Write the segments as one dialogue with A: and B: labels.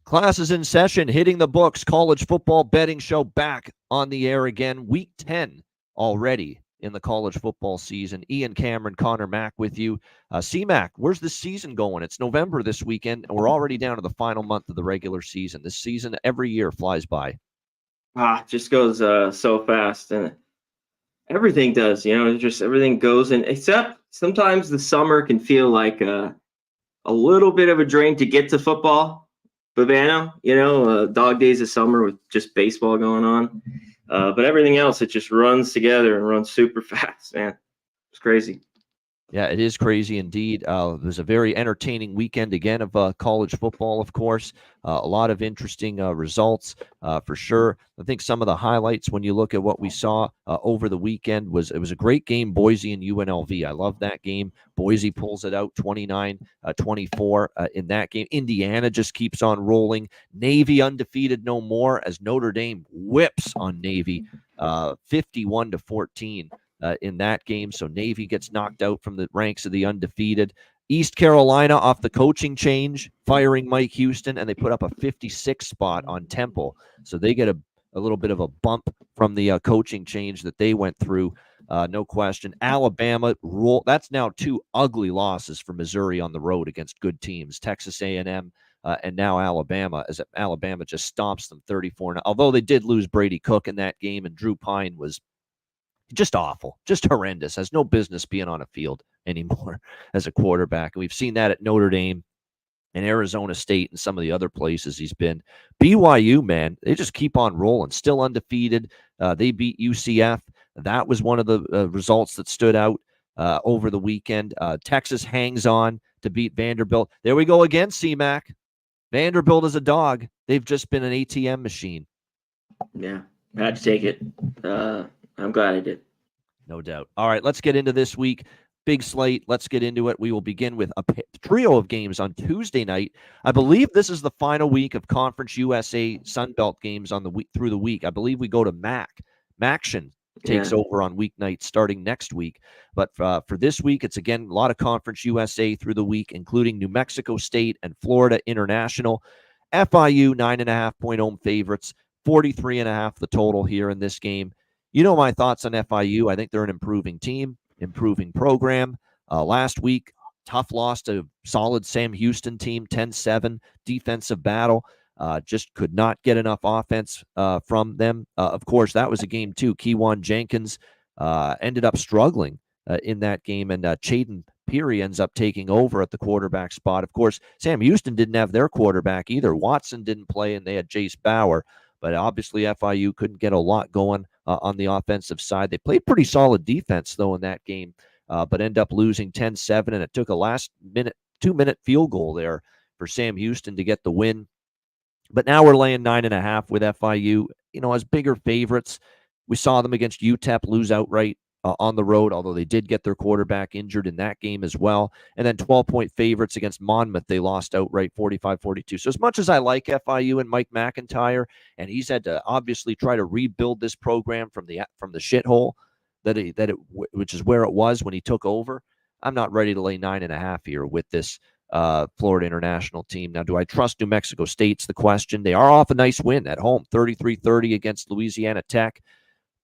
A: Classes in session, hitting the books, college football betting show back on the air again. Week 10 already in the college football season. Ian Cameron, Connor Mack with you. C-Mac, where's the season going? It's November this weekend, and we're already down to the final month of the regular season. This season, every year, flies by.
B: Just goes so fast, and everything does. Just everything goes in. Except sometimes the summer can feel like a little bit of a drain to get to football. Bavano, dog days of summer with just baseball going on. But everything else, it just runs together and runs super fast, man. It's crazy.
A: Yeah, it is crazy indeed. It was a very entertaining weekend again of college football, of course. A lot of interesting results for sure. I think some of the highlights when you look at what we saw over the weekend was a great game, Boise and UNLV. I love that game. Boise pulls it out 29-24 in that game. Indiana just keeps on rolling. Navy undefeated no more as Notre Dame whips on Navy 51-14. In that game. So Navy gets knocked out from the ranks of the undefeated. East Carolina off the coaching change, firing Mike Houston, and they put up a 56 spot on Temple. So they get a little bit of a bump from the coaching change that they went through, no question. Alabama, that's now two ugly losses for Missouri on the road against good teams, Texas A&M and now Alabama, as Alabama just stomps them 34. Although they did lose Brady Cook in that game, and Drew Pine was just awful, just horrendous, has no business being on a field anymore as a quarterback. And we've seen that at Notre Dame and Arizona State and some of the other places he's been. BYU, man, they just keep on rolling, still undefeated. They beat UCF. That was one of the results that stood out over the weekend. Texas hangs on to beat Vanderbilt. There we go again, C-Mac. Vanderbilt is a dog. They've just been an ATM machine.
B: Yeah, I had to take it. I'm glad I did.
A: No doubt. All right, let's get into this week. Big slate. Let's get into it. We will begin with a trio of games on Tuesday night. I believe this is the final week of Conference USA Sunbelt games on the week through the week. I believe we go to Maction takes over on weeknights starting next week. But for this week, it's again a lot of Conference USA through the week, including New Mexico State and Florida International. FIU 9.5-point home favorites, 43.5 the total here in this game. You know my thoughts on FIU. I think they're an improving team, improving program. Last week, tough loss to solid Sam Houston team, 10-7, defensive battle. Just could not get enough offense from them. Of course, that was a game too. Kewan Jenkins ended up struggling in that game, and Chaden Peary ends up taking over at the quarterback spot. Of course, Sam Houston didn't have their quarterback either. Watson didn't play, and they had Jace Bauer. But obviously, FIU couldn't get a lot going on the offensive side. They played pretty solid defense, though, in that game, but end up losing 10-7, and it took a last-minute, 2-minute field goal there for Sam Houston to get the win. But now we're laying 9.5 with FIU, as bigger favorites. We saw them against UTEP lose outright on the road, although they did get their quarterback injured in that game as well. And then 12-point favorites against Monmouth. They lost outright 45-42. So as much as I like FIU and Mike McIntyre, and he's had to obviously try to rebuild this program from the shithole which is where it was when he took over, I'm not ready to lay 9.5 here with this Florida International team. Now, do I trust New Mexico State's the question. They are off a nice win at home, 33-30 against Louisiana Tech.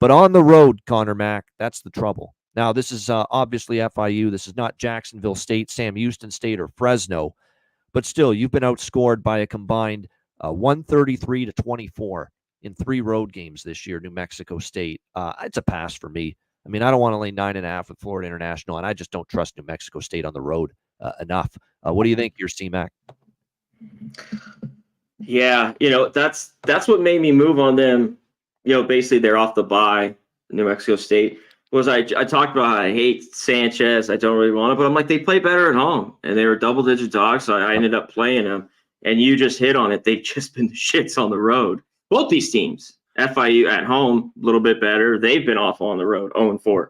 A: But on the road, Connor Mack, that's the trouble. Now, this is obviously FIU. This is not Jacksonville State, Sam Houston State, or Fresno. But still, you've been outscored by a combined 133-24 in 3 road games this year, New Mexico State. It's a pass for me. I mean, I don't want to lay 9.5 with Florida International, and I just don't trust New Mexico State on the road enough. What do you think, your C-Mac?
B: Yeah, that's what made me move on them. Basically they're off the bye, New Mexico State. I talked about how I hate Sanchez. I don't really want it, but I'm like, they play better at home, and they were double-digit dogs, so I ended up playing them. And you just hit on it. They've just been the shits on the road. Both these teams, FIU at home, a little bit better. They've been awful on the road, 0-4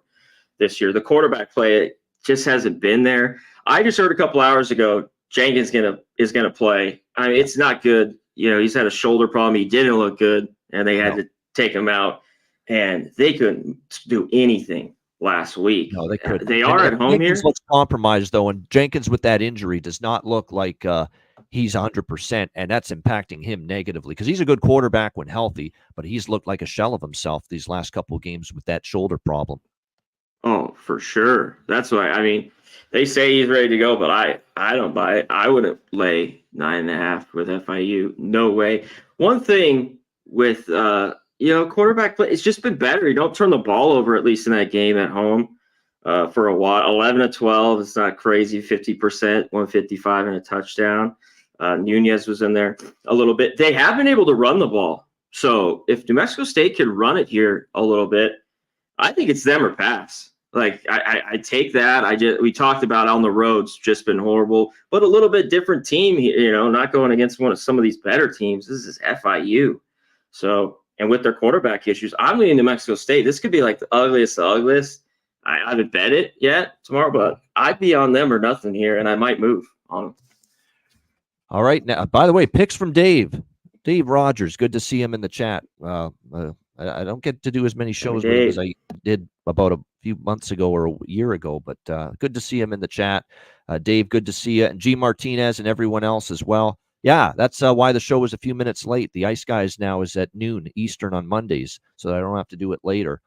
B: this year. The quarterback play just hasn't been there. I just heard a couple hours ago Jenkins is gonna play. I mean, it's not good. He's had a shoulder problem. He didn't look good, and they had to take him out, and they couldn't do anything last week.
A: No, they couldn't.
B: They are
A: And
B: at home
A: Jenkins
B: here.
A: looks compromised, though, and Jenkins with that injury does not look like he's 100%, and that's impacting him negatively because he's a good quarterback when healthy, but he's looked like a shell of himself these last couple of games with that shoulder problem.
B: Oh, for sure. That's why. I mean, they say he's ready to go, but I don't buy it. I wouldn't lay 9.5 with FIU. No way. One thing with quarterback play, it's just been better. You don't turn the ball over, at least in that game at home, for a while. 11-12. It's not crazy. 50%, 155 and a touchdown. Nunez was in there a little bit. They have been able to run the ball. So if New Mexico State could run it here a little bit, I think it's them or pass. Like I take that. We talked about on the roads just been horrible, but a little bit different team. Not going against some of these better teams. This is FIU, so and with their quarterback issues, I'm leaning New Mexico State. This could be like the ugliest. I haven't bet it yet tomorrow, but I'd be on them or nothing here, and I might move on them.
A: All right. Now, by the way, picks from Dave Rogers. Good to see him in the chat. I don't get to do as many shows with him as I did about a few months ago or a year ago, but good to see him in the chat. Dave, good to see you. And G. Martinez and everyone else as well. Yeah, that's why the show was a few minutes late. The Ice Guys now is at noon Eastern on Mondays, so I don't have to do it later.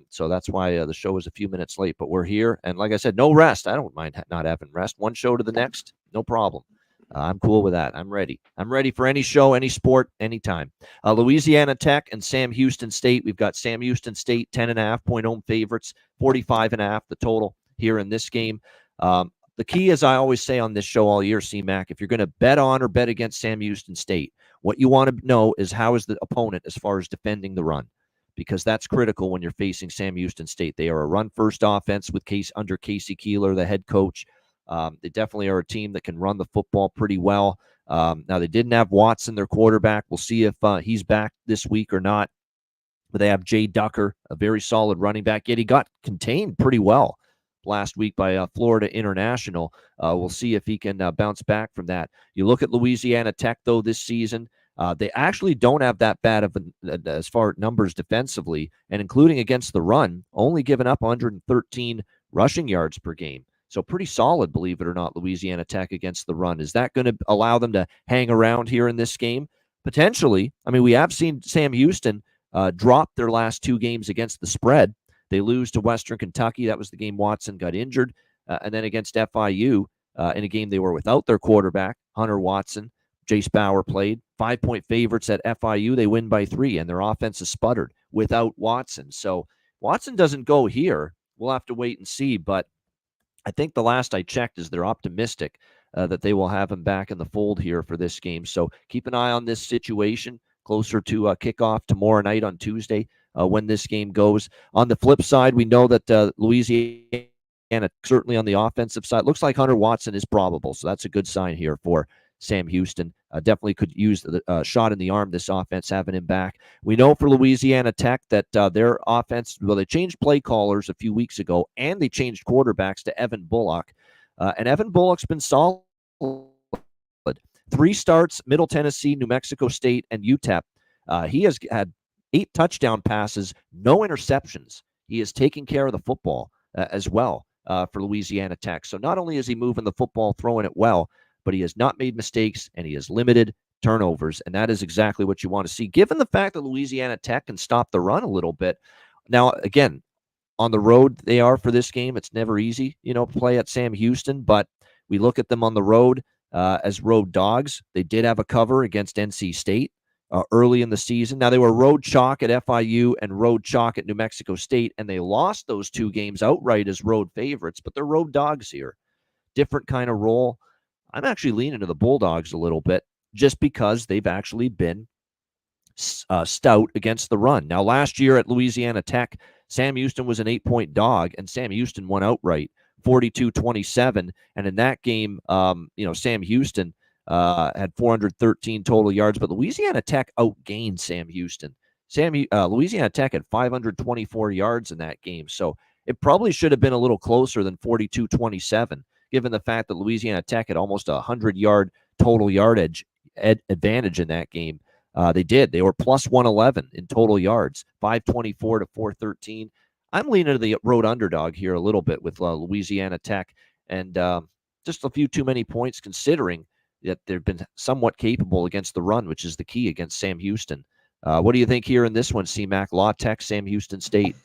A: So that's why the show is a few minutes late, but we're here. And like I said, no rest. I don't mind not having rest. One show to the next, no problem. I'm cool with that. I'm ready. I'm ready for any show, any sport, anytime. Louisiana Tech and Sam Houston State. We've got Sam Houston State 10.5-point home favorites, 45.5 the total here in this game. The key, as I always say on this show all year, C-Mac, if you're going to bet on or bet against Sam Houston State, what you want to know is how is the opponent as far as defending the run, because that's critical when you're facing Sam Houston State. They are a run-first offense with under Casey Keeler, the head coach. They definitely are a team that can run the football pretty well. Now, they didn't have Watson, their quarterback. We'll see if he's back this week or not. But they have Jay Ducker, a very solid running back. Yet he got contained pretty well last week by Florida International. We'll see if he can bounce back from that. You look at Louisiana Tech, though, this season. They actually don't have that bad of as far as numbers defensively, and including against the run, only giving up 113 rushing yards per game. So pretty solid, believe it or not, Louisiana Tech against the run. Is that going to allow them to hang around here in this game? Potentially. I mean, we have seen Sam Houston drop their last two games against the spread. They lose to Western Kentucky. That was the game Watson got injured. And then against FIU in a game they were without their quarterback, Hunter Watson. Jace Bauer played. 5-point favorites at FIU. They win by 3, and their offense is sputtered without Watson. So Watson doesn't go here. We'll have to wait and see, but I think the last I checked is they're optimistic that they will have him back in the fold here for this game. So keep an eye on this situation closer to kickoff tomorrow night on Tuesday when this game goes. On the flip side, we know that Louisiana, certainly on the offensive side, looks like Hunter Watson is probable. So that's a good sign here for Sam Houston. Definitely could use the shot in the arm, this offense, having him back. We know for Louisiana Tech that their offense, well, they changed play callers a few weeks ago, and they changed quarterbacks to Evan Bullock. And Evan Bullock's been solid. 3 starts, Middle Tennessee, New Mexico State, and UTEP. He has had 8 touchdown passes, no interceptions. He is taking care of the football as well for Louisiana Tech. So not only is he moving the football, throwing it well, but he has not made mistakes, and he has limited turnovers, and that is exactly what you want to see, given the fact that Louisiana Tech can stop the run a little bit. Now, again, on the road they are for this game. It's never easy, play at Sam Houston, but we look at them on the road as road dogs. They did have a cover against NC State early in the season. Now, they were road chalk at FIU and road chalk at New Mexico State, and they lost those 2 games outright as road favorites, but they're road dogs here. Different kind of role. I'm actually leaning to the Bulldogs a little bit just because they've actually been stout against the run. Now, last year at Louisiana Tech, Sam Houston was an 8-point dog, and Sam Houston won outright 42-27. And in that game, Sam Houston had 413 total yards, but Louisiana Tech outgained Sam Houston. Louisiana Tech had 524 yards in that game, so it probably should have been a little closer than 42-27. Given the fact that Louisiana Tech had almost a 100-yard total yardage advantage in that game. They did. They were plus 111 in total yards, 524 to 413. I'm leaning to the road underdog here a little bit with Louisiana Tech, and just a few too many points considering that they've been somewhat capable against the run, which is the key against Sam Houston. What do you think here in this one, C-Mac? La Tech, Sam Houston State.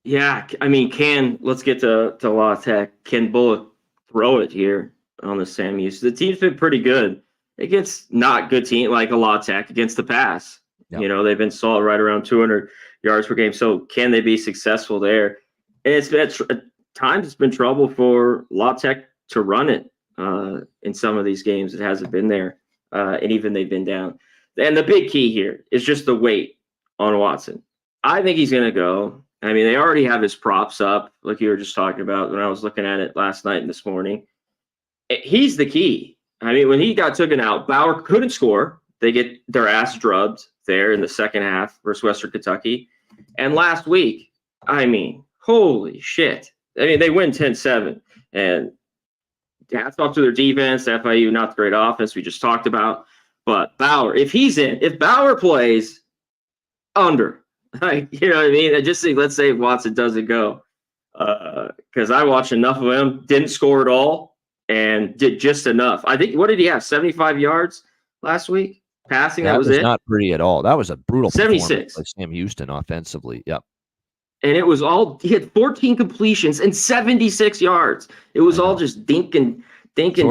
B: Yeah, I mean, let's get to La Tech. Can Bullock throw it here on the Sam Houston? The team's been pretty good against not good team like a La Tech against the pass.
A: Yep.
B: You know, they've been solid right around 200 yards per game. So can they be successful there? And it's been at times it's been trouble for La Tech to run it in some of these games. It hasn't been there, and even they've been down. And the big key here is just the weight on Watson. I think he's going to go. I mean, they already have his props up, like you were just talking about when I was looking at it last night and this morning. He's the key. I mean, when he got taken out, Bauer couldn't score. They get their ass drubbed there in the second half versus Western Kentucky. And last week, I mean, holy shit. I mean, they win 10-7. And hats off to their defense. FIU, not the great offense we just talked about. But Bauer, if Bauer plays under, like, you know what I mean? I just think, let's say Watson doesn't go. Because I watched enough of him, didn't score at all, and did just enough. I think, what did he have? 75 yards last week? Passing, that was it?
A: Not pretty at all. That was a brutal
B: 76
A: by Sam Houston offensively. Yep.
B: And it was all, he had 14 completions and 76 yards. It was all just dink and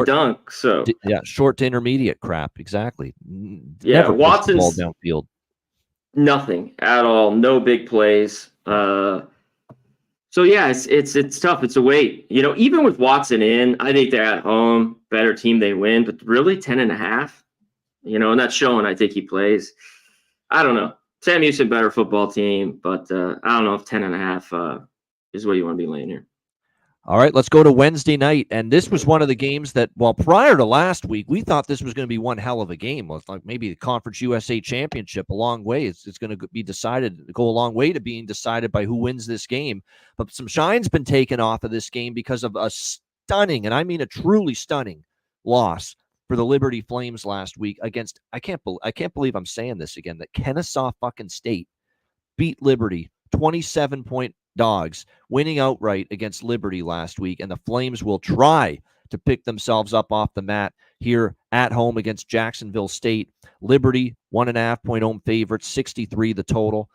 B: dunk. So
A: yeah, short to intermediate crap. Exactly.
B: Yeah,
A: never
B: Watson's
A: ball downfield.
B: Nothing at all. No big plays. So yeah, it's tough. It's a wait. You know, even with Watson in, I think they're at home, better team, they win. But really, 10.5. You know, and that's showing. I think he plays. I don't know. Sam Houston, better football team, but I don't know if 10.5 is where you want to be laying here.
A: All right, let's go to Wednesday night. And this was one of the games that, well, prior to last week, we thought this was going to be one hell of a game. Well, it's like maybe the Conference USA Championship a long way. It's going to be decided, go a long way to being decided by who wins this game. But some shine's been taken off of this game because of a stunning, and I mean a truly stunning, loss for the Liberty Flames last week against, I can't believe I'm saying this again, that Kennesaw fucking State beat Liberty 27-point dogs, winning outright against Liberty last week, and the Flames will try to pick themselves up off the mat here at home against Jacksonville State. Liberty, 1.5-point home favorites, 63 the total.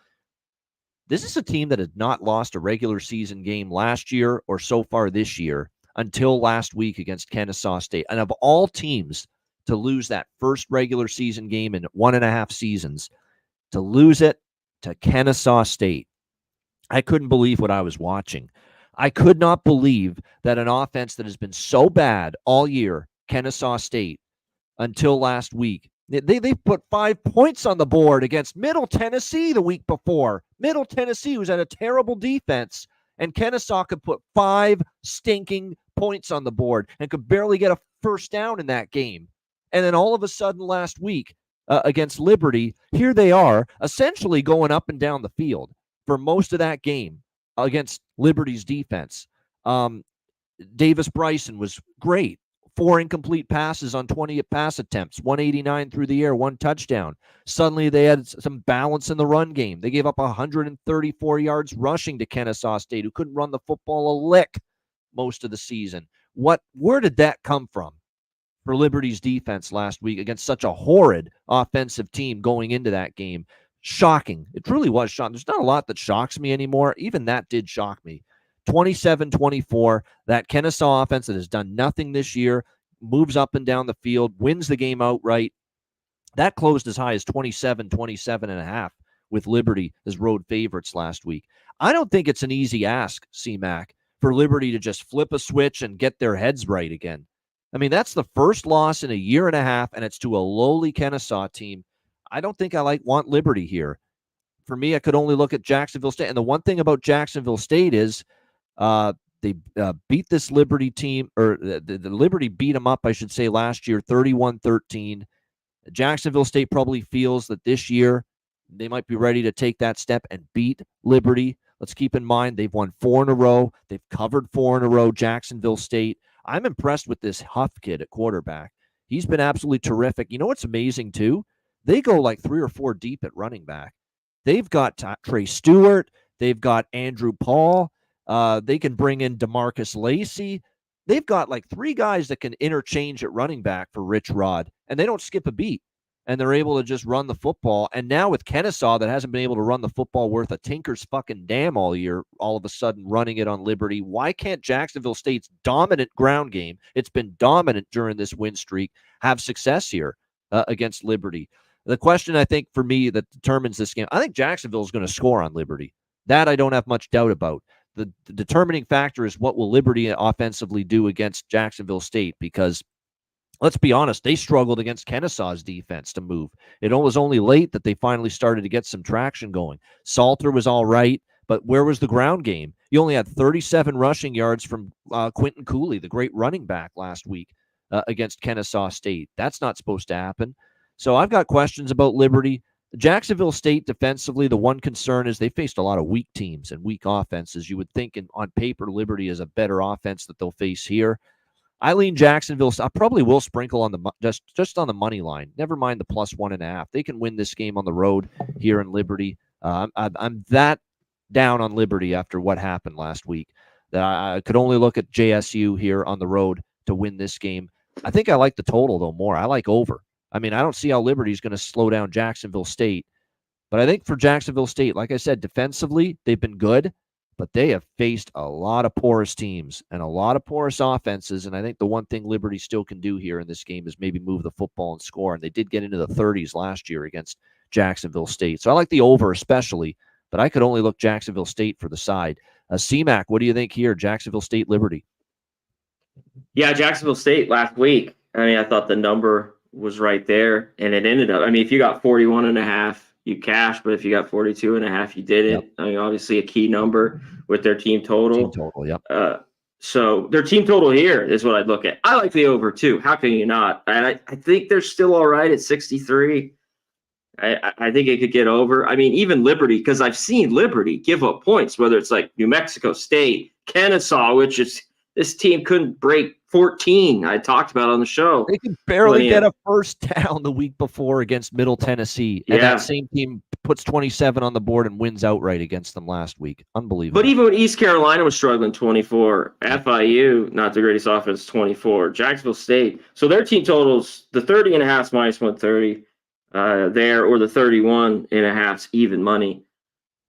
A: This is a team that had not lost a regular season game last year or so far this year until last week against Kennesaw State. And of all teams to lose that first regular season game in 1.5 seasons, to lose it to Kennesaw State, I couldn't believe what I was watching. I could not believe that an offense that has been so bad all year, Kennesaw State, until last week, they put 5 points on the board against Middle Tennessee the week before. Middle Tennessee was at a terrible defense, and Kennesaw could put 5 stinking points on the board and could barely get a first down in that game. And then all of a sudden last week against Liberty, here they are essentially going up and down the field for most of that game against Liberty's defense. Davis Bryson was great. 4 incomplete passes on 20 pass attempts, 189 through the air, 1 touchdown. Suddenly they had some balance in the run game. They gave up 134 yards rushing to Kennesaw State, who couldn't run the football a lick most of the season. Where did that come from for Liberty's defense last week against such a horrid offensive team going into that game? Shocking. It truly was shocking. There's not a lot that shocks me anymore. Even that did shock me. 27-24, that Kennesaw offense that has done nothing this year, moves up and down the field, wins the game outright. That closed as high as 27-27.5 with Liberty as road favorites last week. I don't think it's an easy ask, C-Mac, for Liberty to just flip a switch and get their heads right again. I mean, that's the first loss in a year and a half, and it's to a lowly Kennesaw team. I don't think I want Liberty here. For me, I could only look at Jacksonville State. And the one thing about Jacksonville State is they beat this Liberty team, or the Liberty beat them up, I should say, last year, 31-13. Jacksonville State probably feels that this year they might be ready to take that step and beat Liberty. Let's keep in mind they've won 4 in a row. They've covered 4 in a row, Jacksonville State. I'm impressed with this Huff kid at quarterback. He's been absolutely terrific. You know what's amazing, too? They go like 3 or 4 deep at running back. They've got Trey Stewart. They've got Andrew Paul. They can bring in DeMarcus Lacey. They've got like 3 guys that can interchange at running back for Rich Rod, and they don't skip a beat. And they're able to just run the football. And now with Kennesaw that hasn't been able to run the football worth a tinker's fucking damn all year, all of a sudden running it on Liberty, why can't Jacksonville State's dominant ground game, it's been dominant during this win streak, have success here against Liberty? The question, I think, for me that determines this game, I think Jacksonville is going to score on Liberty. That I don't have much doubt about. The determining factor is what will Liberty offensively do against Jacksonville State, because let's be honest, they struggled against Kennesaw's defense to move. It was only late that they finally started to get some traction going. Salter was all right, but where was the ground game? You only had 37 rushing yards from Quentin Cooley, the great running back last week against Kennesaw State. That's not supposed to happen. So I've got questions about Liberty. Jacksonville State defensively, the one concern is they faced a lot of weak teams and weak offenses. You would think on paper Liberty is a better offense that they'll face here. I lean Jacksonville. I probably will sprinkle on the just on the money line. Never mind the +1.5. They can win this game on the road here in Liberty. I'm that down on Liberty after what happened last week that I could only look at JSU here on the road to win this game. I think I like the total though more. I like over. I mean, I don't see how Liberty's going to slow down Jacksonville State, but I think for Jacksonville State, like I said, defensively they've been good. But they have faced a lot of porous teams and a lot of porous offenses. And I think the one thing Liberty still can do here in this game is maybe move the football and score. And they did get into the 30s last year against Jacksonville State. So I like the over especially, but I could only look Jacksonville State for the side. CMAC, what do you think here? Jacksonville State, Liberty.
B: Yeah, Jacksonville State last week. I mean, I thought the number was right there. And it ended up, I mean, if you got 41.5, you cashed, but if you got 42.5, you didn't. Yep. I mean, obviously a key number with their team total.
A: Team total, yep.
B: So their team total here is what I'd look at. I like the over too. How can you not? And I think they're still all right at 63. I think it could get over. I mean, even Liberty, because I've seen Liberty give up points, whether it's like New Mexico State, Kennesaw, which is this team couldn't break 14. I talked about on the show.
A: They could barely get a first down the week before against Middle Tennessee. And that same team puts 27 on the board and wins outright against them last week. Unbelievable.
B: But even when East Carolina was struggling, 24. FIU, not the greatest offense, 24. Jacksonville State. So their team totals, the 30.5 minus 130 there, or the 31.5 even money.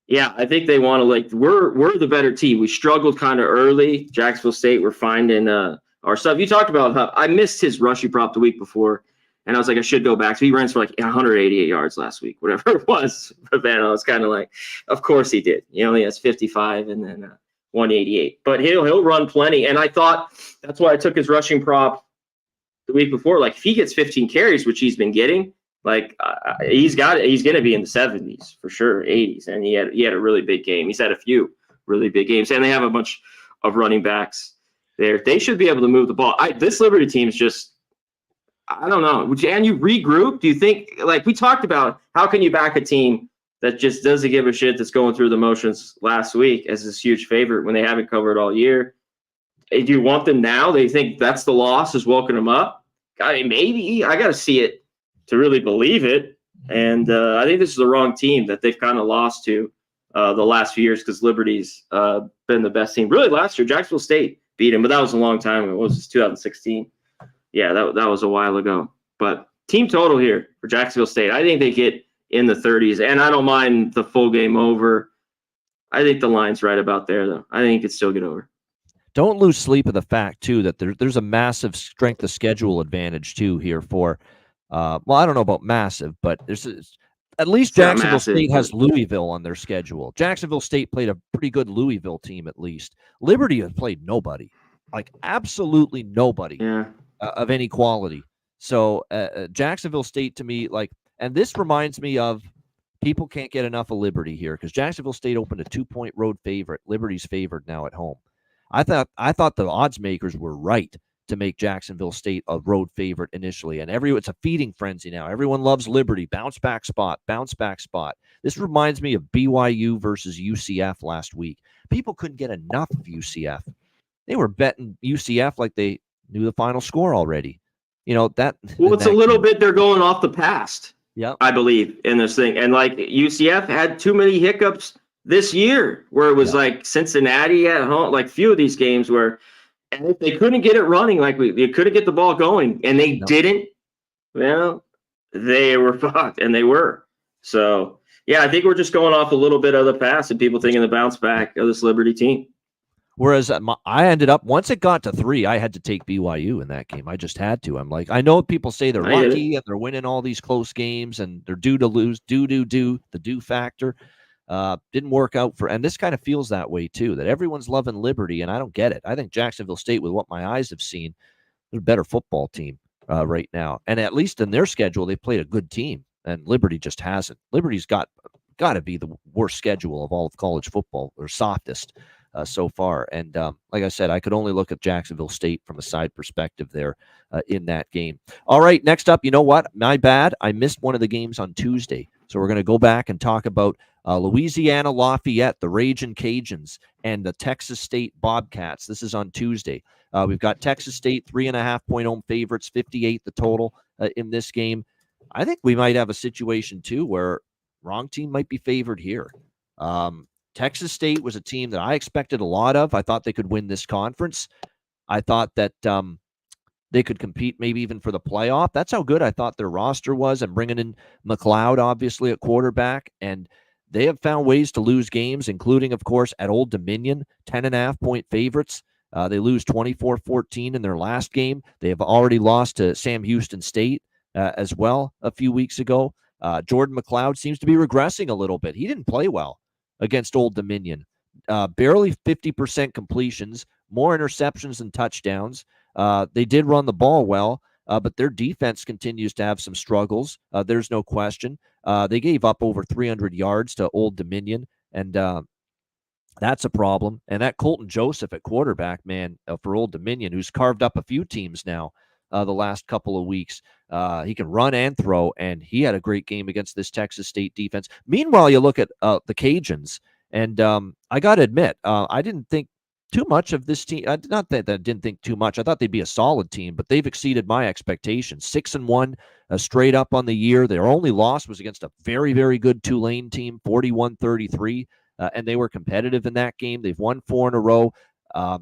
B: Yeah, I think they want to, like, we're the better team. We struggled kind of early. Jacksonville State, we're finding our stuff. You talked about I missed his rushing prop the week before, and I was like, I should go back. So he runs for like 188 yards last week, whatever it was. But then I was kind of like, of course he did. He only has 55 and then 188. But he'll run plenty. And I thought that's why I took his rushing prop the week before. Like if he gets 15 carries, which he's been getting, like he's going to be in the 70s for sure, 80s. And he had a really big game. He's had a few really big games, and they have a bunch of running backs there. They should be able to move the ball. This Liberty team is just, I don't know. And you regroup? Do you think, like we talked about, how can you back a team that just doesn't give a shit, that's going through the motions last week as this huge favorite when they haven't covered all year? Do you want them now? They think that's the loss is woken them up? I mean, maybe. I got to see it to really believe it. And I think this is the wrong team that they've kind of lost to the last few years, because Liberty's been the best team. Really, last year, Jacksonville State beat him, but that was a long time ago. It was 2016. Yeah, that was a while ago. But team total here for Jacksonville State, I think they get in the 30s, and I don't mind the full game over. I think the line's right about there, though. I think it could still get over.
A: Don't lose sleep of the fact, too, that there's a massive strength of schedule advantage, too, here for well, I don't know about massive, but there's at least Jacksonville State has Louisville on their schedule. Jacksonville State played a pretty good Louisville team, at least. Liberty has played nobody, like absolutely nobody of any quality. So Jacksonville State, to me, like, and this reminds me of, people can't get enough of Liberty here, because Jacksonville State opened a 2-point road favorite. Liberty's favored now at home. I thought the odds makers were right to make Jacksonville State a road favorite initially. And it's a feeding frenzy now. Everyone loves Liberty. Bounce back spot. This reminds me of BYU versus UCF last week. People couldn't get enough of UCF. They were betting UCF like they knew the final score already. You know, that.
B: Well, it's a little bit, they're going off the past.
A: Yep.
B: I believe, in this thing. And like UCF had too many hiccups this year where it was like Cincinnati at home, like few of these games where and if they couldn't get it running, like they couldn't get the ball going, and they didn't, well, they were fucked, and they were. So, yeah, I think we're just going off a little bit of the past and people thinking the bounce back of this Liberty team.
A: Whereas I ended up, once it got to 3, I had to take BYU in that game. I just had to. I'm like, I know people say they're lucky and they're winning all these close games and they're due to lose, the do factor. Didn't work out and this kind of feels that way too, that everyone's loving Liberty, and I don't get it. I think Jacksonville State, with what my eyes have seen, they're a better football team right now. And at least in their schedule, they played a good team, and Liberty just hasn't. Liberty's got to be the worst schedule of all of college football, or softest. So far. And like I said, I could only look at Jacksonville State from a side perspective there in that game. All right, next up, you know what? My bad. I missed one of the games on Tuesday. So we're going to go back and talk about Louisiana Lafayette, the Ragin' Cajuns, and the Texas State Bobcats. This is on Tuesday. We've got Texas State 3.5-point home favorites, 58 the total in this game. I think we might have a situation, too, where wrong team might be favored here. Texas State was a team that I expected a lot of. I thought they could win this conference. I thought that they could compete maybe even for the playoff. That's how good I thought their roster was. And bringing in McLeod, obviously, at quarterback. And they have found ways to lose games, including, of course, at Old Dominion, 10.5-point favorites. They lose 24-14 in their last game. They have already lost to Sam Houston State as well a few weeks ago. Jordan McLeod seems to be regressing a little bit. He didn't play well against Old Dominion. Barely 50% completions, more interceptions than touchdowns. They did run the ball well, but their defense continues to have some struggles. There's no question. They gave up over 300 yards to Old Dominion, and that's a problem. And that Colton Joseph at quarterback, man, for Old Dominion, who's carved up a few teams now the last couple of weeks. He can run and throw, and he had a great game against this Texas State defense. Meanwhile, you look at the Cajuns, and I got to admit, I didn't think too much of this team. Not that I didn't think too much. I thought they'd be a solid team, but they've exceeded my expectations. 6-1 straight up on the year. Their only loss was against a very, very good Tulane team, 41-33, and they were competitive in that game. They've won 4 in a row.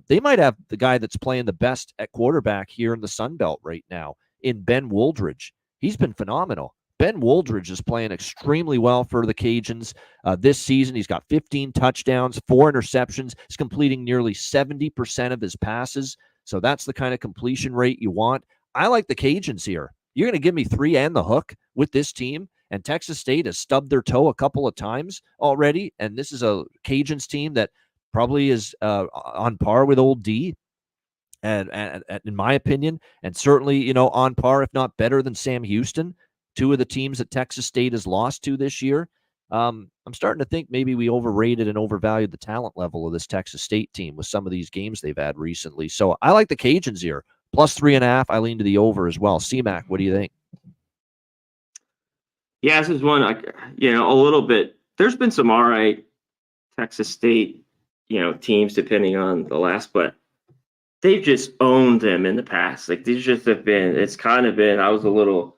A: They might have the guy that's playing the best at quarterback here in the Sun Belt right now in Ben Wooldridge. He's been phenomenal. Ben Wooldridge is playing extremely well for the Cajuns this season. He's got 15 touchdowns, 4 interceptions. He's completing nearly 70% of his passes. So that's the kind of completion rate you want. I like the Cajuns here. You're going to give me 3 and the hook with this team, and Texas State has stubbed their toe a couple of times already, and this is a Cajuns team that probably is on par with Old D, and in my opinion, and certainly, on par, if not better than Sam Houston, 2 of the teams that Texas State has lost to this year. I'm starting to think maybe we overrated and overvalued the talent level of this Texas State team with some of these games they've had recently. So I like the Cajuns here. Plus 3.5. I lean to the over as well. C-Mac, what do you think?
B: Yeah, this is one, a little bit. There's been some all right Texas State, teams depending on the last, but they've just owned them in the past. Like these just have been, it's kind of been, I was a little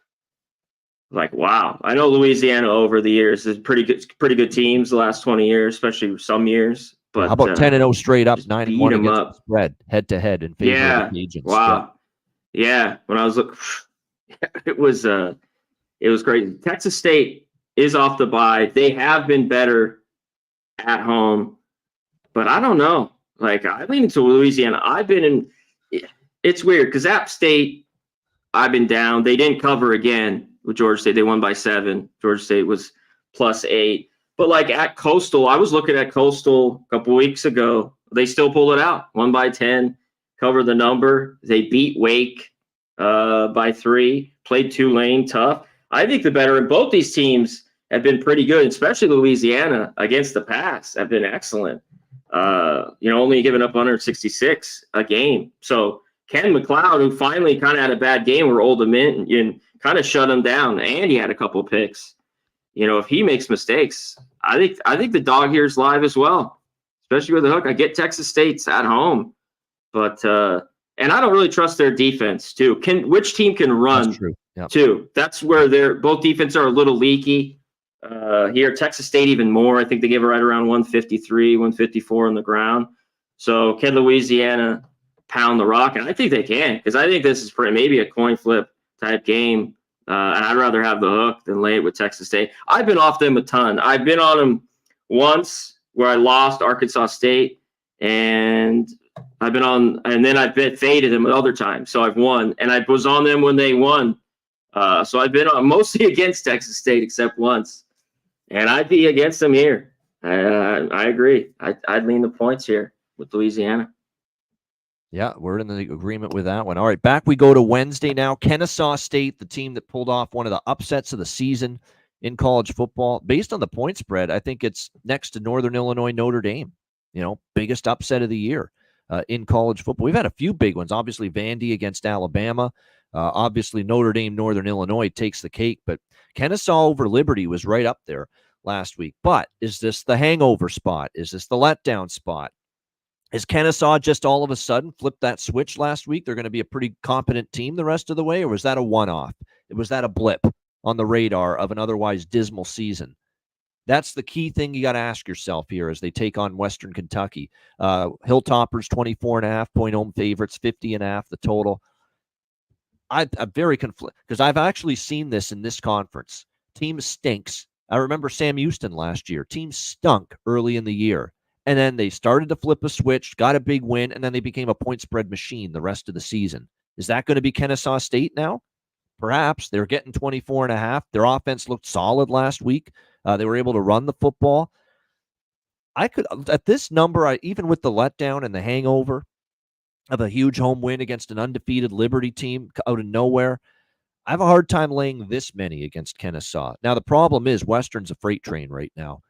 B: like, wow. I know Louisiana over the years is pretty good teams the last 20 years, especially some years. But
A: how about 10-0 straight up, 9-1 against
B: the
A: spread, head-to-head in favor of the Cajuns?
B: Wow. Yeah. When I was looking, it was crazy. Texas State is off the bye. They have been better at home, but I don't know. Like I lean into Louisiana. It's weird because App State, I've been down. They didn't cover again with Georgia State. They won by 7. Georgia State was plus 8. But like at Coastal, I was looking at Coastal a couple weeks ago. They still pulled it out. Won by 10, covered the number. They beat Wake by 3, played Tulane tough. I think the better in both these teams have been pretty good, especially Louisiana against the pass have been excellent. Only giving up 166 a game. So Ken McLeod, who finally kind of had a bad game where Old Dominion kind of shut him down, and he had a couple picks. If he makes mistakes, I think the dog here is live as well, especially with the hook. I get Texas State's at home, but And I don't really trust their defense too. Which team can run?
A: That's true. Yep.
B: Too. That's where both defenses are a little leaky. Here, Texas State even more. I think they gave it right around 153, 154 on the ground. So can Louisiana pound the rock? And I think they can, because I think this is maybe a coin flip type game. And I'd rather have the hook than lay it with Texas State. I've been off them a ton. I've been on them once where I lost Arkansas State, and then I've faded them other times. So I've won, and I was on them when they won. So I've been on mostly against Texas State except once, and I'd be against them here. I agree. I'd lean the points here with Louisiana.
A: Yeah, we're in the agreement with that one. All right, back we go to Wednesday now. Kennesaw State, the team that pulled off one of the upsets of the season in college football. Based on the point spread, I think it's next to Northern Illinois, Notre Dame. Biggest upset of the year in college football. We've had a few big ones. Obviously, Vandy against Alabama. Obviously, Notre Dame, Northern Illinois takes the cake. But Kennesaw over Liberty was right up there last week. But is this the hangover spot? Is this the letdown spot? Is Kennesaw just all of a sudden flipped that switch last week? They're going to be a pretty competent team the rest of the way? Or was that a one-off? Was that a blip on the radar of an otherwise dismal season? That's the key thing you got to ask yourself here as they take on Western Kentucky. Hilltoppers, 24.5-point home favorites, 50.5 the total. I'm very conflicted because I've actually seen this in this conference. Team stinks. I remember Sam Houston last year. Team stunk early in the year. And then they started to flip a switch, got a big win, and then they became a point spread machine the rest of the season. Is that going to be Kennesaw State now? Perhaps. They're getting 24.5. Their offense looked solid last week. They were able to run the football. I could, at this number, even with the letdown and the hangover of a huge home win against an undefeated Liberty team out of nowhere, I have a hard time laying this many against Kennesaw. Now, the problem is Western's a freight train right now.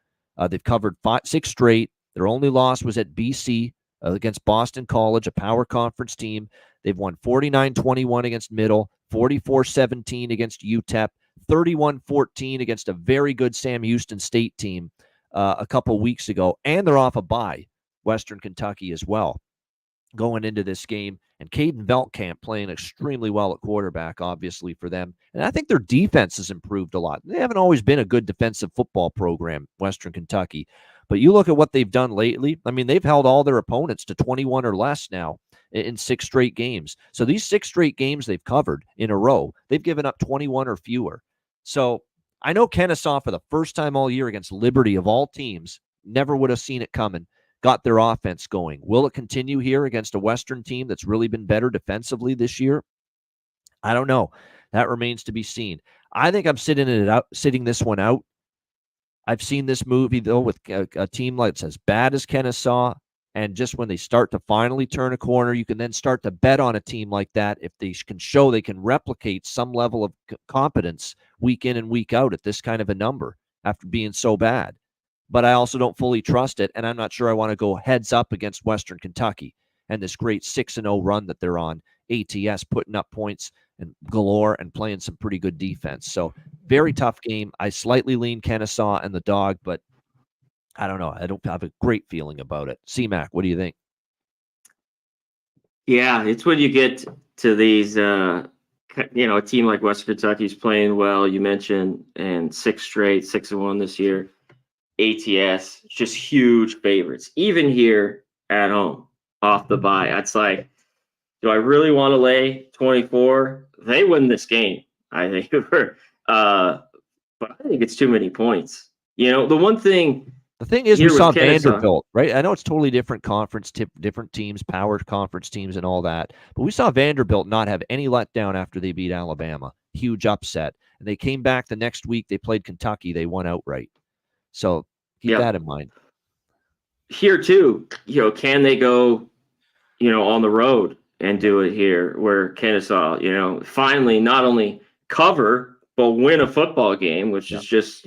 A: They've covered 6 straight. Their only loss was at BC against Boston College, a power conference team. They've won 49-21 against Middle, 44-17 against UTEP, 31-14 against a very good Sam Houston State team a couple weeks ago. And they're off a bye, Western Kentucky as well, going into this game. And Caden Veltkamp playing extremely well at quarterback, obviously, for them. And I think their defense has improved a lot. They haven't always been a good defensive football program, Western Kentucky. But you look at what they've done lately. I mean, they've held all their opponents to 21 or less now in 6 straight games. So these 6 straight games they've covered in a row, they've given up 21 or fewer. So I know Kennesaw, for the first time all year against Liberty of all teams, never would have seen it coming, got their offense going. Will it continue here against a Western team that's really been better defensively this year? I don't know. That remains to be seen. I think I'm sitting this one out. I've seen this movie, though, with a team that's as bad as Kennesaw, and just when they start to finally turn a corner, you can then start to bet on a team like that if they can show they can replicate some level of competence week in and week out at this kind of a number after being so bad. But I also don't fully trust it, and I'm not sure I want to go heads up against Western Kentucky and this great 6-0 run that they're on. ATS putting up points and galore and playing some pretty good defense. So very tough game. I slightly lean Kennesaw and the dog, but I don't know. I don't have a great feeling about it. C-Mac, what do you think?
B: Yeah, it's when you get to these, a team like Western Kentucky's playing well, you mentioned, and 6 straight, 6-1 this year. ATS, just huge favorites, even here at home off the bye. It's like, do I really want to lay 24? They win this game, I think. But I think it's too many points. The
A: thing is, we saw Vanderbilt, right? I know it's totally different conference, different teams, power conference teams and all that. But we saw Vanderbilt not have any letdown after they beat Alabama. Huge upset. And they came back the next week. They played Kentucky. They won outright. So keep that in mind.
B: Here, too, can they go, on the road and do it here where Kennesaw, finally not only cover, but win a football game, which is just,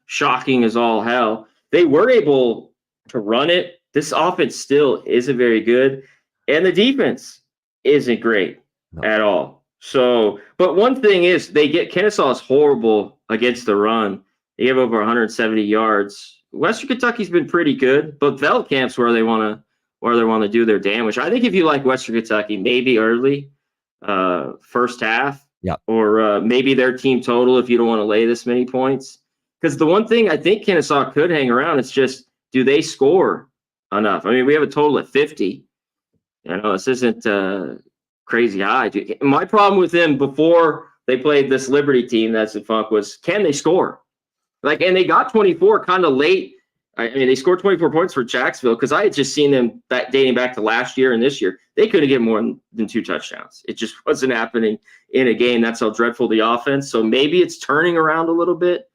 B: shocking as all hell. They were able to run it. This offense still isn't very good, and the defense isn't great at all. So, but one thing is Kennesaw is horrible against the run. They have over 170 yards. Western Kentucky's been pretty good, but Veltkamp's where they want to or they want to do their damage. I think if you like Western Kentucky, maybe early, first half, or maybe their team total if you don't want to lay this many points. Because the one thing I think Kennesaw could hang around, it's just, do they score enough? I mean, we have a total of 50. This isn't crazy high. My problem with them before they played this Liberty team that's in funk was, can they score? And they got 24 kind of late. I mean, they scored 24 points for Jacksonville because I had just seen them dating back to last year and this year. They couldn't get more than 2 touchdowns. It just wasn't happening in a game. That's how dreadful the offense. So maybe it's turning around a little bit.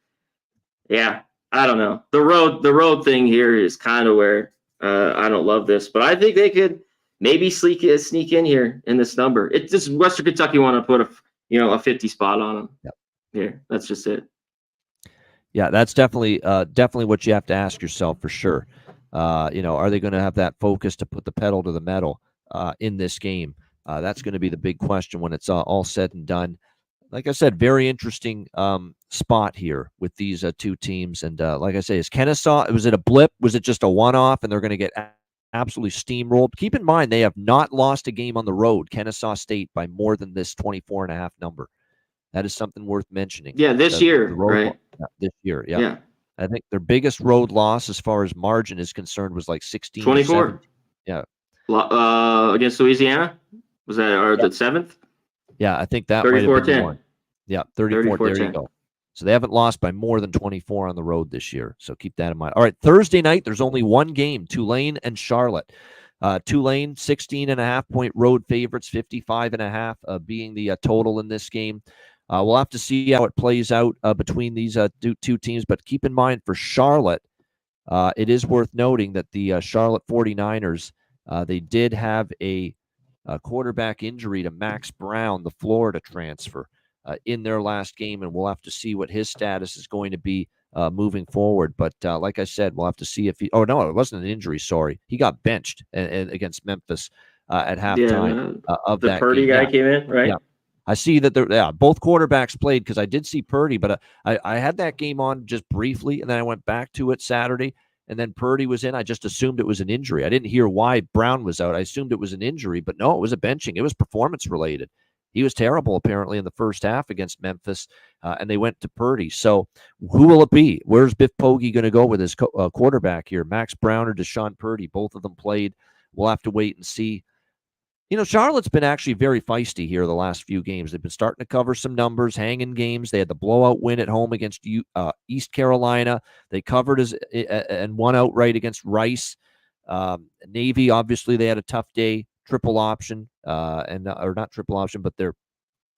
B: Yeah, I don't know. The road thing here is kind of where I don't love this, but I think they could maybe sneak in here in this number. It's just Western Kentucky want to put a 50 spot on them.
A: Yep.
B: Here, that's just it.
A: Yeah, that's definitely what you have to ask yourself for sure. Are they going to have that focus to put the pedal to the metal in this game? That's going to be the big question when it's all said and done. Like I said, very interesting spot here with these two teams. And like I say, is Kennesaw, was it a blip? Was it just a one-off and they're going to get absolutely steamrolled? Keep in mind, they have not lost a game on the road, Kennesaw State, by more than this 24.5 number. That is something worth mentioning.
B: Yeah, this year, right?
A: This year, yeah. I think their biggest road loss as far as margin is concerned was like 16
B: 24.
A: Yeah.
B: Against Louisiana? Was that the 7th?
A: Yeah, I think that might have been the one. Yeah, 34. There you go. So they haven't lost by more than 24 on the road this year. So keep that in mind. All right, Thursday night, there's only one game, Tulane and Charlotte. Tulane, 16.5-point road favorites, 55.5 being the total in this game. We'll have to see how it plays out between these two teams. But keep in mind, for Charlotte, it is worth noting that the Charlotte 49ers, they did have a quarterback injury to Max Brown, the Florida transfer, in their last game. And we'll have to see what his status is going to be moving forward. But like I said, we'll have to see if he – oh, no, it wasn't an injury, sorry. He got benched against Memphis at halftime of that game.
B: The Purdy guy came in, right?
A: Yeah. I see that both quarterbacks played because I did see Purdy, but I had that game on just briefly, and then I went back to it Saturday, and then Purdy was in. I just assumed it was an injury. I didn't hear why Brown was out. I assumed it was an injury, but no, it was a benching. It was performance-related. He was terrible, apparently, in the first half against Memphis, and they went to Purdy. So who will it be? Where's Biff Poggi going to go with his quarterback here? Max Brown or Deshaun Purdy? Both of them played. We'll have to wait and see. Charlotte's been actually very feisty here the last few games. They've been starting to cover some numbers, hanging games. They had the blowout win at home against East Carolina. They covered and won outright against Rice. Navy, obviously, they had a tough day. Triple option, or not triple option, but their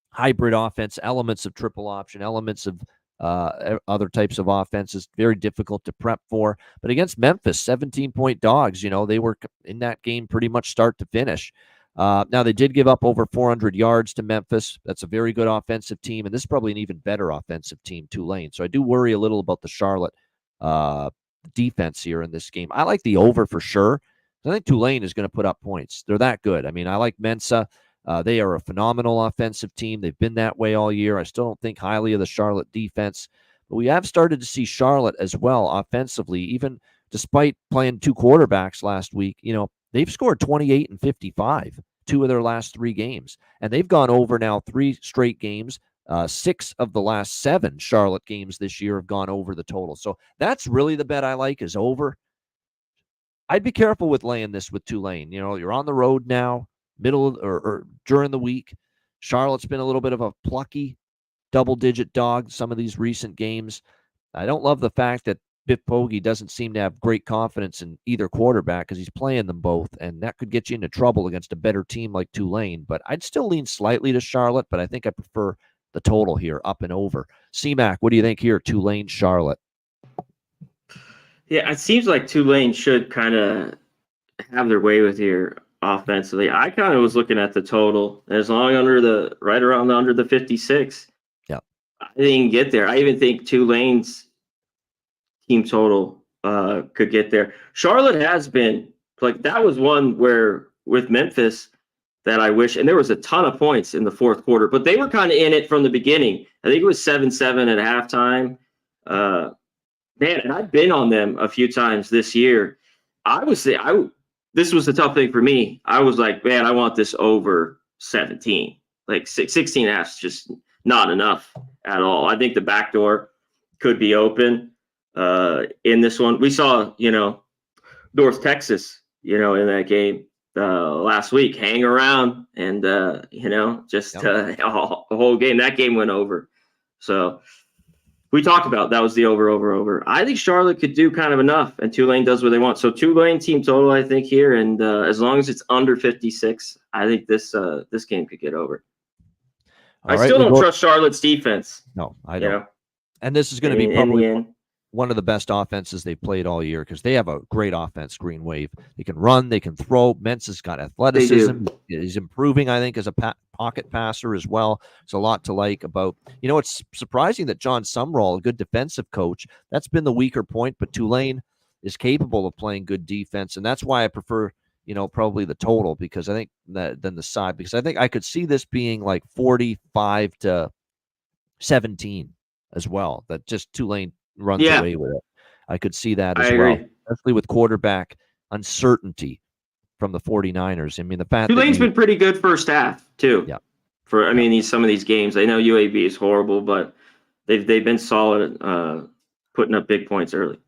A: hybrid offense, elements of triple option, elements of other types of offenses, very difficult to prep for. But against Memphis, 17-point dogs, they were in that game pretty much start to finish. Now, they did give up over 400 yards to Memphis. That's a very good offensive team, and this is probably an even better offensive team, Tulane. So I do worry a little about the Charlotte defense here in this game. I like the over for sure. I think Tulane is going to put up points. They're that good. I mean, I like Mensa. They are a phenomenal offensive team. They've been that way all year. I still don't think highly of the Charlotte defense, but we have started to see Charlotte as well offensively, even despite playing two quarterbacks last week. They've scored 28 and 55, 2 of their last 3 games. And they've gone over now 3 straight games. 6 of the last 7 Charlotte games this year have gone over the total. So that's really the bet I like, is over. I'd be careful with laying this with Tulane. You're on the road now, or during the week. Charlotte's been a little bit of a plucky double-digit dog some of these recent games. I don't love the fact that Biff Poggi doesn't seem to have great confidence in either quarterback because he's playing them both, and that could get you into trouble against a better team like Tulane. But I'd still lean slightly to Charlotte, but I think I prefer the total here, up and over. C-Mac, what do you think here, Tulane, Charlotte?
B: Yeah, it seems like Tulane should kind of have their way with here offensively. I kind of was looking at the total, as long right around under the 56.
A: Yeah,
B: I didn't get there. I even think Tulane's team total could get there. Charlotte has been that was one where with Memphis that I wish, and there was a ton of points in the fourth quarter, but they were kind of in it from the beginning. I think it was 7-7 at halftime. Man, and I've been on them a few times this year. I would say this was the tough thing for me. I was like, man, I want this over 17. Like 16 and a half is just not enough at all. I think the back door could be open in this one. We saw, North Texas, in that game last week, hang around and, just the whole game. That game went over. So we talked about that was the over. I think Charlotte could do kind of enough, and Tulane does what they want. So Tulane team total, I think, here, and as long as it's under 56, I think this game could get over. I still don't trust Charlotte's defense.
A: No, I don't. And this is going to be probably one of the best offenses they've played all year because they have a great offense, Green Wave. They can run, they can throw. Mensah's got athleticism. He's improving, I think, as a pocket passer as well. It's a lot to like about. It's surprising that John Sumrall, a good defensive coach, that's been the weaker point, but Tulane is capable of playing good defense, and that's why I prefer, probably the total because I think than the side because I think I could see this being like 45-17 as well. That just Tulane runs away with it. I could see that as well, especially with quarterback uncertainty from the 49ers. I mean, the fact
B: Tulane's been pretty good first half too.
A: Yeah.
B: Some of these games. I know UAB is horrible, but they've been solid, putting up big points early.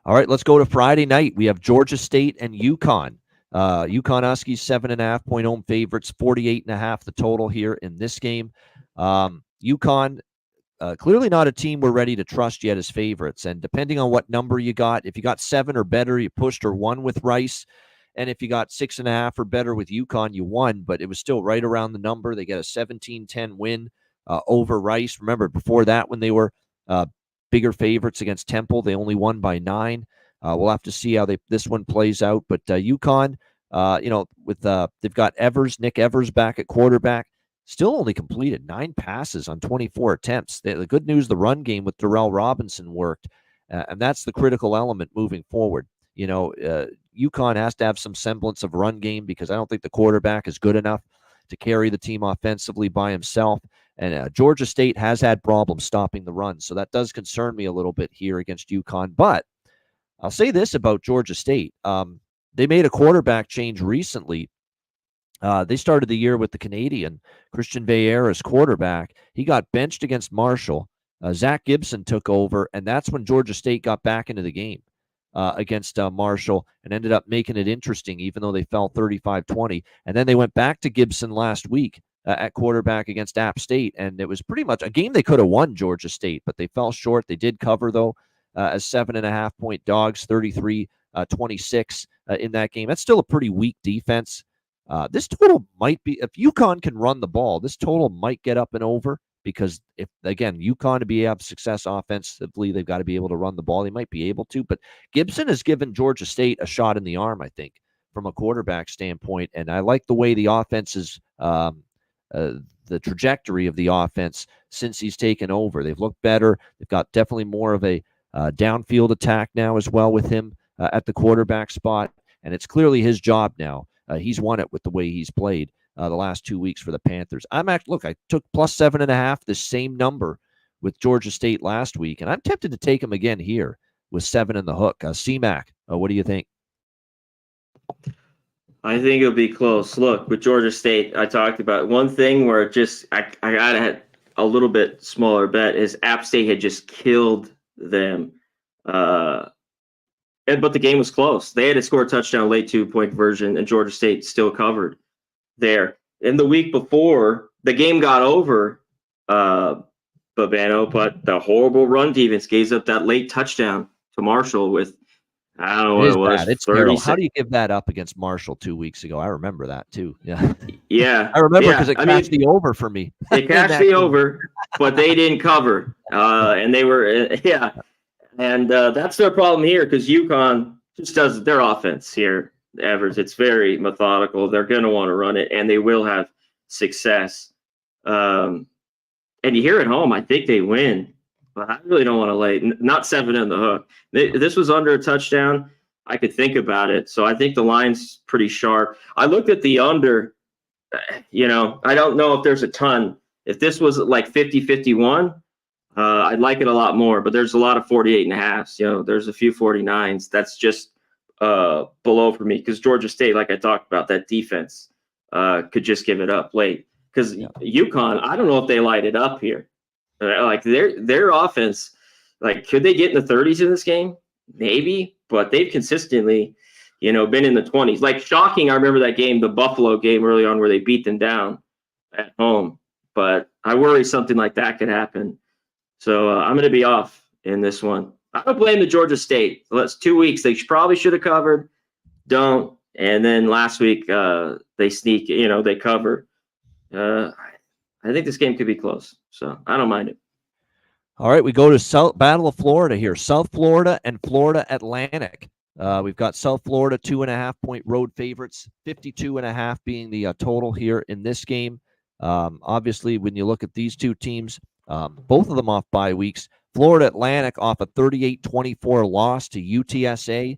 A: All right, let's go to Friday night. We have Georgia State and Yukon. Yukon Huskies 7.5-point home favorites, 48.5 the total here in this game. Yukon. Clearly not a team we're ready to trust yet as favorites. And depending on what number you got, if you got 7 or better, you pushed or won with Rice. And if you got 6.5 or better with Yukon, you won. But it was still right around the number. They get a 17-10 win over Rice. Remember, before that, when they were bigger favorites against Temple, they only won by 9. We'll have to see how this one plays out. But Yukon, they've got Nick Evers back at quarterback. Still only completed 9 passes on 24 attempts. The good news, the run game with Darrell Robinson worked, and that's the critical element moving forward. Yukon has to have some semblance of run game because I don't think the quarterback is good enough to carry the team offensively by himself. And Georgia State has had problems stopping the run, so that does concern me a little bit here against Yukon. But I'll say this about Georgia State. They made a quarterback change recently. They started the year with the Canadian Christian Veillere as quarterback. He got benched against Marshall. Zach Gibson took over, and that's when Georgia State got back into the game against Marshall and ended up making it interesting, even though they fell 35-20. And then they went back to Gibson last week at quarterback against App State, and it was pretty much a game they could have won, Georgia State, but they fell short. They did cover, though, as 7.5-point dogs, 33-26 in that game. That's still a pretty weak defense. This total might be, if Yukon can run the ball, this total might get up and over because if, again, Yukon to have success offensively, they've got to be able to run the ball. They might be able to, but Gibson has given Georgia State a shot in the arm, I think, from a quarterback standpoint. And I like the way the offense is, the trajectory of the offense since he's taken over. They've looked better. They've got definitely more of a downfield attack now as well with him at the quarterback spot. And it's clearly his job now. He's won it with the way he's played the last 2 weeks for the Panthers. I took plus 7.5, the same number with Georgia State last week, and I'm tempted to take him again here with 7 in the hook. C-Mac, what do you think?
B: I think it'll be close. Look, with Georgia State, I talked about one thing where I got to have a little bit smaller bet is App State had just killed them. But the game was close. They had to score a touchdown late 2-point conversion, and Georgia State still covered there. In the week before, the game got over, Babano, but the horrible run defense gave up that late touchdown to Marshall with, I don't know what it was.
A: It's 30. How do you give that up against Marshall 2 weeks ago? I remember that too. Yeah.
B: Yeah.
A: I remember because it cashed the over for me.
B: They cashed the over, but they didn't cover. And they were, And that's their problem here because Yukon just does their offense here, Evers. It's very methodical. They're going to want to run it, and they will have success. And you hear at home, I think they win, but I really don't want to lay not 7 in the hook. This was under a touchdown. I could think about it. So I think the line's pretty sharp. I looked at the under, I don't know if there's a ton. If this was like 50-51, I'd like it a lot more, but there's a lot of 48.5s. There's a few 49s. That's just below for me because Georgia State, like I talked about, that defense could just give it up late. Because Yukon, I don't know if they light it up here. Like their offense, like could they get in the 30s in this game? Maybe, but they've consistently, been in the 20s. Like shocking, I remember that game, the Buffalo game early on where they beat them down at home. But I worry something like that could happen. So I'm going to be off in this one. I don't blame the Georgia State. Well, that's 2 weeks. They probably should have covered. Don't. And then last week they sneak. They cover. I think this game could be close. So I don't mind it.
A: All right, we go to Battle of Florida here. South Florida and Florida Atlantic. We've got South Florida 2.5-point road favorites, 52.5 being the total here in this game. Obviously, when you look at these two teams, both of them off bye weeks. Florida Atlantic off a 38-24 loss to UTSA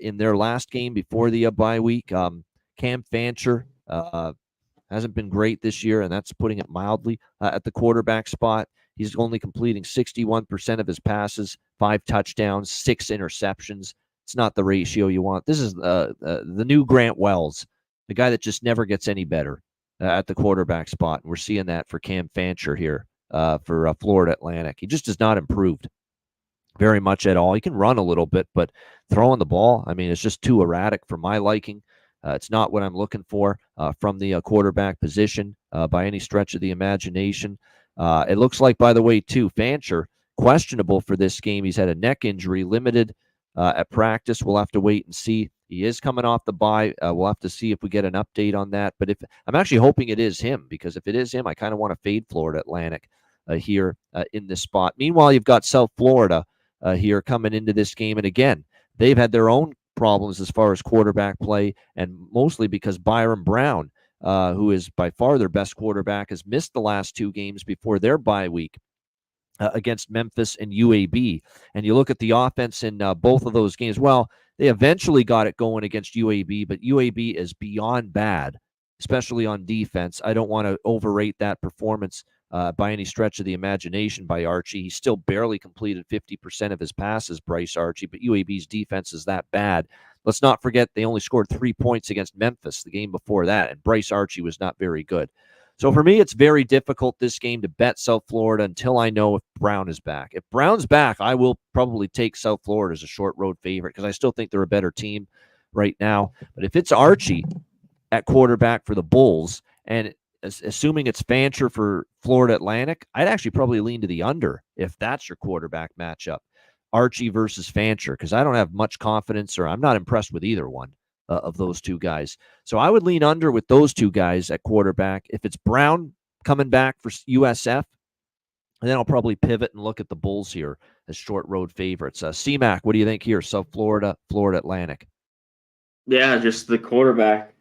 A: in their last game before the bye week. Cam Fancher hasn't been great this year, and that's putting it mildly at the quarterback spot. He's only completing 61% of his passes, 5 touchdowns, 6 interceptions. It's not the ratio you want. This is the new Grant Wells, the guy that just never gets any better at the quarterback spot. And we're seeing that for Cam Fancher here for Florida Atlantic. He just has not improved very much at all. He can run a little bit, but throwing the ball, I mean, it's just too erratic for my liking. It's not what I'm looking for from the quarterback position by any stretch of the imagination. It looks like, by the way, too, Fancher, questionable for this game. He's had a neck injury, limited at practice. We'll have to wait and see. He is coming off the bye. We'll have to see if we get an update on that. But if I'm actually hoping it is him, because if it is him, I kind of want to fade Florida Atlantic here in this spot. Meanwhile, you've got South Florida here coming into this game. And again, they've had their own problems as far as quarterback play, and mostly because Byron Brown, who is by far their best quarterback, has missed the last 2 games before their bye week against Memphis and UAB. And you look at the offense in both of those games. Well, they eventually got it going against UAB, but UAB is beyond bad, especially on defense. I don't want to overrate that performance by any stretch of the imagination by Archie. He still barely completed 50% of his passes, Bryce Archie, but UAB's defense is that bad. Let's not forget they only scored 3 points against Memphis the game before that, and Bryce Archie was not very good. So for me, it's very difficult this game to bet South Florida until I know if Brown is back. If Brown's back, I will probably take South Florida as a short road favorite because I still think they're a better team right now. But if it's Archie at quarterback for the Bulls, and assuming it's Fancher for Florida Atlantic, I'd actually probably lean to the under if that's your quarterback matchup, Archie versus Fancher, because I don't have much confidence, or I'm not impressed with either one of those two guys. So I would lean under with those two guys at quarterback. If it's Brown coming back for USF, and then I'll probably pivot and look at the Bulls here as short road favorites. CMAC, what do you think here? South Florida, Florida Atlantic.
B: Yeah, just the quarterback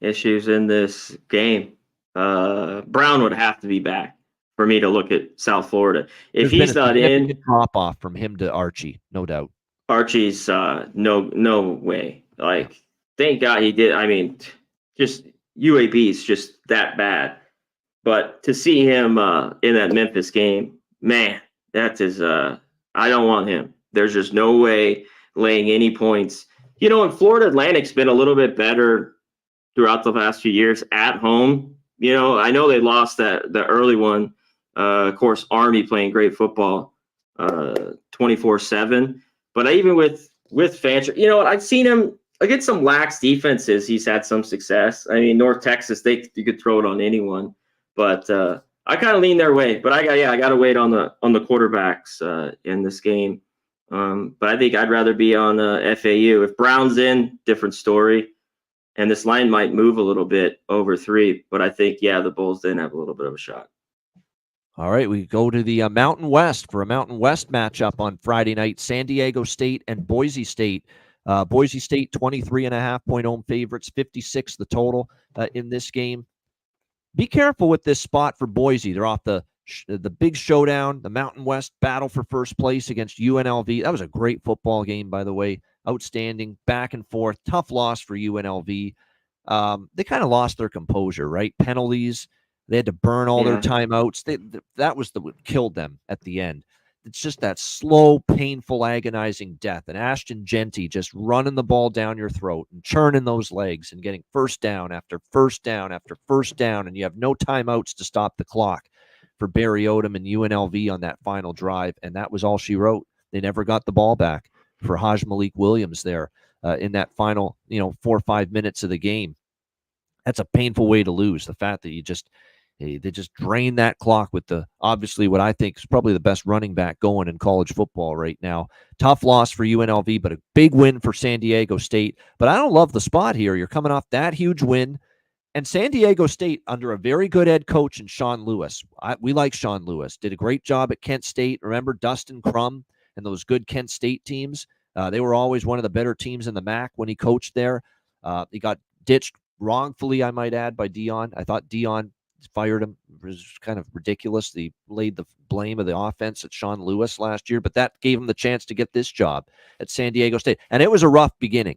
B: issues in this game. Brown would have to be back for me to look at South Florida. If he's not in,
A: drop off from him to Archie, no doubt.
B: Archie's no way. Like, thank God he did. I mean, just UAB is just that bad. But to see him in that Memphis game, man, that is I don't want him. There's just no way laying any points. And Florida Atlantic's been a little bit better throughout the last few years at home. I know they lost the early one. Of course, Army playing great football 24/7. But even with Fancher, I've seen him against some lax defenses. He's had some success. I mean, North Texas, you could throw it on anyone. But I kind of lean their way. But I got to wait on the quarterbacks in this game. But I think I'd rather be on FAU. If Brown's in, different story. And this line might move a little bit over 3. But I think, the Bulls then have a little bit of a shot.
A: All right, we go to the Mountain West for a Mountain West matchup on Friday night. San Diego State and Boise State. Boise State, 23.5-point home favorites, 56 the total in this game. Be careful with this spot for Boise. They're off the big showdown, the Mountain West battle for first place against UNLV. That was a great football game, by the way. Outstanding, back and forth, tough loss for UNLV. They kind of lost their composure, right? Penalties. They had to burn all their timeouts. That was what killed them at the end. it's just that slow, painful, agonizing death. And Ashton Genty just running the ball down your throat and churning those legs and getting first down after first down after first down, and you have no timeouts to stop the clock for Barry Odom and UNLV on that final drive, and that was all she wrote. They never got the ball back for Haj Malik Williams there in that final 4 or 5 minutes of the game. That's a painful way to lose. The fact that they just drain that clock with obviously what I think is probably the best running back going in college football right now. Tough loss for UNLV, but a big win for San Diego State. But I don't love the spot here. You're coming off that huge win. And San Diego State, under a very good head coach in Sean Lewis. We like Sean Lewis. Did a great job at Kent State. Remember Dustin Crum and those good Kent State teams? They were always one of the better teams in the MAC when he coached there. He got ditched wrongfully, I might add, by Dion. I thought Dion fired him. It was kind of ridiculous. He laid the blame of the offense at Sean Lewis last year, but that gave him the chance to get this job at San Diego State. And it was a rough beginning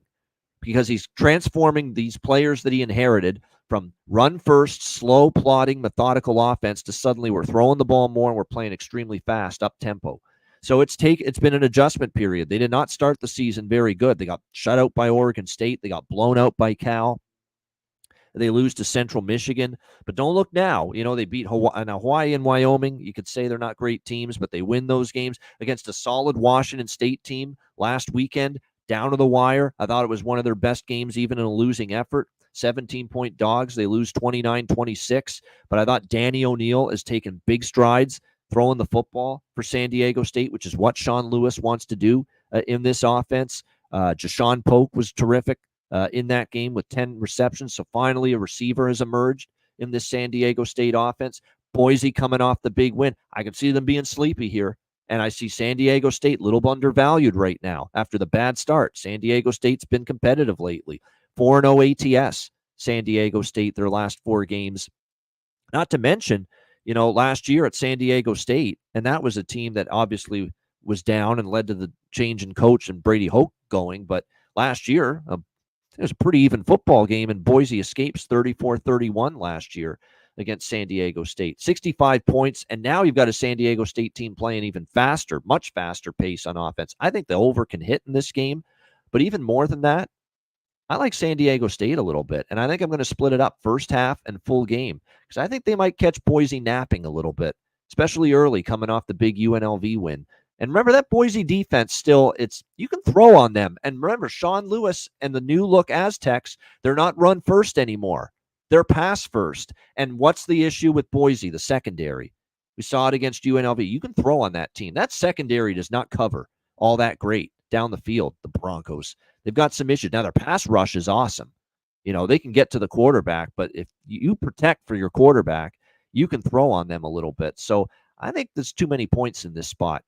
A: because he's transforming these players that he inherited from run first, slow, plodding, methodical offense to suddenly we're throwing the ball more and we're playing extremely fast, up tempo. So it's been an adjustment period. They did not start the season very good. They got shut out by Oregon State. They got blown out by Cal. They lose to Central Michigan. But don't look now. They beat Hawaii and Wyoming. You could say they're not great teams, but they win those games against a solid Washington State team last weekend, down to the wire. I thought it was one of their best games, even in a losing effort. 17-point dogs. They lose 29-26. But I thought Danny O'Neal has taken big strides throwing the football for San Diego State, which is what Sean Lewis wants to do in this offense. Jashawn Polk was terrific in that game with 10 receptions. So finally a receiver has emerged in this San Diego State offense. Boise coming off the big win. I can see them being sleepy here. And I see San Diego State a little undervalued right now after the bad start. San Diego State's been competitive lately. 4-0 ATS, San Diego State, their last 4 games. Not to mention, last year at San Diego State, and that was a team that obviously was down and led to the change in coach and Brady Hoke going. But last year, it was a pretty even football game, and Boise escapes 34-31 last year against San Diego State. 65 points, and now you've got a San Diego State team playing even faster, much faster pace on offense. I think the over can hit in this game, but even more than that, I like San Diego State a little bit, and I think I'm going to split it up first half and full game because I think they might catch Boise napping a little bit, especially early coming off the big UNLV win. And remember that Boise defense still, you can throw on them. And remember, Sean Lewis and the new look Aztecs, they're not run first anymore. They're pass first. And what's the issue with Boise? The secondary. We saw it against UNLV. You can throw on that team. That secondary does not cover all that great down the field, the Broncos. They've got some issues. Now, their pass rush is awesome. They can get to the quarterback, but if you protect for your quarterback, you can throw on them a little bit. So I think there's too many points in this spot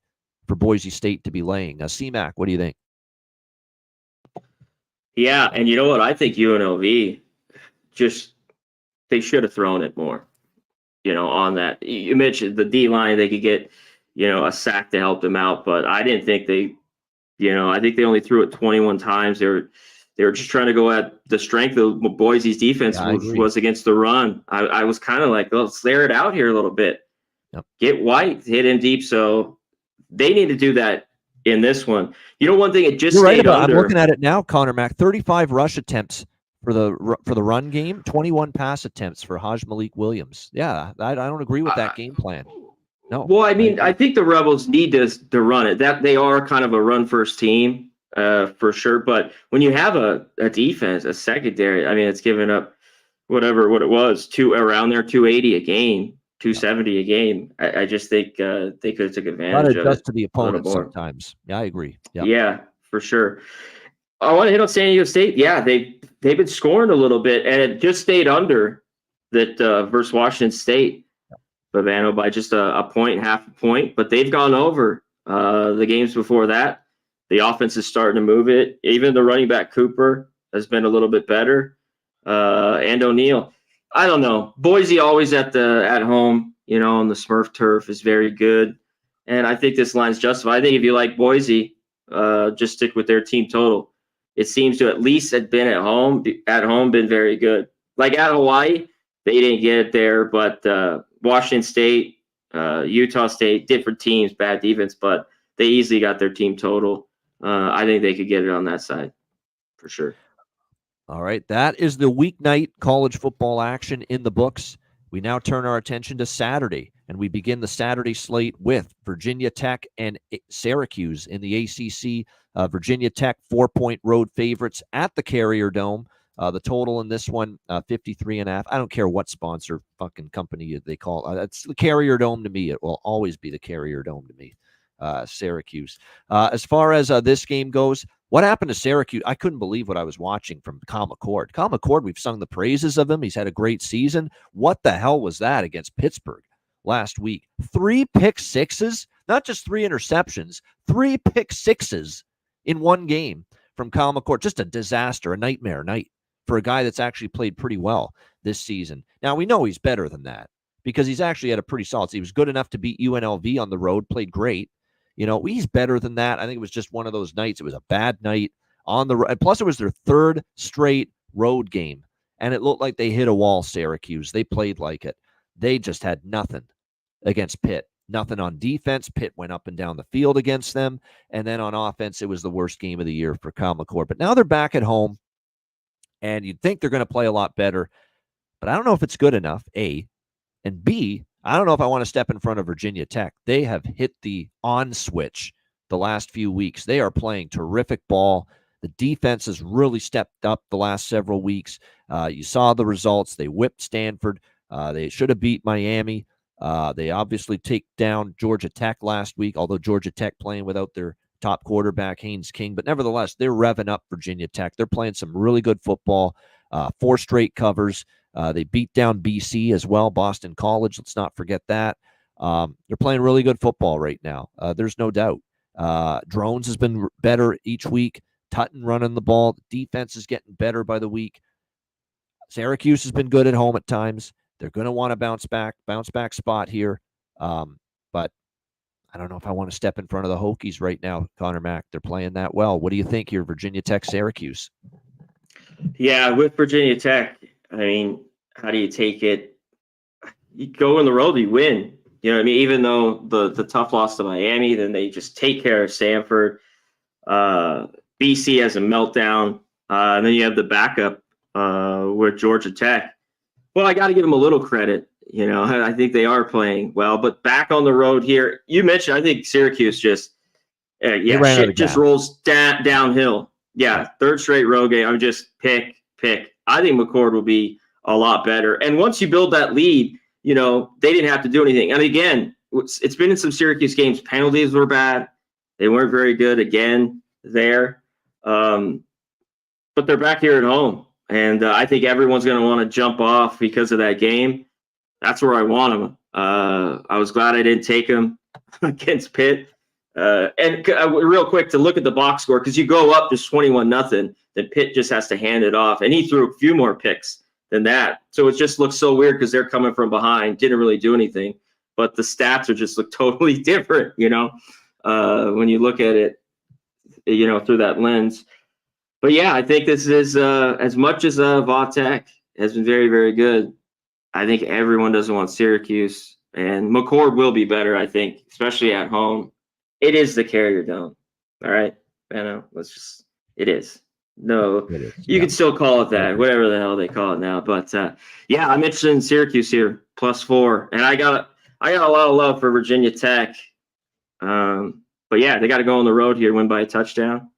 A: for Boise State to be laying. C-Mac, what do you think?
B: Yeah, and you know what? I think UNLV they should have thrown it more. On that. You mentioned the D-line, they could get, a sack to help them out, but I didn't think I think they only threw it 21 times. They were just trying to go at the strength of Boise's defense was against the run. I was kind of like, let's layer it out here a little bit. Yep. Get White, hit him deep. So they need to do that in this one. One thing it just stayed under.
A: I'm looking at it now, Connor Mack. 35 rush attempts for the run game, 21 pass attempts for Haj Malik Williams. Yeah, I don't agree with that game plan. No.
B: Well, I think the Rebels need to run it. That they are kind of a run first team, for sure. But when you have a defense, a secondary, it's giving up what it was, around there 280 a game, 270 a game. I just think they could have took advantage of it.
A: To the opponent sometimes. Yeah, I agree.
B: Yeah, for sure. I want to hit on San Diego State. Yeah, they've been scoring a little bit, and it just stayed under that versus Washington State. Bavano by just a point, half a point, but they've gone over the games before that. The offense is starting to move it. Even the running back Cooper has been a little bit better. And O'Neal. I don't know. Boise always at home, on the Smurf turf is very good. And I think this line's justified. I think if you like Boise, just stick with their team total. It seems to at least have been at home been very good. Like at Hawaii, they didn't get it there, but Washington State, Utah State, different teams, bad defense, but they easily got their team total. I think they could get it on that side for sure.
A: All right, that is the weeknight college football action in the books. We now turn our attention to Saturday, and we begin the Saturday slate with Virginia Tech and Syracuse in the ACC. Virginia Tech 4-point road favorites at the Carrier Dome. The total in this one, 53.5. I don't care what sponsor fucking company they call it. It's the Carrier Dome to me. It will always be the Carrier Dome to me. Syracuse. As far as this game goes, what happened to Syracuse? I couldn't believe what I was watching from Kyle McCord. Kyle McCord, we've sung the praises of him. He's had a great season. What the hell was that against Pittsburgh last week? 3 pick sixes, not just 3 interceptions, 3 pick sixes in one game from Kyle McCord. Just a disaster, a nightmare night for a guy that's actually played pretty well this season. Now, we know he's better than that because he's actually had a pretty solid. He was good enough to beat UNLV on the road, played great. You know, he's better than that. I think it was just one of those nights. It was a bad night on the road. Plus, it was their 3rd straight road game, and it looked like they hit a wall, Syracuse. They played like it. They just had nothing against Pitt. Nothing on defense. Pitt went up and down the field against them. And then on offense, it was the worst game of the year for Kyle McCord. But now they're back at home, and you'd think they're going to play a lot better. But I don't know if it's good enough, A. And B, I don't know if I want to step in front of Virginia Tech. They have hit the on switch the last few weeks. They are playing terrific ball. The defense has really stepped up the last several weeks. You saw the results. They whipped Stanford. They should have beat Miami. They obviously take down Georgia Tech last week, although Georgia Tech playing without their top quarterback, Haynes King. But nevertheless, they're revving up Virginia Tech. They're playing some really good football, 4 straight covers. They beat down BC as well, Boston College. Let's not forget that. They're playing really good football right now. There's no doubt. Drones has been better each week. Tutton running the ball. The defense is getting better by the week. Syracuse has been good at home at times. They're going to want to bounce back spot here. But I don't know if I want to step in front of the Hokies right now, Connor Mack. They're playing that well. What do you think here, Virginia Tech, Syracuse?
B: Yeah, with Virginia Tech, I mean, how do you take it? You go on the road, you win. You know what I mean? Even though the tough loss to Miami, then they just take care of Stanford. BC has a meltdown. And then you have the backup with Georgia Tech. Well, I got to give them a little credit. You know, I think they are playing well. But back on the road here, you mentioned, I think Syracuse just, shit just rolls downhill. Yeah, 3rd straight road game. I'm just pick. I think McCord will be a lot better. And once you build that lead, you know, they didn't have to do anything. And again, it's been in some Syracuse games. Penalties were bad. They weren't very good again there. But they're back here at home. And I think everyone's going to want to jump off because of that game. That's where I want them. I was glad I didn't take them against Pitt. And real quick to look at the box score, because you go up just 21-0, then Pitt just has to hand it off. And he threw a few more picks than that. So it just looks so weird because they're coming from behind, didn't really do anything. But the stats are just look totally different, you know, when you look at it, you know, through that lens. But yeah, I think this is as much as Vautech has been very, very good. I think everyone doesn't want Syracuse, and McCord will be better, I think, especially at home. It is the Carrier Dome. All right, it is. No, you can still call it that, whatever the hell they call it now. But yeah, I'm interested in Syracuse here, +4, and I got a lot of love for Virginia Tech. But yeah, they got to go on the road here, win by a touchdown.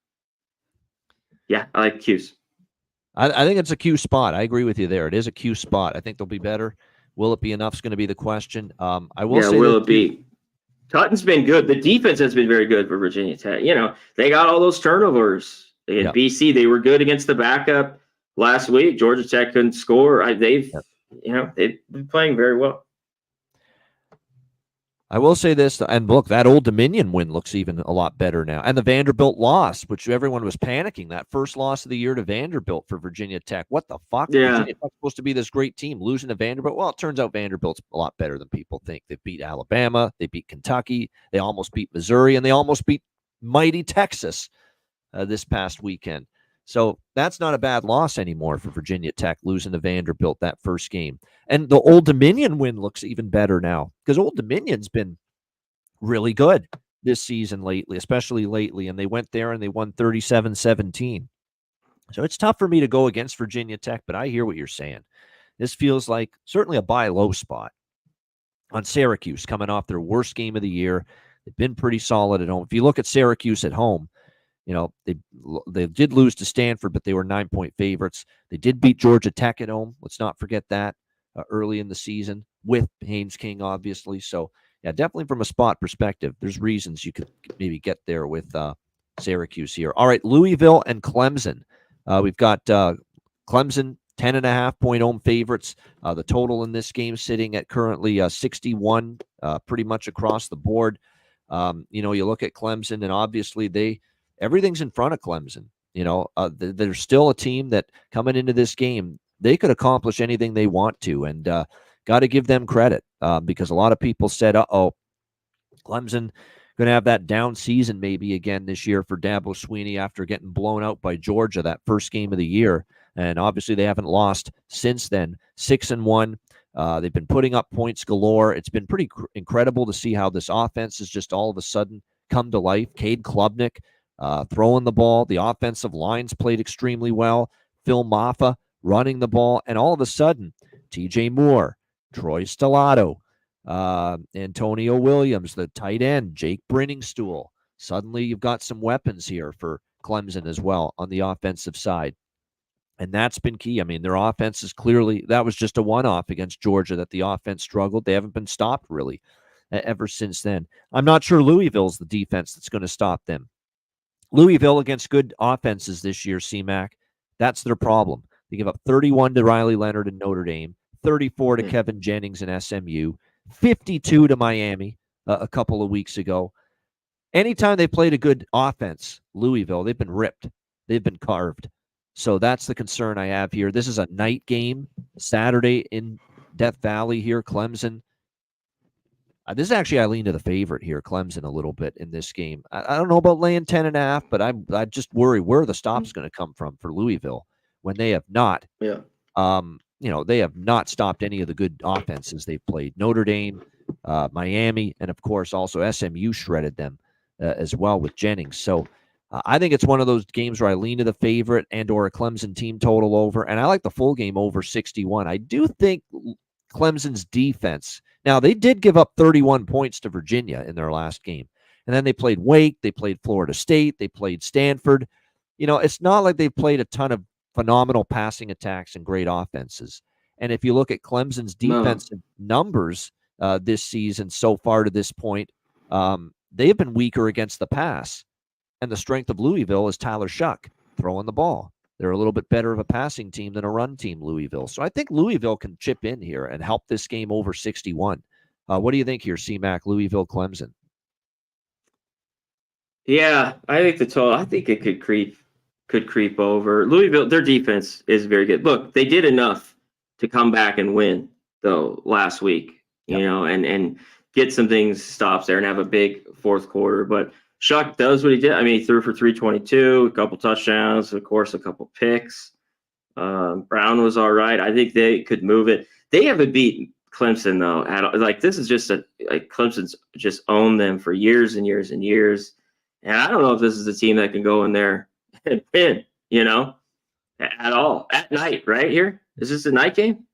B: Yeah, I like Q's.
A: I think it's a Q spot. I agree with you there. It is a Q spot. I think they'll be better. Will it be enough is going to be the question. I will say
B: will it be? Tutton's been good. The defense has been very good for Virginia Tech. You know, they got all those turnovers. In BC, they were good against the backup last week. Georgia Tech couldn't score. They've been playing very well.
A: I will say this, and look, that Old Dominion win looks even a lot better now. And the Vanderbilt loss, which everyone was panicking, that first loss of the year to Vanderbilt for Virginia Tech. What the fuck?
B: Yeah.
A: Virginia Tech's supposed to be this great team, losing to Vanderbilt. Well, it turns out Vanderbilt's a lot better than people think. They beat Alabama, they beat Kentucky, they almost beat Missouri, and they almost beat mighty Texas this past weekend. So that's not a bad loss anymore for Virginia Tech, losing to Vanderbilt that first game. And the Old Dominion win looks even better now because Old Dominion's been really good this season lately, especially lately. And they went there and they won 37-17. So it's tough for me to go against Virginia Tech, but I hear what you're saying. This feels like certainly a buy low spot on Syracuse coming off their worst game of the year. They've been pretty solid at home. If you look at Syracuse at home, they did lose to Stanford, but they were 9-point favorites. They did beat Georgia Tech at home. Let's not forget that early in the season with Haynes King, obviously. So, yeah, definitely from a spot perspective, there's reasons you could maybe get there with Syracuse here. All right, Louisville and Clemson. We've got Clemson 10.5-point home favorites. The total in this game sitting at currently 61, pretty much across the board. You look at Clemson, and obviously everything's in front of Clemson. They're still a team that coming into this game, they could accomplish anything they want to, and got to give them credit because a lot of people said, Clemson going to have that down season maybe again this year for Dabo Swinney after getting blown out by Georgia that first game of the year. And obviously they haven't lost since then. 6-1. They've been putting up points galore. It's been pretty incredible to see how this offense has just all of a sudden come to life. Cade Klubnik throwing the ball. The offensive lines played extremely well. Phil Maffa running the ball. And all of a sudden, TJ Moore, Troy Stellato, Antonio Williams, the tight end, Jake Brenningstool. Suddenly you've got some weapons here for Clemson as well on the offensive side. And that's been key. I mean, their offense is clearly, that was just a one-off against Georgia that the offense struggled. They haven't been stopped really ever since then. I'm not sure Louisville's the defense that's going to stop them. Louisville against good offenses this year, CMAC, that's their problem. They give up 31 to Riley Leonard and Notre Dame, 34 to Kevin Jennings and SMU, 52 to Miami a couple of weeks ago. Anytime they played a good offense, Louisville, they've been ripped. They've been carved. So that's the concern I have here. This is a night game, Saturday in Death Valley here, Clemson. This is actually, I lean to the favorite here, Clemson, a little bit in this game. I don't know about laying 10.5, but I just worry where the stop's going to come from for Louisville when they have not.
B: Yeah.
A: They have not stopped any of the good offenses they've played. Notre Dame, Miami, and of course also SMU shredded them as well with Jennings. So I think it's one of those games where I lean to the favorite and or a Clemson team total over, and I like the full game over 61. I do think Clemson's defense, now they did give up 31 points to Virginia in their last game, and then they played Wake, they played Florida State, they played Stanford. It's not like they've played a ton of phenomenal passing attacks and great offenses. And if you look at Clemson's defensive numbers this season so far to this point, they have been weaker against the pass. And the strength of Louisville is Tyler Shuck throwing the ball. They're a little bit better of a passing team than a run team, Louisville. So I think Louisville can chip in here and help this game over 61. What do you think here, CMAC, Louisville, Clemson?
B: Yeah, I think the total, I think it could creep over. Louisville, their defense is very good. Look, they did enough to come back and win, though, last week, and get some things stops there and have a big fourth quarter. But Shuck does what he did. I mean, he threw for 322, a couple touchdowns, of course, a couple picks. Brown was all right. I think they could move it. They haven't beaten Clemson, though. This is just Clemson's just owned them for years and years and years. And I don't know if this is a team that can go in there and win, at all. At night, right here? Is this a night game?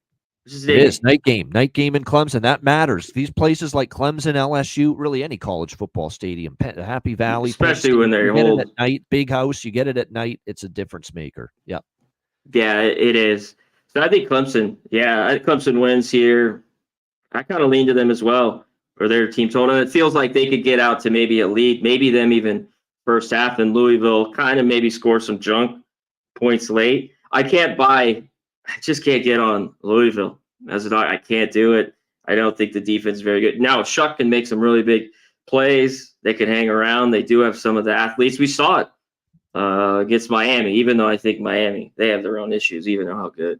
A: It is night game in Clemson. That matters. These places like Clemson, LSU, really any college football stadium, Happy Valley,
B: especially when they're
A: old at night, big house. You get it at night. It's a difference maker. Yep.
B: Yeah, it is. So I think Clemson. Yeah, I think Clemson wins here. I kind of lean to them as well for their team total. It feels like they could get out to maybe a lead, maybe them even first half, and Louisville kind of maybe score some junk points late. I just can't get on Louisville as a dog. I can't do it. I don't think the defense is very good. Now, Shuck can make some really big plays. They can hang around. They do have some of the athletes. We saw it against Miami, even though I think Miami, they have their own issues, even though how good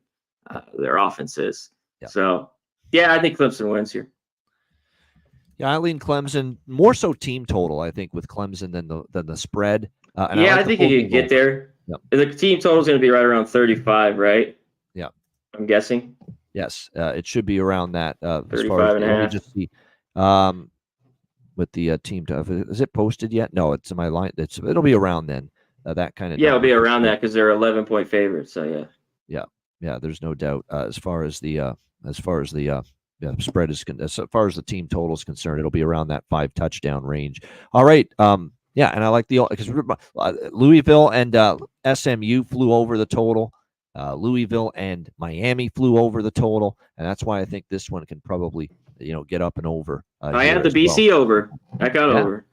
B: their offense is. Yeah. So, yeah, I think Clemson wins here.
A: Yeah, I lean Clemson, more so team total, I think, with Clemson than the spread.
B: I think you can get there.
A: Yep.
B: The team total is going to be right around 35, right?
A: Yeah.
B: I'm guessing.
A: Yes, it should be around that. As
B: 35
A: far as
B: and a
A: let me
B: half.
A: just see, with the team. Is it posted yet? No, it's in my line. It'll be around then. That kind of
B: Yeah, it'll
A: number
B: be
A: for
B: around
A: sure.
B: that because they're 11-point favorites. So yeah.
A: Yeah. There's no doubt. As far as the spread is as far as the team total is concerned, it'll be around that 5 touchdown range. All right. Yeah, and I like because Louisville and SMU flew over the total. Louisville and Miami flew over the total, and that's why I think this one can probably get up and over.
B: I had the BC over. I got over.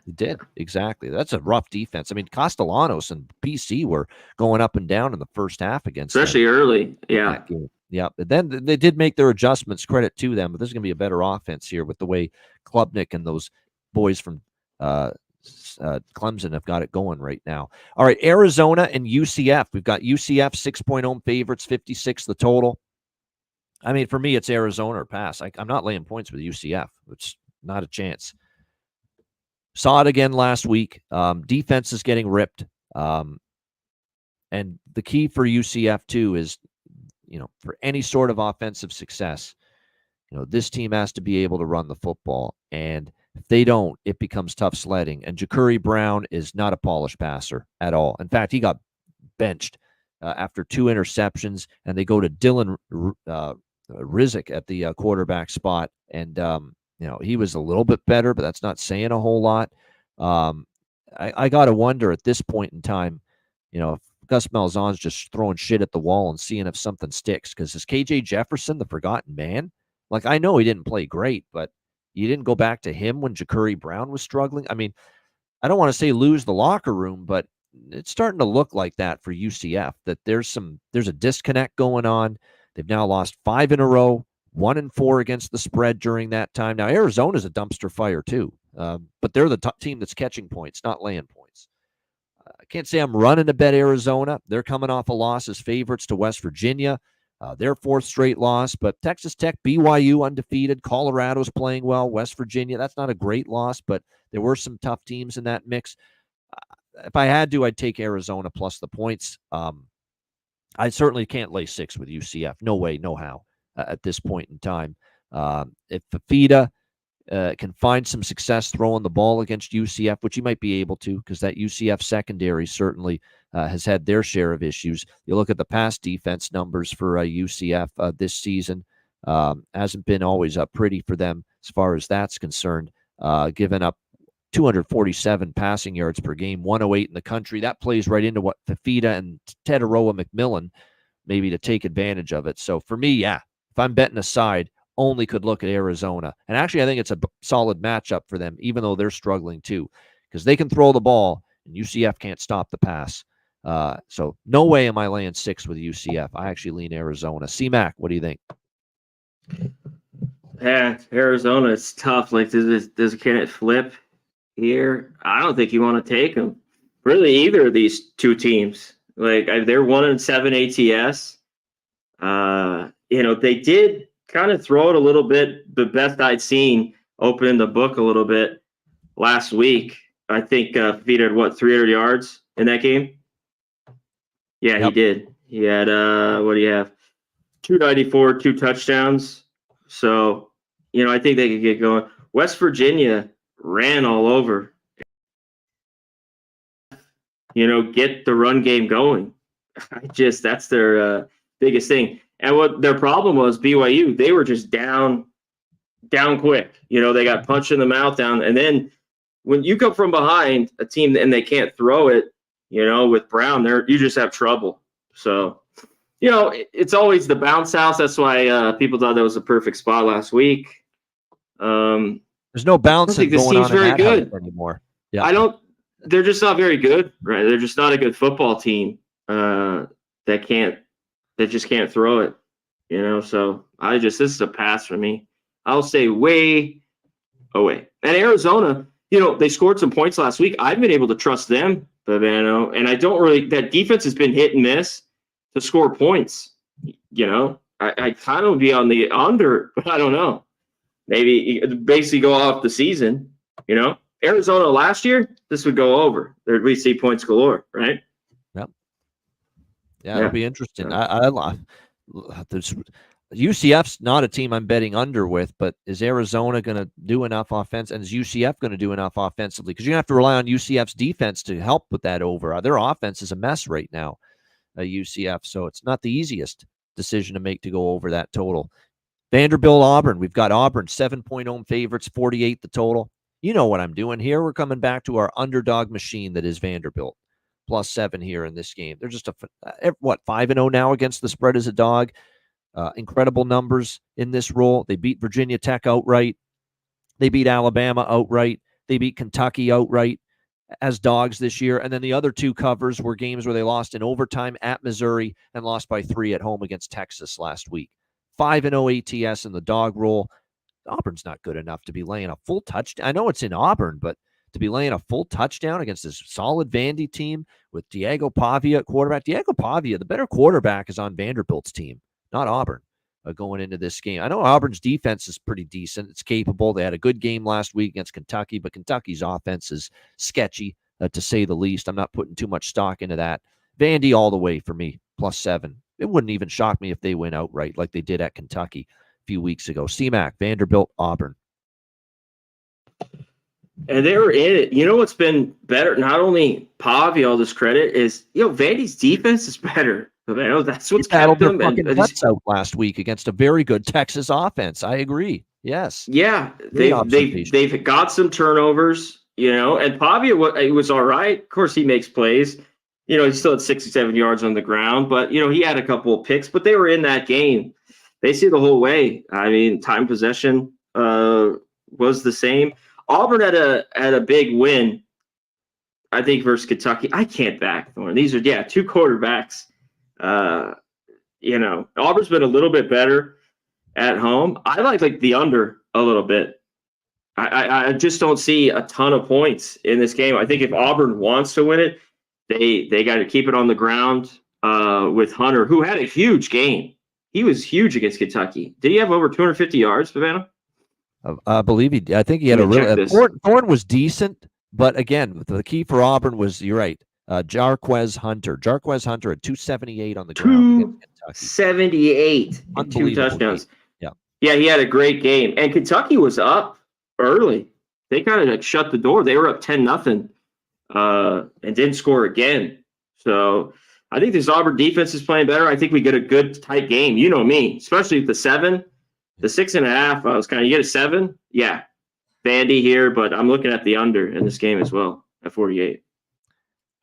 A: You did. Exactly. That's a rough defense. I mean, Castellanos and BC were going up and down in the first half against
B: especially
A: them.
B: early. Yeah.
A: That game. Yeah. But then they did make their adjustments. Credit to them. But this is going to be a better offense here with the way Klubnik and those boys from Clemson have got it going right now. All right. Arizona and UCF. We've got UCF 6-point home favorites, 56 the total. I mean, for me, it's Arizona or pass. I'm not laying points with UCF. It's not a chance. Saw it again last week. Defense is getting ripped. And the key for UCF, too, is, for any sort of offensive success, this team has to be able to run the football. And if they don't, it becomes tough sledding. And Ja'Cory Brown is not a polished passer at all. In fact, he got benched after 2 interceptions, and they go to Dylan Rizek at the quarterback spot. And, he was a little bit better, but that's not saying a whole lot. I got to wonder at this point in time, if Gus Malzahn's just throwing shit at the wall and seeing if something sticks. Because is KJ Jefferson the forgotten man? Like, I know he didn't play great, but you didn't go back to him when Ja'Cory Brown was struggling. I mean, I don't want to say lose the locker room, but it's starting to look like that for UCF, that there's a disconnect going on. They've now lost 5 in a row. 1-4 against the spread during that time. Now, Arizona's a dumpster fire too, but they're the team that's catching points, not laying points. I can't say I'm running to bet Arizona. They're coming off a loss as favorites to West Virginia, their 4th straight loss. But Texas Tech, BYU undefeated. Colorado's playing well. West Virginia, that's not a great loss, but there were some tough teams in that mix. If I had to, I'd take Arizona plus the points. I certainly can't lay 6 with UCF. No way, no how. At this point in time. If Fafita can find some success throwing the ball against UCF, which he might be able to, because that UCF secondary certainly has had their share of issues. You look at the pass defense numbers for UCF this season. Hasn't been always pretty for them as far as that's concerned. Giving up 247 passing yards per game, 108 in the country. That plays right into what Fafita and Tetaroa McMillan maybe to take advantage of it. So for me, yeah, if I'm betting aside, only could look at Arizona. And actually, I think it's a solid matchup for them, even though they're struggling too, because they can throw the ball and UCF can't stop the pass. So no way am I laying 6 with UCF. I actually lean Arizona. C-Mac, what do you think?
B: Yeah, Arizona, it's tough. Like, can it flip here? I don't think you want to take them. Really, either of these 2 teams. Like, they're 1-7 ATS. They did kind of throw it a little bit. The best I'd seen opening the book a little bit last week. I think Fafita had 300 yards in that game. Yeah, yep. He did. He had what do you have? 294, 2 touchdowns. So, I think they could get going. West Virginia ran all over. Get the run game going. That's their biggest thing. And what their problem was, BYU, they were just down quick. They got punched in the mouth down. And then when you come from behind a team and they can't throw it, with Brown, you just have trouble. So, it's always the bounce house. That's why people thought that was a perfect spot last week.
A: There's no bouncing going on in that house anymore. Yeah,
B: they're just not very good, right? They're just not a good football team that just can't throw it, So this is a pass for me. I'll say way away. And Arizona, they scored some points last week. I've been able to trust them, Bavano, and I don't really. That defense has been hit and miss to score points. I kind of be on the under, but I don't know. Maybe basically go off the season. Arizona last year, this would go over. We'd see points galore, right?
A: Yep. Yeah, it'll be interesting. There's UCF's not a team I'm betting under with, but is Arizona going to do enough offense, and is UCF going to do enough offensively? Because you're going to have to rely on UCF's defense to help with that over. Their offense is a mess right now, UCF, so it's not the easiest decision to make to go over that total. Vanderbilt, Auburn. We've got Auburn 7-point home favorites, 48 the total. You know what I'm doing here. We're coming back to our underdog machine that is Vanderbilt. +7 here in this game. They're just 5-0 now against the spread as a dog. Incredible numbers in this role. They beat Virginia Tech outright. They beat Alabama outright. They beat Kentucky outright as dogs this year. And then the other two covers were games where they lost in overtime at Missouri and lost by 3 at home against Texas last week. 5-0 ATS in the dog roll. Auburn's not good enough to be laying a full touchdown. I know it's in Auburn, but to be laying a full touchdown against this solid Vandy team with Diego Pavia at quarterback. Diego Pavia, the better quarterback, is on Vanderbilt's team, not Auburn, going into this game. I know Auburn's defense is pretty decent. It's capable. They had a good game last week against Kentucky, but Kentucky's offense is sketchy, to say the least. I'm not putting too much stock into that. Vandy all the way for me, +7. It wouldn't even shock me if they win outright like they did at Kentucky a few weeks ago. CMAC, Vanderbilt, Auburn.
B: And they were in it. You know what's been better? Not only Pavia, all this credit, is, Vandy's defense is better. That's what's kept them.
A: And nuts out last week against a very good Texas offense. I agree. Yes.
B: Yeah, they've got some turnovers, and Pavia, it was all right. Of course, he makes plays. He still had 67 yards on the ground, but, he had a couple of picks, but they were in that game. They see the whole way. I mean, time possession was the same. Auburn had a big win, I think, versus Kentucky. I can't back Thorne. These are, two quarterbacks. Auburn's been a little bit better at home. I like the under a little bit. I just don't see a ton of points in this game. I think if Auburn wants to win it, they got to keep it on the ground with Hunter, who had a huge game. He was huge against Kentucky. Did he have over 250 yards, Savannah?
A: I believe he did. I think he had a really Thorne was decent, but again, the key for Auburn was, you're right, Jarquez Hunter at 278 on the ground against Kentucky.
B: 78 and 2 touchdowns.
A: Yeah.
B: Yeah, he had a great game. And Kentucky was up early. They kind of shut the door. They were up 10-0 and didn't score again. So I think this Auburn defense is playing better. I think we get a good tight game. You know me, especially with the 7. The 6.5, I was you get a 7? Yeah. Vandy here, but I'm looking at the under in this game as well at 48.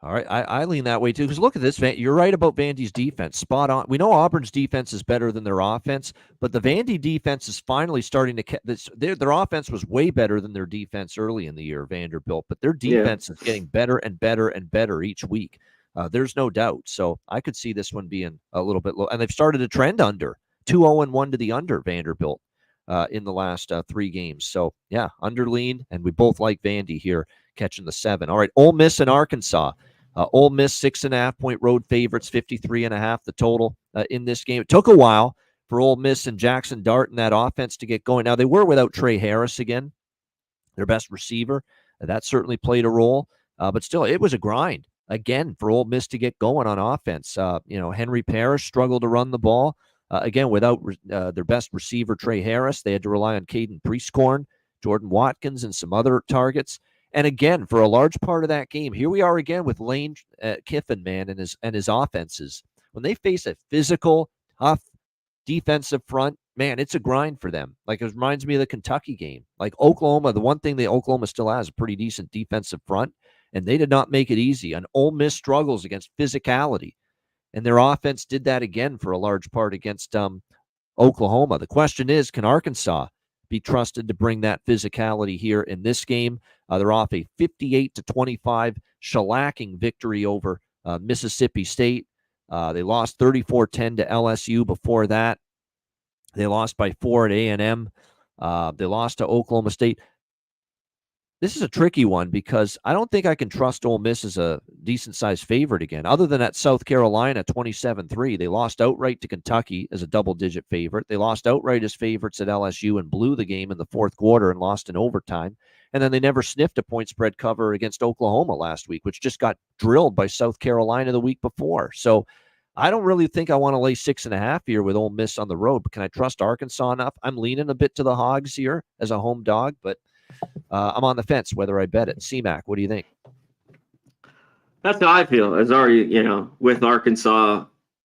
A: All right. I lean that way too, because look at this. You're right about Vandy's defense. Spot on. We know Auburn's defense is better than their offense, but the Vandy defense is finally starting to their offense was way better than their defense early in the year, Vanderbilt, but their defense is getting better and better and better each week. There's no doubt. So I could see this one being a little bit low, and they've started a trend under. 2-0-1 to the under, Vanderbilt, in the last 3 games. So, yeah, under lean, and we both like Vandy here catching the 7. All right, Ole Miss and Arkansas. Ole Miss 6.5-point road favorites, 53.5 the total in this game. It took a while for Ole Miss and Jackson Dart and that offense to get going. Now, they were without Trey Harris again, their best receiver. That certainly played a role, but still, it was a grind, again, for Ole Miss to get going on offense. Henry Parrish struggled to run the ball. Again, without their best receiver, Trey Harris, they had to rely on Caden Priestcorn, Jordan Watkins, and some other targets. And again, for a large part of that game, here we are again with Lane Kiffin, man, and his offenses. When they face a physical, tough defensive front, man, it's a grind for them. Like, it reminds me of the Kentucky game. Like Oklahoma, the one thing that Oklahoma still has a pretty decent defensive front, and they did not make it easy. And Ole Miss struggles against physicality. And their offense did that again for a large part against Oklahoma. The question is, can Arkansas be trusted to bring that physicality here in this game? They're off a 58-25 shellacking victory over Mississippi State. They lost 34-10 to LSU before that. They lost by 4 at A&M. They lost to Oklahoma State. This is a tricky one because I don't think I can trust Ole Miss as a decent-sized favorite again. Other than at South Carolina, 27-3. They lost outright to Kentucky as a double-digit favorite. They lost outright as favorites at LSU and blew the game in the fourth quarter and lost in overtime. And then they never sniffed a point spread cover against Oklahoma last week, which just got drilled by South Carolina the week before. So I don't really think I want to lay 6.5 here with Ole Miss on the road, but can I trust Arkansas enough? I'm leaning a bit to the Hogs here as a home dog, but I'm on the fence whether I bet it. C-Mac, what do you think?
B: That's how I feel. As already, with Arkansas,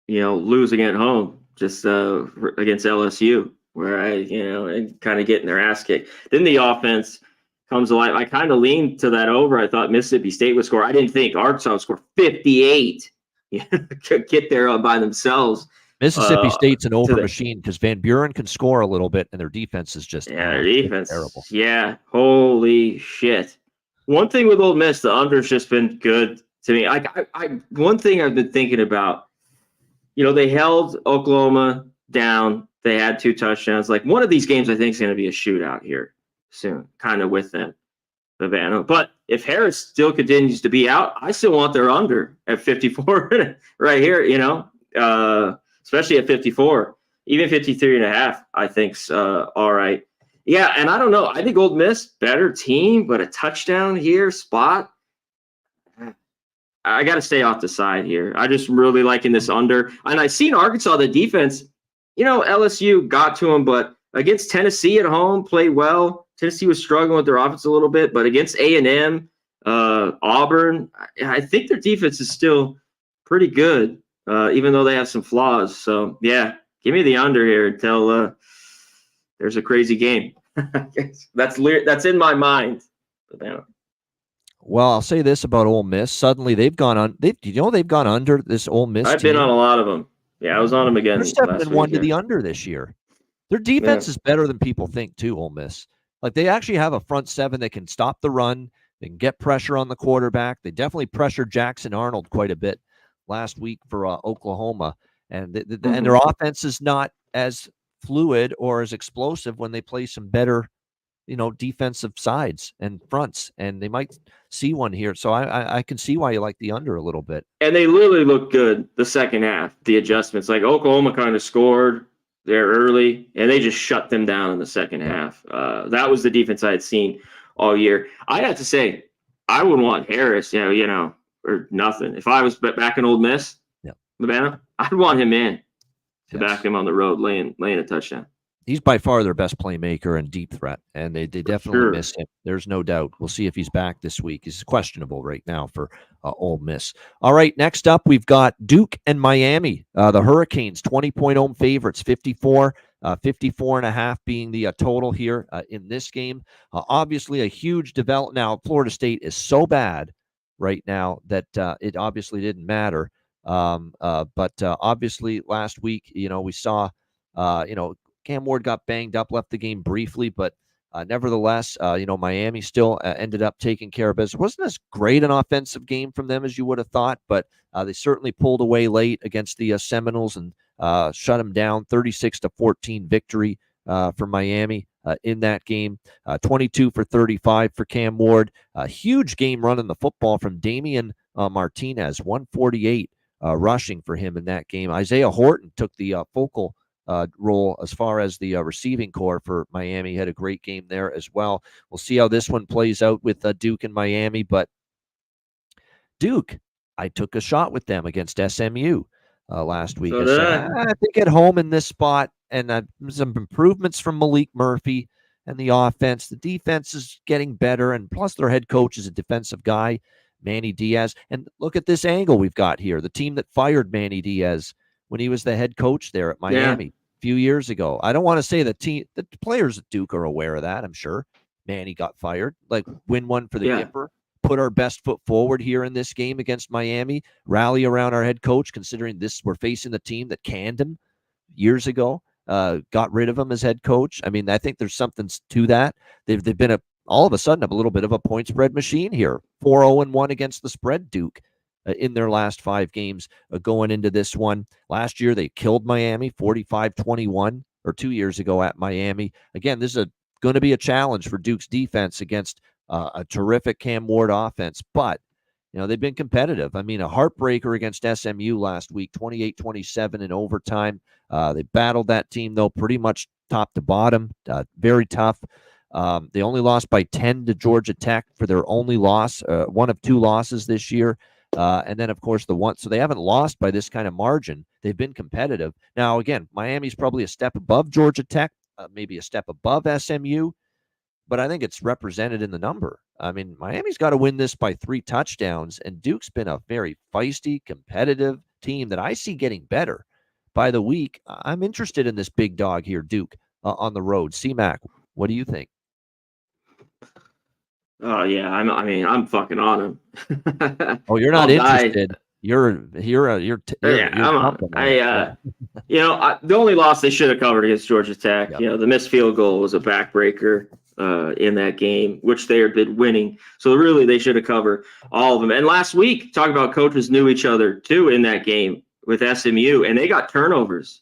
B: losing at home just against LSU, where and kind of getting their ass kicked. Then the offense comes alive. I kind of leaned to that over. I thought Mississippi State would score. I didn't think Arkansas would score 58. Get there by themselves.
A: Mississippi State's an over machine because Van Buren can score a little bit, and their defense is just
B: their defense
A: terrible.
B: Yeah, holy shit. One thing with Ole Miss, the under's just been good to me. One thing I've been thinking about, they held Oklahoma down. They had 2 touchdowns. Like, one of these games, I think, is going to be a shootout here soon, kind of with them, Savannah. But if Harris still continues to be out, I still want their under at 54 right here, especially at 54. Even 53.5, I think's all right. Yeah, and I don't know. I think Ole Miss, better team, but a touchdown here, spot. I got to stay off the side here. I just really liking this under. And I seen Arkansas, the defense, LSU got to them, but against Tennessee at home, played well. Tennessee was struggling with their offense a little bit, but against A&M, Auburn, I think their defense is still pretty good, even though they have some flaws. So, yeah, give me the under here until there's a crazy game. That's in my mind.
A: Well, I'll say this about Ole Miss. Suddenly they've gone on. They've gone under this Ole Miss.
B: I've been on a lot of them. Yeah, I was on them again.
A: They're 7-1 to the under this year. Their defense is better than people think too. Ole Miss, like, they actually have a front seven that can stop the run. They can get pressure on the quarterback. They definitely pressured Jackson Arnold quite a bit last week for Oklahoma, and and their offense is not as fluid or as explosive when they play some better, defensive sides and fronts, and they might see one here. So I can see why you like the under a little bit.
B: And they literally looked good the second half. The adjustments, like Oklahoma kind of scored there early, and they just shut them down in the second half. That was the defense I had seen all year. I have to say, I would want Harris, or nothing. If I was back in Ole Miss, Savannah, I'd want him in to back him on the road, laying a touchdown.
A: He's by far their best playmaker and deep threat, and they definitely miss him. There's no doubt. We'll see if he's back this week. He's questionable right now for Ole Miss. All right, next up, we've got Duke and Miami. The Hurricanes, 20-point home favorites, 54.5 being the total here in this game. Obviously, a huge development. Now, Florida State is so bad right now that it obviously didn't matter. But obviously, last week, we saw, Cam Ward got banged up, left the game briefly, but nevertheless, Miami still ended up taking care of business. It wasn't as great an offensive game from them as you would have thought, but they certainly pulled away late against the Seminoles and shut them down. 36-14 victory for Miami in that game. 22 for 35 for Cam Ward. A huge game running the football from Damian Martinez, 148 rushing for him in that game. Isaiah Horton took the focal role as far as the receiving core for Miami. Had a great game there as well. We'll see how this one plays out with Duke and Miami, but Duke, I took a shot with them against SMU last week. I think at home in this spot, and some improvements from Malik Murphy and the offense. The defense is getting better, and plus their head coach is a defensive guy, Manny Diaz. And look at this angle we've got here. The team that fired Manny Diaz when he was the head coach there at Miami a few years ago. I don't want to say the players at Duke are aware of that. I'm sure Manny got fired. Like, win one for the Dipper, put our best foot forward here in this game against Miami, rally around our head coach, considering we're facing the team that canned him years ago, got rid of him as head coach. I mean, I think there's something to that. They've been all of a sudden a little bit of a point spread machine here. 4-0-1 against the spread, Duke. In their last 5 games going into this one. Last year, they killed Miami 45-21, or 2 years ago at Miami. Again, this is going to be a challenge for Duke's defense against a terrific Cam Ward offense. But, they've been competitive. I mean, a heartbreaker against SMU last week, 28-27 in overtime. They battled that team, though, pretty much top to bottom. Very tough. They only lost by 10 to Georgia Tech for their only loss, one of 2 losses this year. And then, of course, so they haven't lost by this kind of margin. They've been competitive. Now, again, Miami's probably a step above Georgia Tech, maybe a step above SMU, but I think it's represented in the number. I mean, Miami's got to win this by 3 touchdowns, and Duke's been a very feisty, competitive team that I see getting better by the week. I'm interested in this big dog here, Duke, on the road. C-Mac, what do you think?
B: Oh yeah, I'm fucking on him.
A: Oh, you're not
B: I'll die.
A: interested. You're
B: I'm on.
A: pumping on it.
B: The only loss they should have covered against Georgia Tech.
A: Yep.
B: The missed field goal was a backbreaker in that game, which they had been winning. So really, they should have covered all of them. And last week, talking about coaches knew each other too in that game with SMU, and they got turnovers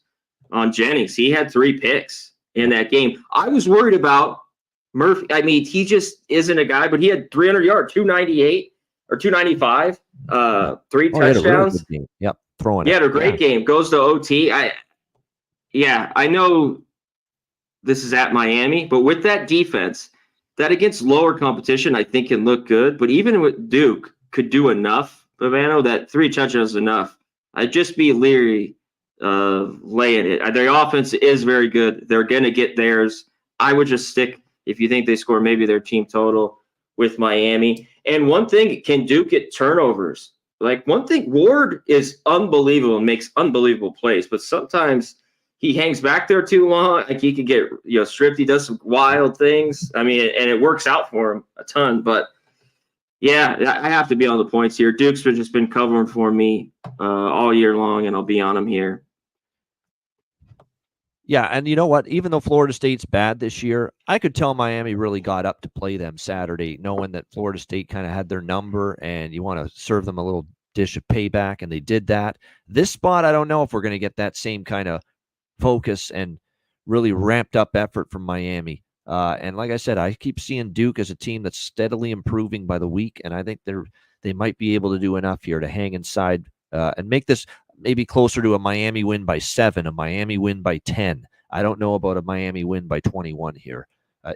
B: on Jennings. He had 3 picks in that game. I was worried about Murphy. I mean, he just isn't a guy, but he had 300 yards, 298 or 295, 3 touchdowns.
A: Yep, throwing.
B: He had a great game. Goes to OT. I know this is at Miami, but with that defense, that against lower competition, I think can look good. But even with Duke, could do enough. Bavano, that 3 touchdowns is enough. I'd just be leery laying it. Their offense is very good. They're going to get theirs. I would just stick, if you think they score maybe their team total, with Miami. And one thing, can Duke get turnovers? Like, one thing, Ward is unbelievable and makes unbelievable plays, but sometimes he hangs back there too long. Like, he could get stripped. He does some wild things. I mean, and it works out for him a ton. But yeah, I have to be on the points here. Duke's just been covering for me all year long, and I'll be on him here.
A: Yeah, and you know what? Even though Florida State's bad this year, I could tell Miami really got up to play them Saturday, knowing that Florida State kind of had their number, and you want to serve them a little dish of payback, and they did that. This spot, I don't know if we're going to get that same kind of focus and really ramped up effort from Miami. And like I said, I keep seeing Duke as a team that's steadily improving by the week, and I think they might be able to do enough here to hang inside and make this maybe closer to a Miami win by 7, a Miami win by 10. I don't know about a Miami win by 21 here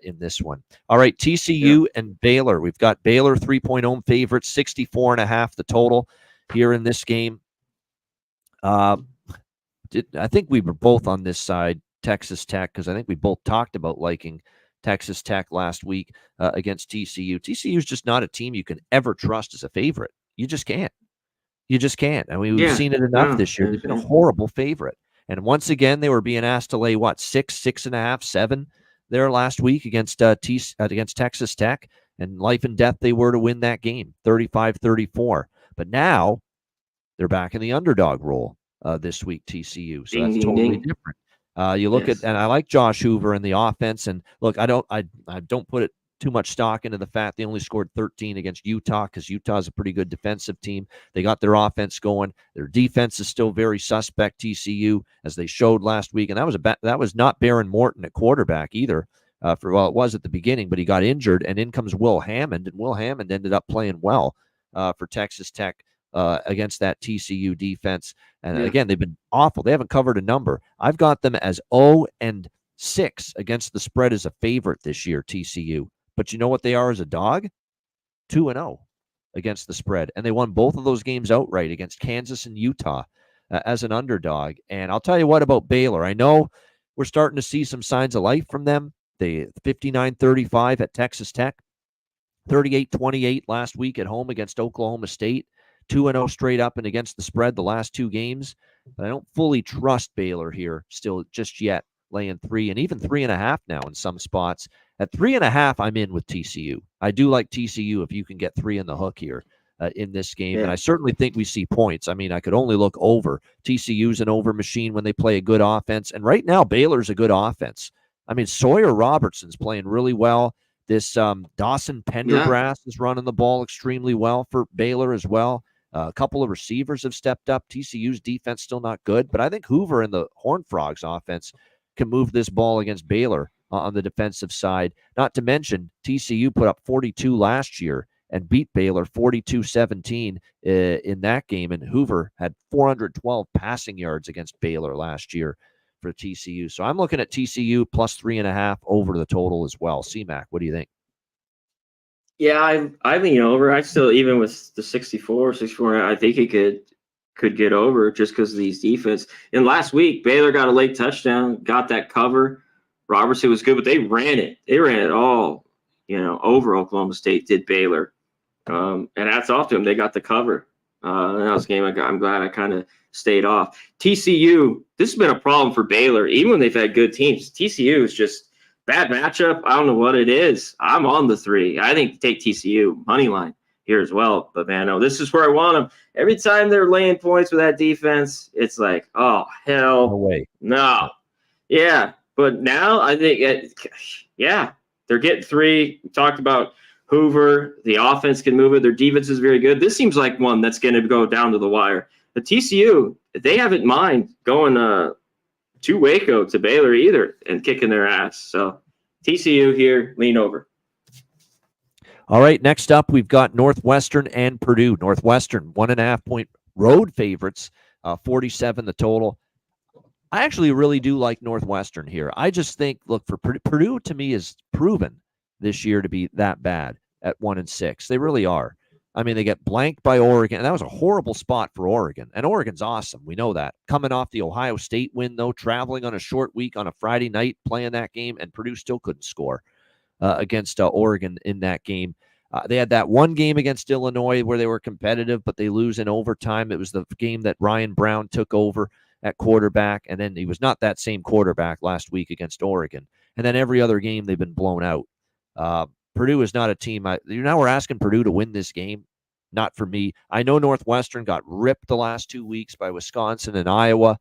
A: in this one. All right, TCU and Baylor. We've got Baylor 3-point home favorites, 64.5 the total here in this game. I think we were both on this side, Texas Tech, because I think we both talked about liking Texas Tech last week against TCU. TCU is just not a team you can ever trust as a favorite. You just can't. You just can't. I mean, we've seen it enough this year. They've been a horrible favorite. And once again, they were being asked to lay, 6.5, 7 there last week against Texas Tech. And life and death they were to win that game, 35-34. But now they're back in the underdog role this week, TCU. So that's totally different. You look at, and I like Josh Hoover in the offense. And look, I don't put it too much stock into the fact they only scored 13 against Utah, because Utah's a pretty good defensive team. They got their offense going. Their defense is still very suspect, TCU, as they showed last week. And that was not Baron Morton at quarterback either. It was at the beginning, but he got injured, and in comes Will Hammond, and Will Hammond ended up playing well for Texas Tech against that TCU defense. And again, they've been awful. They haven't covered a number. I've got them as 0-6 against the spread as a favorite this year, TCU. But you know what they are as a dog? 2-0 against the spread. And they won both of those games outright against Kansas and Utah as an underdog. And I'll tell you what about Baylor. I know we're starting to see some signs of life from them. They 59-35 at Texas Tech, 38-28 last week at home against Oklahoma State, 2-0 straight up and against the spread the last 2 games. But I don't fully trust Baylor here still just yet, laying 3 and even 3.5 now in some spots. At 3.5, I'm in with TCU. I do like TCU if you can get 3 in the hook here in this game. And I certainly think we see points. I mean, I could only look over. TCU's an over machine when they play a good offense. And right now, Baylor's a good offense. I mean, Sawyer Robertson's playing really well. This Dawson Pendergrass is running the ball extremely well for Baylor as well. A couple of receivers have stepped up. TCU's defense still not good. But I think Hoover and the Horned Frogs offense can move this ball against Baylor on the defensive side. Not to mention, TCU put up 42 last year and beat Baylor 42-17 in that game. And Hoover had 412 passing yards against Baylor last year for TCU. So I'm looking at TCU plus 3.5 over the total as well. C-Mac, what do you think?
B: Yeah, I lean over. I still, even with the 64, I think he could get over just because of these defense. And last week, Baylor got a late touchdown, got that cover. Robertson was good, but they ran it. They ran it all, over Oklahoma State, did Baylor. And that's off to them. They got the cover. That was a game I'm glad I kind of stayed off. TCU, this has been a problem for Baylor, even when they've had good teams. TCU is just bad matchup. I don't know what it is. I'm on the 3. I think take TCU money line here as well. But man, no, this is where I want them. Every time they're laying points with that defense, it's like, oh hell,
A: No way.
B: no, yeah. But now I think, they're getting 3. We talked about Hoover. The offense can move it. Their defense is very good. This seems like one that's going to go down to the wire. The TCU, they haven't mind going to Waco, to Baylor either, and kicking their ass. So TCU here, lean over.
A: All right, next up, we've got Northwestern and Purdue. Northwestern, 1.5-point road favorites, 47 the total. I actually really do like Northwestern here. I just think, look, for Purdue to me is proven this year to be that bad at 1-6. They really are. I mean, they get blanked by Oregon, and that was a horrible spot for Oregon. And Oregon's awesome. We know that. Coming off the Ohio State win, though, traveling on a short week on a Friday night, playing that game, and Purdue still couldn't score against Oregon in that game. They had that one game against Illinois where they were competitive, but they lose in overtime. It was the game that Ryan Brown took over at quarterback, and then he was not that same quarterback last week against Oregon. And then every other game they've been blown out. Purdue is not a team. Now we're asking Purdue to win this game. Not for me. I know Northwestern got ripped the last 2 weeks by Wisconsin and Iowa,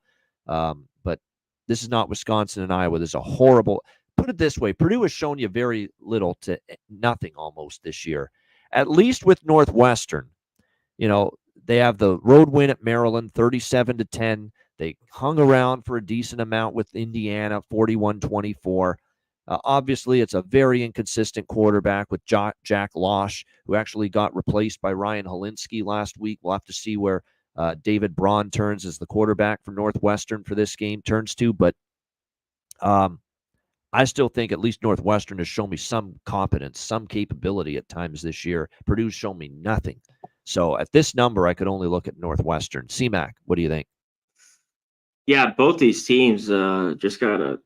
A: but this is not Wisconsin and Iowa. This is a horrible. Put it this way, Purdue has shown you very little to nothing almost this year. At least with Northwestern, they have the road win at Maryland, 37-10. They hung around for a decent amount with Indiana, 41-24. Obviously, it's a very inconsistent quarterback with Jack Losh, who actually got replaced by Ryan Helinski last week. We'll have to see where David Braun turns as the quarterback for Northwestern for this game, turns to. But I still think at least Northwestern has shown me some competence, some capability at times this year. Purdue's shown me nothing. So at this number, I could only look at Northwestern. CMAC, what do you think?
B: Yeah, both these teams just got a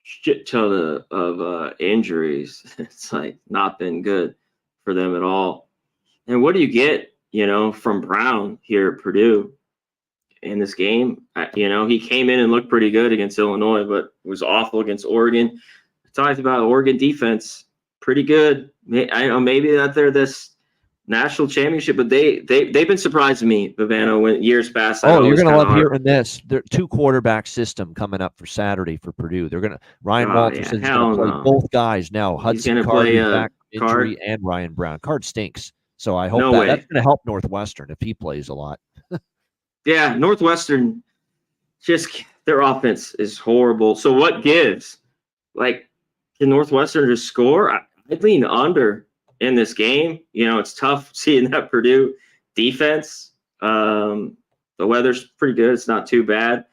B: shit ton of injuries. It's like not been good for them at all. And what do you get, from Brown here at Purdue in this game? He came in and looked pretty good against Illinois, but was awful against Oregon. I talked about Oregon defense, pretty good. I know maybe that they're this national championship, but they've been surprising me, Bavano, when years past.
A: Oh, you're gonna love hearing this. They're 2-quarterback system coming up for Saturday for Purdue. They're gonna Ryan Walters is gonna play both guys now. Hudson Card back injury and Ryan Brown. Card stinks, so I hope that's gonna help Northwestern if he plays a lot.
B: Yeah, Northwestern, just their offense is horrible. So what gives? Like, can Northwestern just score? I'd lean under in this game. It's tough seeing that Purdue defense. The weather's pretty good. It's not too bad.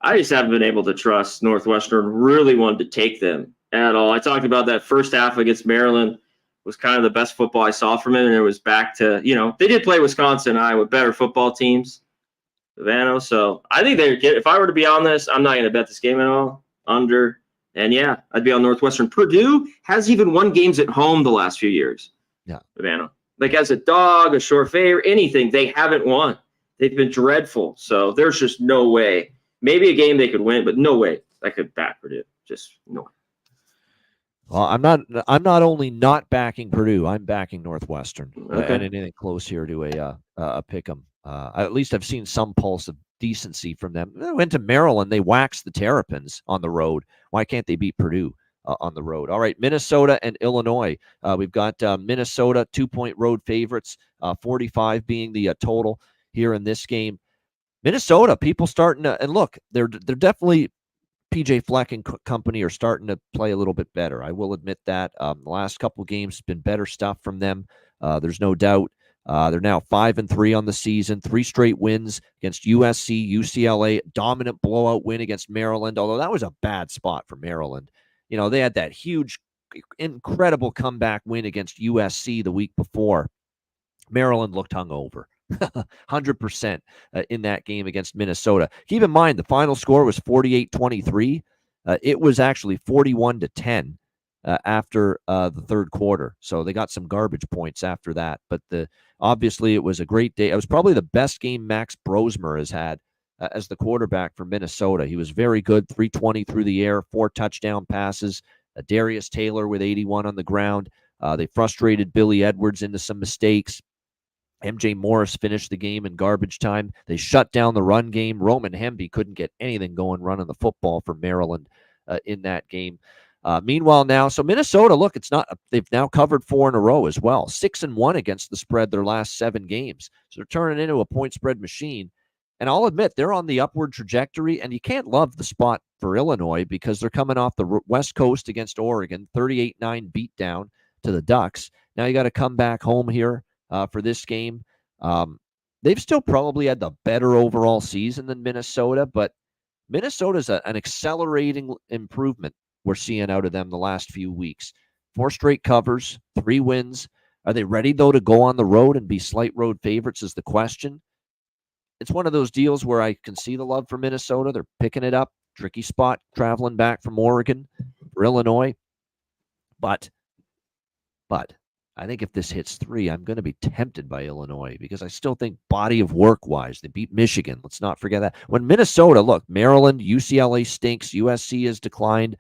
B: I just haven't been able to trust Northwestern. Really wanted to take them at all. I talked about that first half against Maryland was kind of the best football I saw from it, and it was back to, they did play Wisconsin and Iowa, better football teams, Vano. So I think if I were to be on this, I'm not going to bet this game at all. Under. And yeah, I'd be on Northwestern. Purdue has even won games at home the last few years.
A: Yeah.
B: Savannah. Like as a dog, a short favorite, anything, they haven't won. They've been dreadful. So there's just no way. Maybe a game they could win, but no way I could back Purdue. Just no way.
A: Well, I'm not only not backing Purdue, I'm backing Northwestern.
B: Okay.
A: And anything close here to a pick 'em. At least I've seen some pulse of decency from them. They went to Maryland. They waxed the Terrapins on the road. Why can't they beat Purdue on the road? All right, Minnesota and Illinois. We've got Minnesota 2-point road favorites, 45 being the total here in this game. Minnesota, people starting to, and look, they're definitely, PJ Fleck and company are starting to play a little bit better. I will admit that. The last couple of games has been better stuff from them. There's no doubt. They're now 5-3 on the season, 3 straight wins against USC, UCLA, dominant blowout win against Maryland, although that was a bad spot for Maryland. They had that huge incredible comeback win against USC the week before. Maryland looked hungover. 100% in that game against Minnesota. Keep in mind, the final score was 48-23. It was actually 41-10 after the third quarter. So they got some garbage points after that. But obviously, it was a great day. It was probably the best game Max Brosmer has had as the quarterback for Minnesota. He was very good, 320 through the air, 4 touchdown passes. Darius Taylor with 81 on the ground. They frustrated Billy Edwards into some mistakes. MJ Morris finished the game in garbage time. They shut down the run game. Roman Hemby couldn't get anything going running the football for Maryland in that game. Meanwhile, now, so Minnesota, look, they've now covered 4 in a row as well. 6-1 against the spread their last 7 games. So they're turning into a point spread machine. And I'll admit, they're on the upward trajectory, and you can't love the spot for Illinois because they're coming off the West Coast against Oregon, 38-9 beatdown to the Ducks. Now you got to come back home here for this game. They've still probably had the better overall season than Minnesota, but Minnesota's an accelerating improvement we're seeing out of them the last few weeks. 4 straight covers, 3 wins. Are they ready, though, to go on the road and be slight road favorites is the question. It's one of those deals where I can see the love for Minnesota. They're picking it up. Tricky spot traveling back from Oregon for Illinois. But I think if this hits 3, I'm going to be tempted by Illinois because I still think body of work-wise, they beat Michigan. Let's not forget that. When Minnesota, look, Maryland, UCLA stinks. USC has declined.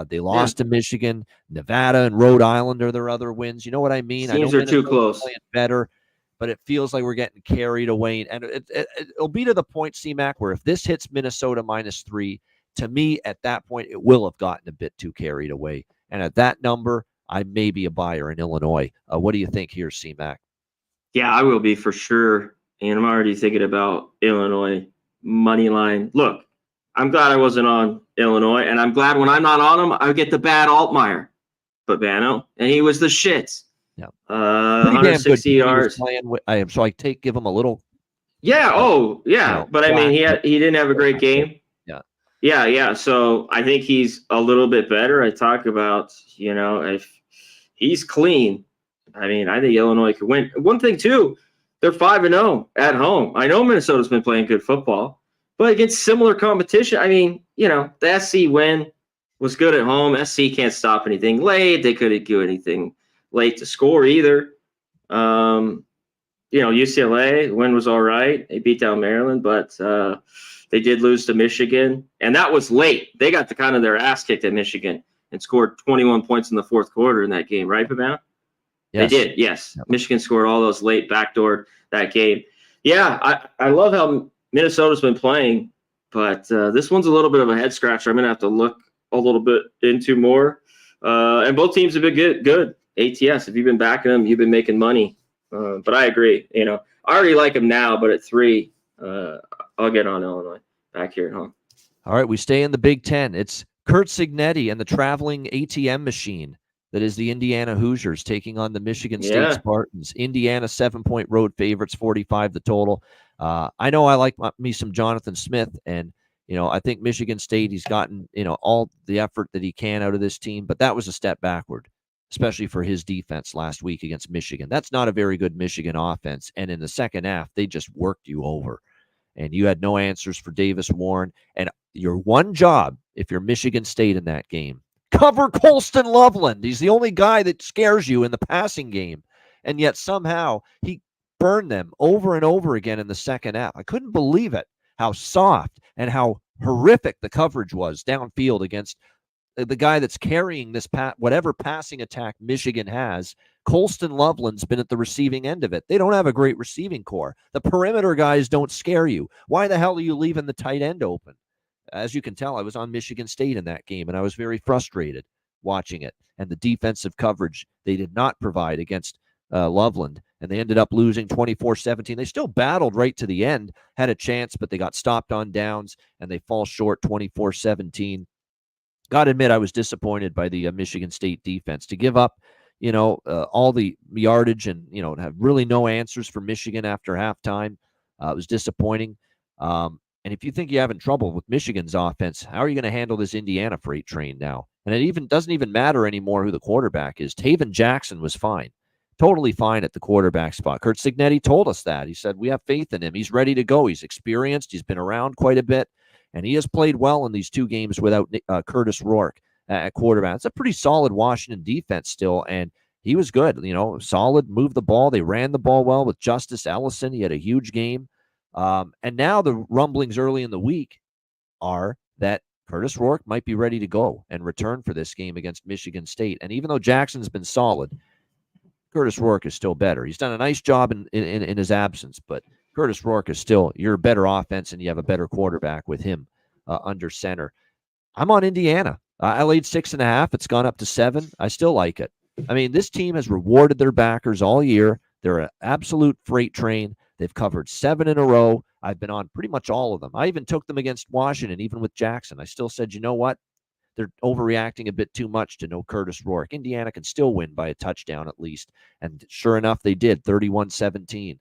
A: They lost to Michigan. Nevada and Rhode Island are their other wins. You know what I mean?
B: Teams are too close.
A: Playing better, but it feels like we're getting carried away. And it'll be to the point, C-Mac, where if this hits Minnesota -3, to me, at that point, it will have gotten a bit too carried away. And at that number, I may be a buyer in Illinois. What do you think here, C-Mac?
B: Yeah, I will be for sure. And I'm already thinking about Illinois money line. Look, I'm glad I wasn't on Illinois, and I'm glad when I'm not on them, I get the bad Altmaier, Babano, and he was the shit.
A: Yeah,
B: 160 yards.
A: So give him a little.
B: Yeah. But I mean, he didn't have a great game. Yeah. So I think he's a little bit better. I talk about, if he's clean, I mean, I think Illinois could win. One thing too, they're 5-0 at home. I know Minnesota's been playing good football, but against similar competition, I mean, the SC win was good at home. SC can't stop anything late. They couldn't do anything late to score either. UCLA win was all right. They beat down Maryland, but they did lose to Michigan, and that was late. They got their ass kicked at Michigan and scored 21 points in the fourth quarter in that game, right, Pavana? Yes. They did, yes. Yep. Michigan scored all those late, backdoored that game. Yeah, I love how Minnesota's been playing, but this one's a little bit of a head scratcher. I'm going to have to look a little bit into more. And both teams have been good. ATS, if you've been backing them, you've been making money. But I agree. I already like them now, but at 3, I'll get on Illinois back here at home.
A: All right, we stay in the Big Ten. It's Kurt Signetti and the traveling ATM machine that is the Indiana Hoosiers taking on the Michigan State Spartans. Indiana 7-point road favorites, 45 the total. I know I like me some Jonathan Smith, and I think Michigan State, he's gotten all the effort that he can out of this team, but that was a step backward, especially for his defense last week against Michigan. That's not a very good Michigan offense, and in the second half, they just worked you over. And you had no answers for Davis Warren. And your one job, if you're Michigan State in that game, cover Colston Loveland. He's the only guy that scares you in the passing game. And yet somehow he burned them over and over again in the second half. I couldn't believe it, how soft and how horrific the coverage was downfield against the guy that's carrying this whatever passing attack Michigan has. Colston Loveland's been at the receiving end of it. They don't have a great receiving core. The perimeter guys don't scare you. Why the hell are you leaving the tight end open? As you can tell, I was on Michigan State in that game, and I was very frustrated watching it. And the defensive coverage they did not provide against Loveland, and they ended up losing 24-17. They still battled right to the end, had a chance, but they got stopped on downs, and they fall short 24-17. Got to admit, I was disappointed by the Michigan State defense to give up, all the yardage and, have really no answers for Michigan after halftime. It was disappointing. And if you think you're having trouble with Michigan's offense, how are you going to handle this Indiana freight train now? And it even doesn't even matter anymore who the quarterback is. Taven Jackson was fine. Totally fine at the quarterback spot. Curt Cignetti told us that. He said, we have faith in him. He's ready to go. He's experienced. He's been around quite a bit. And he has played well in these 2 games without Curtis Rourke at quarterback. It's a pretty solid Washington defense still. And he was good, solid, moved the ball. They ran the ball well with Justice Ellison. He had a huge game. And now the rumblings early in the week are that Curtis Rourke might be ready to go and return for this game against Michigan State. And even though Jackson's been solid, Curtis Rourke is still better. He's done a nice job in his absence, but Curtis Rourke is still, you're a better offense and you have a better quarterback with him under center. I'm on Indiana. I laid 6.5. It's gone up to 7. I still like it. I mean, this team has rewarded their backers all year. They're an absolute freight train. They've covered 7 in a row. I've been on pretty much all of them. I even took them against Washington, even with Jackson. I still said, you know what? They're overreacting a bit too much to no Curtis Rourke. Indiana can still win by a touchdown at least. And sure enough, they did, 31-17.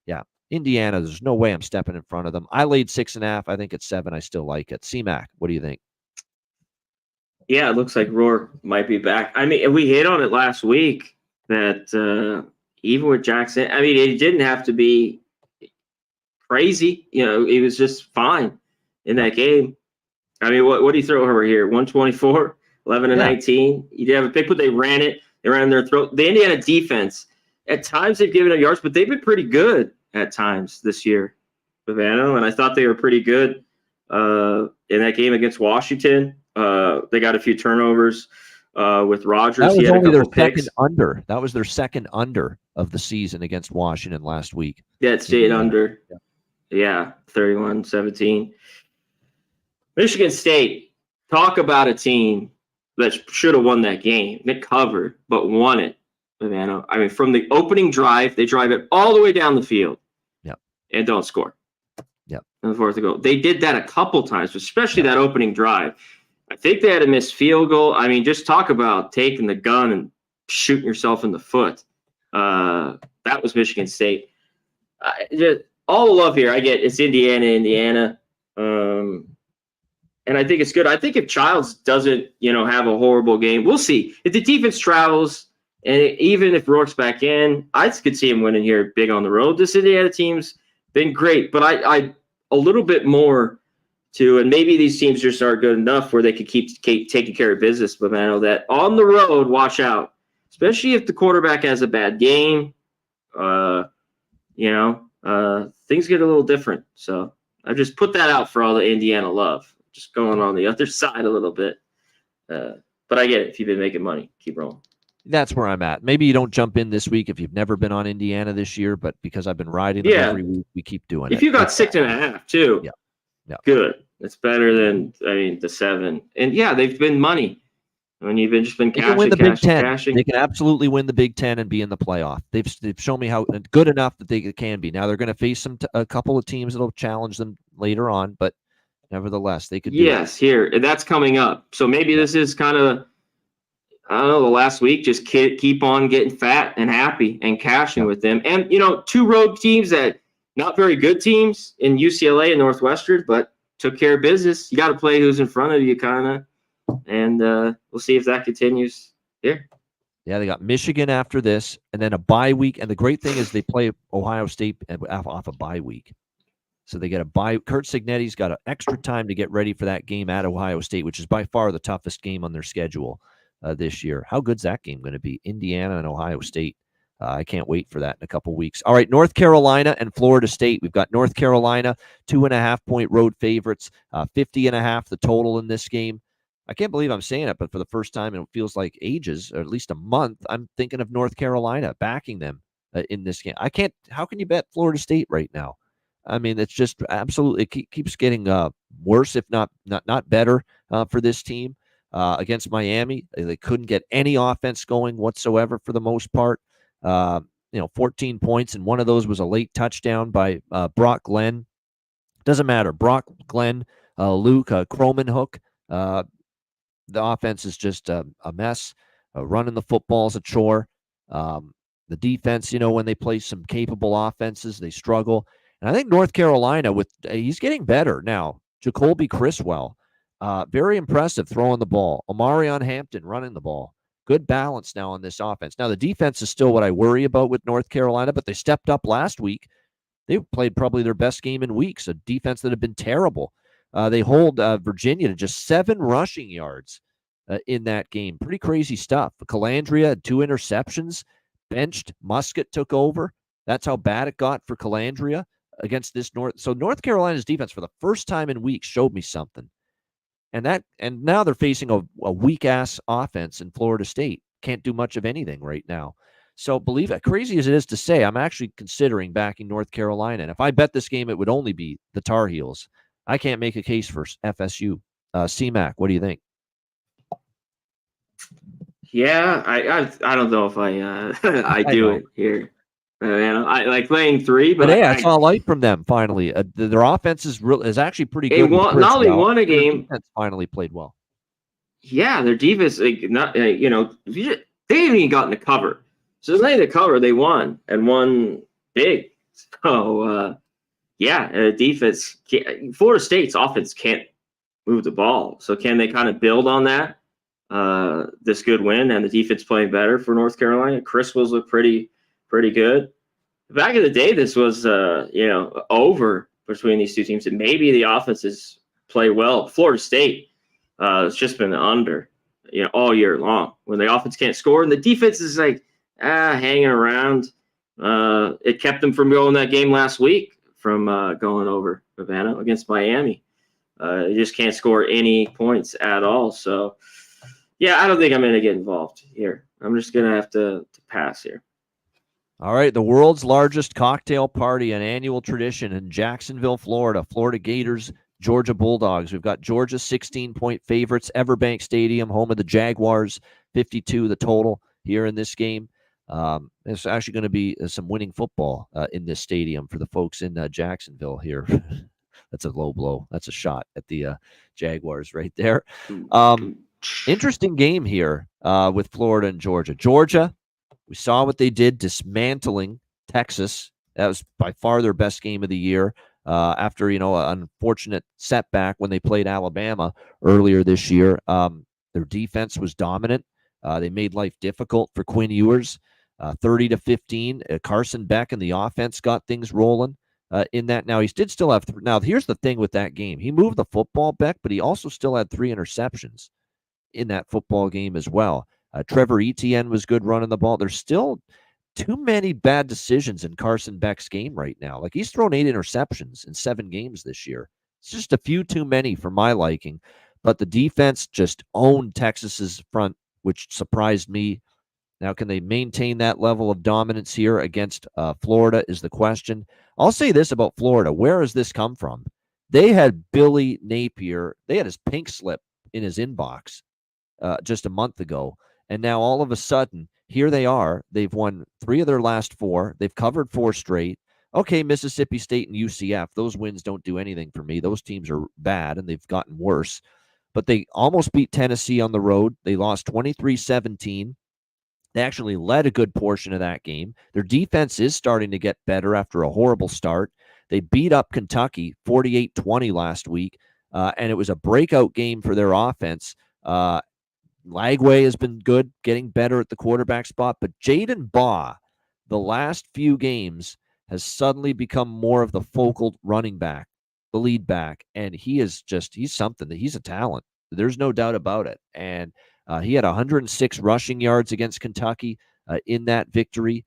A: Yeah, Indiana, there's no way I'm stepping in front of them. I laid 6.5. I think it's 7. I still like it. C-Mac, what do you think?
B: Yeah, it looks like Rourke might be back. I mean, we hit on it last week that even with Jackson, I mean, it didn't have to be crazy. He was just fine in that game. I mean, what do you throw over here? 124, 11 and 19. You did have a big put. They ran it. They ran their throat. The Indiana defense, at times they've given up yards, but they've been pretty good at times this year, Bavano. And I thought they were pretty good in that game against Washington. They got a few turnovers with Rodgers.
A: That was only their
B: picks.
A: second under. That was their second under of the season against Washington last week.
B: Yeah, it stayed under. Yeah, 31-17. Michigan State, talk about a team that should have won that game. They covered, but won it. I mean, from the opening drive, they drive it all the way down the field and don't score. And the fourth goal. They did that a couple times, especially that opening drive. I think they had a missed field goal. I mean, just talk about taking the gun and shooting yourself in the foot. That was Michigan State. All the love here. I get it's Indiana. And I think it's good. I think if Childs doesn't, have a horrible game, we'll see. If the defense travels, and even if Rourke's back in, I could see him winning here big on the road. This Indiana team's been great, but I a little bit more to, and maybe these teams just aren't good enough where they could keep taking care of business, but man, that on the road, watch out, especially if the quarterback has a bad game. Things get a little different. So I just put that out for all the Indiana love. Just going on the other side a little bit. But I get it. If you've been making money, keep rolling.
A: That's where I'm at. Maybe you don't jump in this week if you've never been on Indiana this year, but because I've been riding them every week, we keep doing it.
B: If you got 6.5 too,
A: yeah,
B: good. It's better than the 7. And they've been money. I mean, you've been
A: they
B: cashing,
A: can win the Big Ten.
B: cashing.
A: They can absolutely win the Big Ten and be in the playoff. They've shown me how good enough that they can be. Now they're going to face a couple of teams that'll challenge them later on, but nevertheless, they could.
B: Here that's coming up. So maybe this is kind of, I don't know, the last week. Just keep on getting fat and happy and cashing with them. And 2 road teams that not very good teams in UCLA and Northwestern, but took care of business. You got to play who's in front of you, kind of. And we'll see if that continues here.
A: Yeah, they got Michigan after this, and then a bye week. And the great thing is they play Ohio State off a bye week. So they get a bye. Curt Cignetti's got an extra time to get ready for that game at Ohio State, which is by far the toughest game on their schedule this year. How good's that game going to be? Indiana and Ohio State. I can't wait for that in a couple weeks. All right, North Carolina and Florida State. We've got North Carolina, 2.5-point road favorites, 50.5 the total in this game. I can't believe I'm saying it, but for the first time in it feels like ages, or at least a month, I'm thinking of North Carolina, backing them in this game. How can you bet Florida State right now? I mean, it's just absolutely keeps getting worse, if not better for this team against Miami. They couldn't get any offense going whatsoever for the most part. 14 points, and one of those was a late touchdown by Brock Glenn. Doesn't matter. Brock Glenn, Luke Cromanhook. The offense is just a mess. Running the football is a chore. The defense, when they play some capable offenses, they struggle. And I think North Carolina, he's getting better now. Jacoby Criswell, Very impressive throwing the ball. Omarion Hampton running the ball. Good balance now on this offense. Now, the defense is still what I worry about with North Carolina, but they stepped up last week. They played probably their best game in weeks, a defense that had been terrible. They hold Virginia to just 7 rushing yards in that game. Pretty crazy stuff. Calandria had 2 interceptions, benched. Musket took over. That's how bad it got for Calandria against this North. So North Carolina's defense for the first time in weeks showed me something. And now they're facing a weak-ass offense in Florida State. Can't do much of anything right now. So believe it, crazy as it is to say, I'm actually considering backing North Carolina. And if I bet this game, it would only be the Tar Heels. I can't make a case for FSU. C-Mac, what do you think?
B: Yeah, I don't know if I do it here. I like laying 3, but
A: hey, I saw a light from them finally. Their offense is actually pretty good.
B: Not only won a game,
A: defense finally played well.
B: Yeah, their defense, they haven't even gotten the cover. So they the cover, they won and won big. So defense. Florida State's offense can't move the ball. So can they kind of build on that? This good win and the defense playing better for North Carolina. Chris was look pretty good. Back in the day, this was over between these two teams, and maybe the offenses play well. Florida State, it's just been under, all year long. When the offense can't score and the defense is like hanging around, it kept them from going that game last week from going over Havana against Miami. You just can't score any points at all. So, yeah, I don't think I'm going to get involved here. I'm just going to have to pass here.
A: All right, the world's largest cocktail party, an annual tradition in Jacksonville, Florida. Florida Gators, Georgia Bulldogs. We've got Georgia 16-point favorites, Everbank Stadium, home of the Jaguars, 52 the total here in this game. It's actually going to be some winning football in this stadium for the folks in Jacksonville here. That's a low blow. That's a shot at the Jaguars right there. Interesting game here with Florida and Georgia. Georgia, we saw what they did dismantling Texas. That was by far their best game of the year after, an unfortunate setback when they played Alabama earlier this year. Their defense was dominant. They made life difficult for Quinn Ewers, 30-15. Carson Beck and the offense got things rolling in that. Now, he did still have now, here's the thing with that game. He moved the football, Beck, but he also still had 3 interceptions in that football game as well. Trevor Etienne was good running the ball. There's still too many bad decisions in Carson Beck's game right now. Like, he's thrown 8 interceptions in 7 games this year. It's just a few too many for my liking. But the defense just owned Texas's front, which surprised me. Now, can they maintain that level of dominance here against Florida is the question. I'll say this about Florida. Where has this come from? They had Billy Napier. They had his pink slip in his inbox just a month ago. And now all of a sudden, here they are. They've won 3 of their last 4. They've covered 4 straight. Okay, Mississippi State and UCF, those wins don't do anything for me. Those teams are bad, and they've gotten worse. But they almost beat Tennessee on the road. They lost 23-17. They actually led a good portion of that game. Their defense is starting to get better after a horrible start. They beat up Kentucky 48-20 last week, and it was a breakout game for their offense. Lagway has been good, getting better at the quarterback spot, but Jaden Baugh, the last few games, has suddenly become more of the focal running back, the lead back, and he's something. He's a talent. There's no doubt about it. And he had 106 rushing yards against Kentucky in that victory.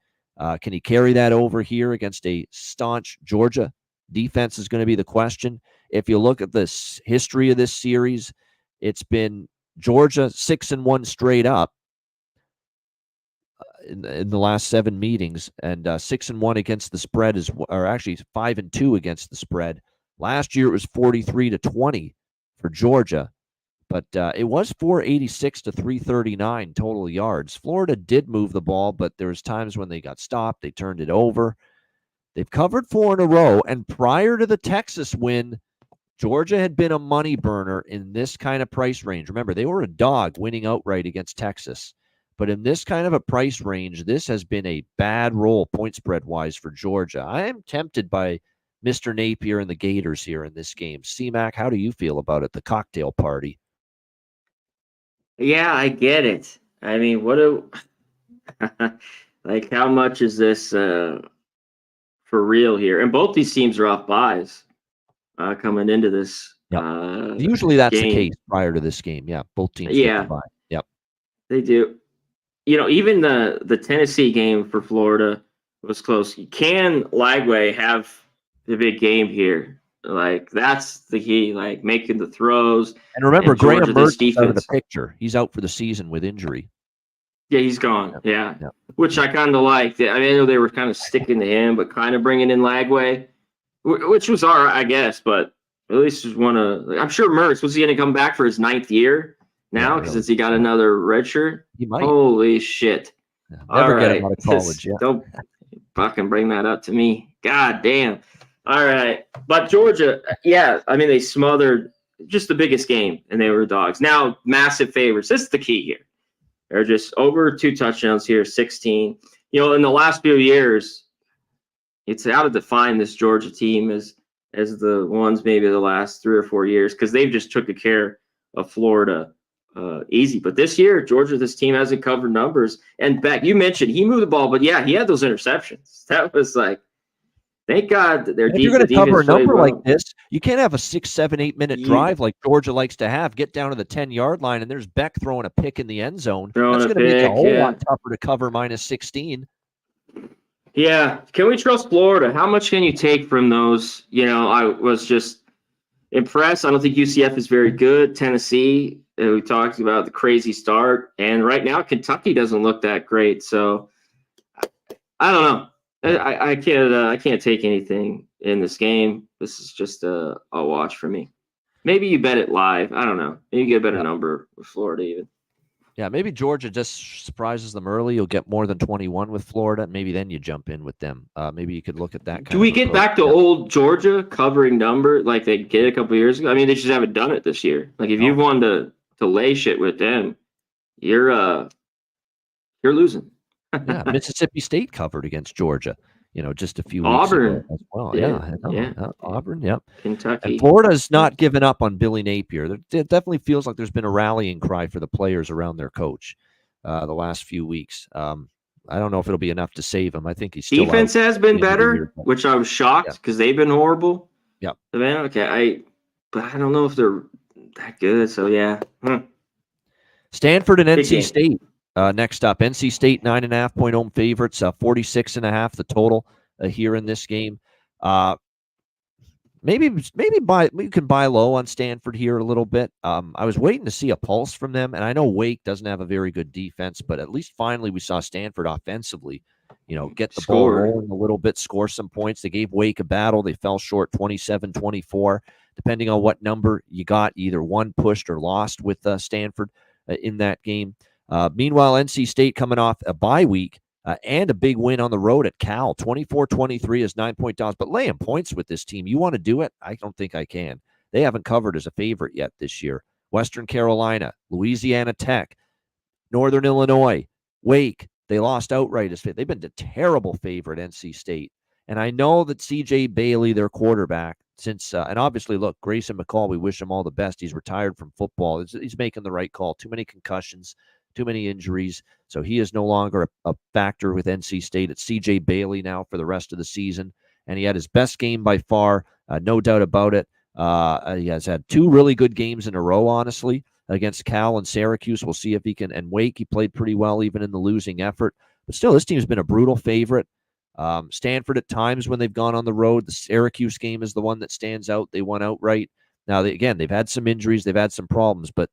A: Can he carry that over here against a staunch Georgia defense is going to be the question. If you look at this history of this series, it's been Georgia 6-1 straight up in the last 7 meetings, and 6-1 against the spread or actually 5-2 against the spread. Last year it was 43-20 for Georgia, but it was 486 to 339 total yards. Florida did move the ball, but there was times when they got stopped. They turned it over. They've covered 4 in a row, and prior to the Texas win, Georgia had been a money burner in this kind of price range. Remember, they were a dog winning outright against Texas. But in this kind of a price range, this has been a bad roll point spread wise for Georgia. I am tempted by Mr. Napier and the Gators here in this game. C-Mac, how do you feel about it? The cocktail party.
B: Yeah, I get it. I mean, like how much is this for real here? And both these teams are off buys coming into this
A: Yep. Usually that's
B: game.
A: the case prior to this game. Yeah, both teams get
B: Yeah,
A: the bye. Yep.
B: they do. Even the Tennessee game for Florida was close. Can Lagway have the big game here? Like that's the key. Like making the throws.
A: And remember,
B: Georgia,
A: Graham
B: this
A: Mertz is out of the
B: defense.
A: picture. He's out for the season with injury.
B: Yeah, he's gone.
A: Yep.
B: Yeah.
A: Yep.
B: Which I kind of liked. I mean, I know they were kind of sticking to him, but kind of bringing in Lagway, which was all right, I guess. But at least just want to. I'm sure Mertz was he going to come back for his 9th year now because he got another red shirt.
A: He might.
B: Holy shit!
A: Yeah, never get him out of college. Yeah.
B: Don't fucking bring that up to me. God damn. All right, but Georgia, yeah. I mean, they smothered just the biggest game, and they were dogs. Now, massive favorites. This is the key here. They're just over 2 touchdowns here, 16. In the last few years, it's how to define this Georgia team as the ones maybe the last 3 or 4 years because they've just took care of Florida easy. But this year, Georgia, this team hasn't covered numbers. And Beck, you mentioned he moved the ball, but yeah, he had those interceptions. That was like, thank God that their
A: defense. If you're going to cover a number like this, you can't have a 6, 7, 8 minute drive like Georgia likes to have. Get down to the 10-yard line, and there's Beck throwing a pick in the end zone. That's going to make it a whole lot tougher to cover minus 16.
B: Yeah. Can we trust Florida? How much can you take from those? I was just impressed. I don't think UCF is very good. Tennessee, we talked about the crazy start. And right now, Kentucky doesn't look that great. So I don't know. I can't take anything in this game. This is just a watch for me. Maybe you bet it live. I don't know. Maybe you get a better number with Florida even.
A: Yeah, maybe Georgia just surprises them early. You'll get more than 21 with Florida. Maybe then you jump in with them. Maybe you could look at that.
B: Do we get back to old Georgia covering number like they did a couple years ago? I mean, they just haven't done it this year. Like if you've wanted to lay shit with them, you're losing.
A: Yeah, Mississippi State covered against Georgia, just a few weeks ago as well. Yeah. Auburn, yep.
B: Kentucky.
A: And Florida's not given up on Billy Napier. It definitely feels like there's been a rallying cry for the players around their coach the last few weeks. I don't know if it'll be enough to save him. I think he's still
B: defense has been better, which I was shocked because they've been horrible.
A: Yeah.
B: Okay. But I don't know if they're that good. So yeah.
A: Stanford and NC State. Next up, NC State 9.5-point home favorites, 46.5 the total here in this game. Maybe we can buy low on Stanford here a little bit. I was waiting to see a pulse from them, and I know Wake doesn't have a very good defense, but at least finally we saw Stanford offensively, get the ball rolling a little bit, score some points. They gave Wake a battle. They fell short 27-24. Depending on what number you got, either one pushed or lost with Stanford in that game. Meanwhile, NC State coming off a bye week and a big win on the road at Cal. 24-23 is 9-point downs, but laying points with this team. You want to do it? I don't think I can. They haven't covered as a favorite yet this year. Western Carolina, Louisiana Tech, Northern Illinois, Wake. They lost outright as they've been a terrible favorite, NC State. And I know that C.J. Bailey, their quarterback, and obviously, look, Grayson McCall, we wish him all the best. He's retired from football. He's making the right call. Too many concussions, too many injuries. So he is no longer a factor with NC State. It's C.J. Bailey now for the rest of the season. And he had his best game by far, no doubt about it. He has had 2 really good games in a row, honestly, against Cal and Syracuse. We'll see if he can. And Wake, he played pretty well even in the losing effort. But still, this team's been a brutal favorite. Stanford at times when they've gone on the road, the Syracuse game is the one that stands out. They won outright. Now, they've had some injuries. They've had some problems, but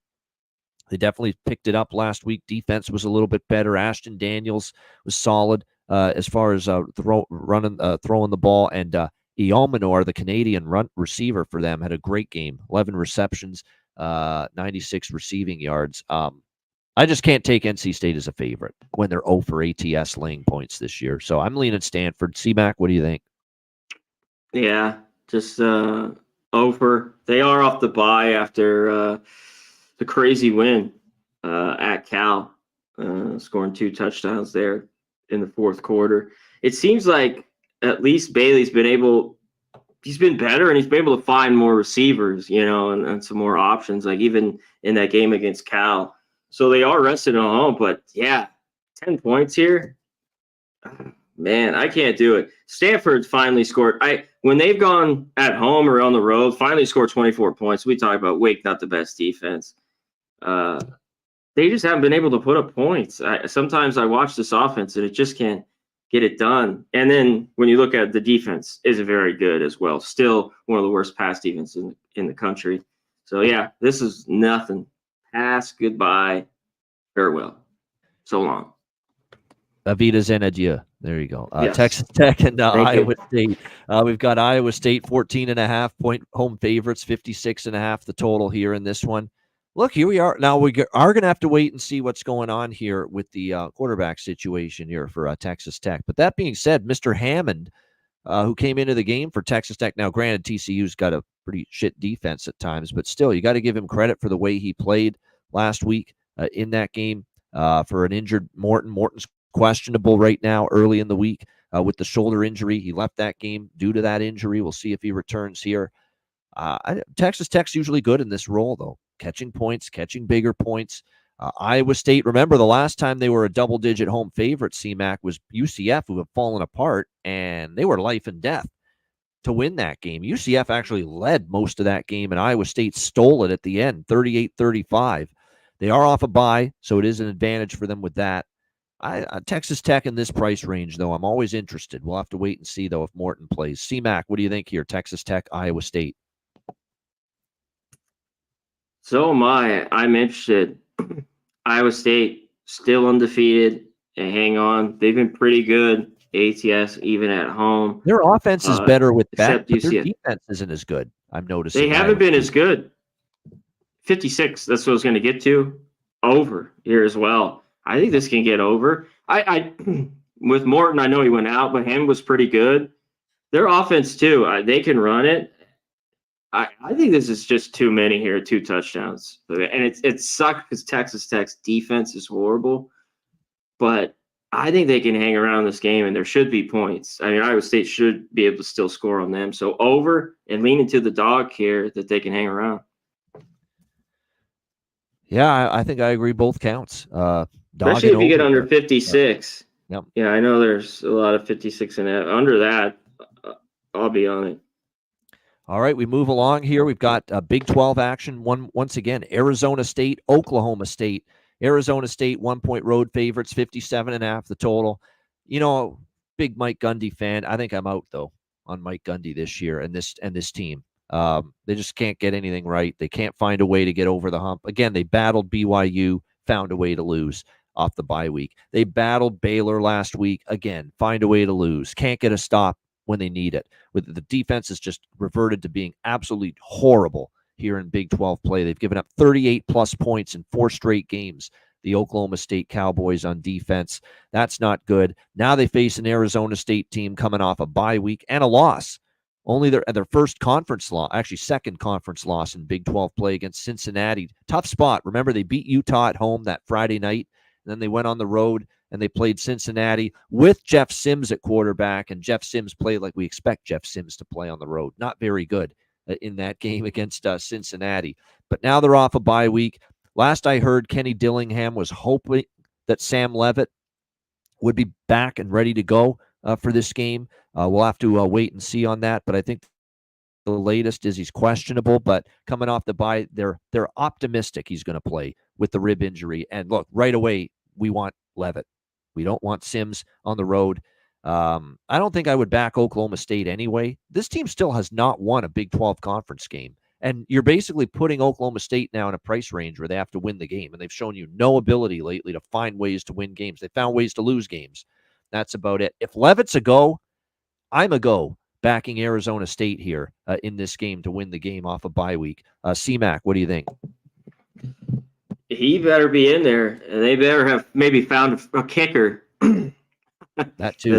A: they definitely picked it up last week. Defense was a little bit better. Ashton Daniels was solid as far as throwing the ball. And Eomanor, the Canadian receiver for them, had a great game. 11 receptions, 96 receiving yards. I just can't take NC State as a favorite when they're 0 for ATS laying points this year. So I'm leaning Stanford. C-Mac, what do you think?
B: Yeah, just over. They are off the bye after the crazy win at Cal, scoring 2 touchdowns there in the fourth quarter. It seems like at least Bailey's been able he's been better, and he's been able to find more receivers, and some more options, like even in that game against Cal. So they are rested at home, but yeah, 10 points here. Man, I can't do it. Stanford finally scored. When they've gone at home or on the road, finally scored 24 points. We talk about Wake, not the best defense. They just haven't been able to put up points. Sometimes I watch this offense and it just can't get it done. And then when you look at the defense, is very good as well. Still one of the worst pass defenses in the country. So yeah, this is nothing. Pass, goodbye, farewell. So long.
A: Avidas and adieu. There you go.
B: Yes.
A: Texas Tech and Iowa State. We've got Iowa State 14.5-point home favorites, 56.5 the total here in this one. Look, here we are. Now we are going to have to wait and see what's going on here with the quarterback situation here for Texas Tech. But that being said, Mr. Hammond, who came into the game for Texas Tech. Now, granted, TCU's got a pretty shit defense at times, but still, you got to give him credit for the way he played last week in that game for an injured Morton. Morton's questionable right now early in the week with the shoulder injury. He left that game due to that injury. We'll see if he returns here. Texas Tech's usually good in this role, though, catching points, catching bigger points. Iowa State, remember the last time they were a double-digit home favorite, CMAC, was UCF, who have fallen apart, and they were life and death to win that game. UCF actually led most of that game, and Iowa State stole it at the end, 38-35. They are off a bye, so it is an advantage for them with that. Texas Tech in this price range, though, I'm always interested. We'll have to wait and see, though, if Morton plays. CMAC, what do you think here? Texas Tech, Iowa State.
B: So am I. I'm interested. Iowa State still undefeated and hang on. They've been pretty good. ATS even at home.
A: Their offense is better with that, but
B: UCF.
A: their defense isn't as good. I'm noticing.
B: They haven't been as good. 56. That's what I was going to get to. Over here as well. I think this can get over. I with Morton, I know he went out, but him was pretty good. Their offense too. They can run it. I think this is just too many here, 2 touchdowns. And it sucks because Texas Tech's defense is horrible. But I think they can hang around this game, and there should be points. I mean, Iowa State should be able to still score on them. So over and lean into the dog here that they can hang around.
A: Yeah, I think I agree both counts.
B: Especially if you get under 56.
A: Yep.
B: Yeah, I know there's a lot of 56 and under that. I'll be on it.
A: All right, we move along here. We've got Big 12 action. Once again, Arizona State, Oklahoma State. Arizona State 1-point road favorites, 57.5 the total. Big Mike Gundy fan. I think I'm out though on Mike Gundy this year and this team. They just can't get anything right. They can't find a way to get over the hump. Again, they battled BYU, found a way to lose off the bye week. They battled Baylor last week. Again, find a way to lose. Can't get a stop when they need it. With the defense has just reverted to being absolutely horrible here in Big 12 play. They've given up 38-plus points in 4 straight games, the Oklahoma State Cowboys on defense. That's not good. Now they face an Arizona State team coming off a bye week and a loss. Only their first conference loss, actually second conference loss in Big 12 play against Cincinnati. Tough spot. Remember, they beat Utah at home that Friday night, and then they went on the road and they played Cincinnati with Jeff Sims at quarterback, and Jeff Sims played like we expect Jeff Sims to play on the road. Not very good in that game against Cincinnati. But now they're off a bye week. Last I heard, Kenny Dillingham was hoping that Sam Leavitt would be back and ready to go for this game. We'll have to wait and see on that, but I think the latest is he's questionable, but coming off the bye, they're optimistic he's going to play with the rib injury. And look, right away, we want Leavitt. We don't want Sims on the road. I don't think I would back Oklahoma State anyway. This team still has not won a Big 12 conference game. And you're basically putting Oklahoma State now in a price range where they have to win the game. And they've shown you no ability lately to find ways to win games. They found ways to lose games. That's about it. If Leavitt's a go, I'm a go backing Arizona State here in this game to win the game off a bye week. CMAC, what do you think?
B: He better be in there, and they better have maybe found a kicker.
A: That too.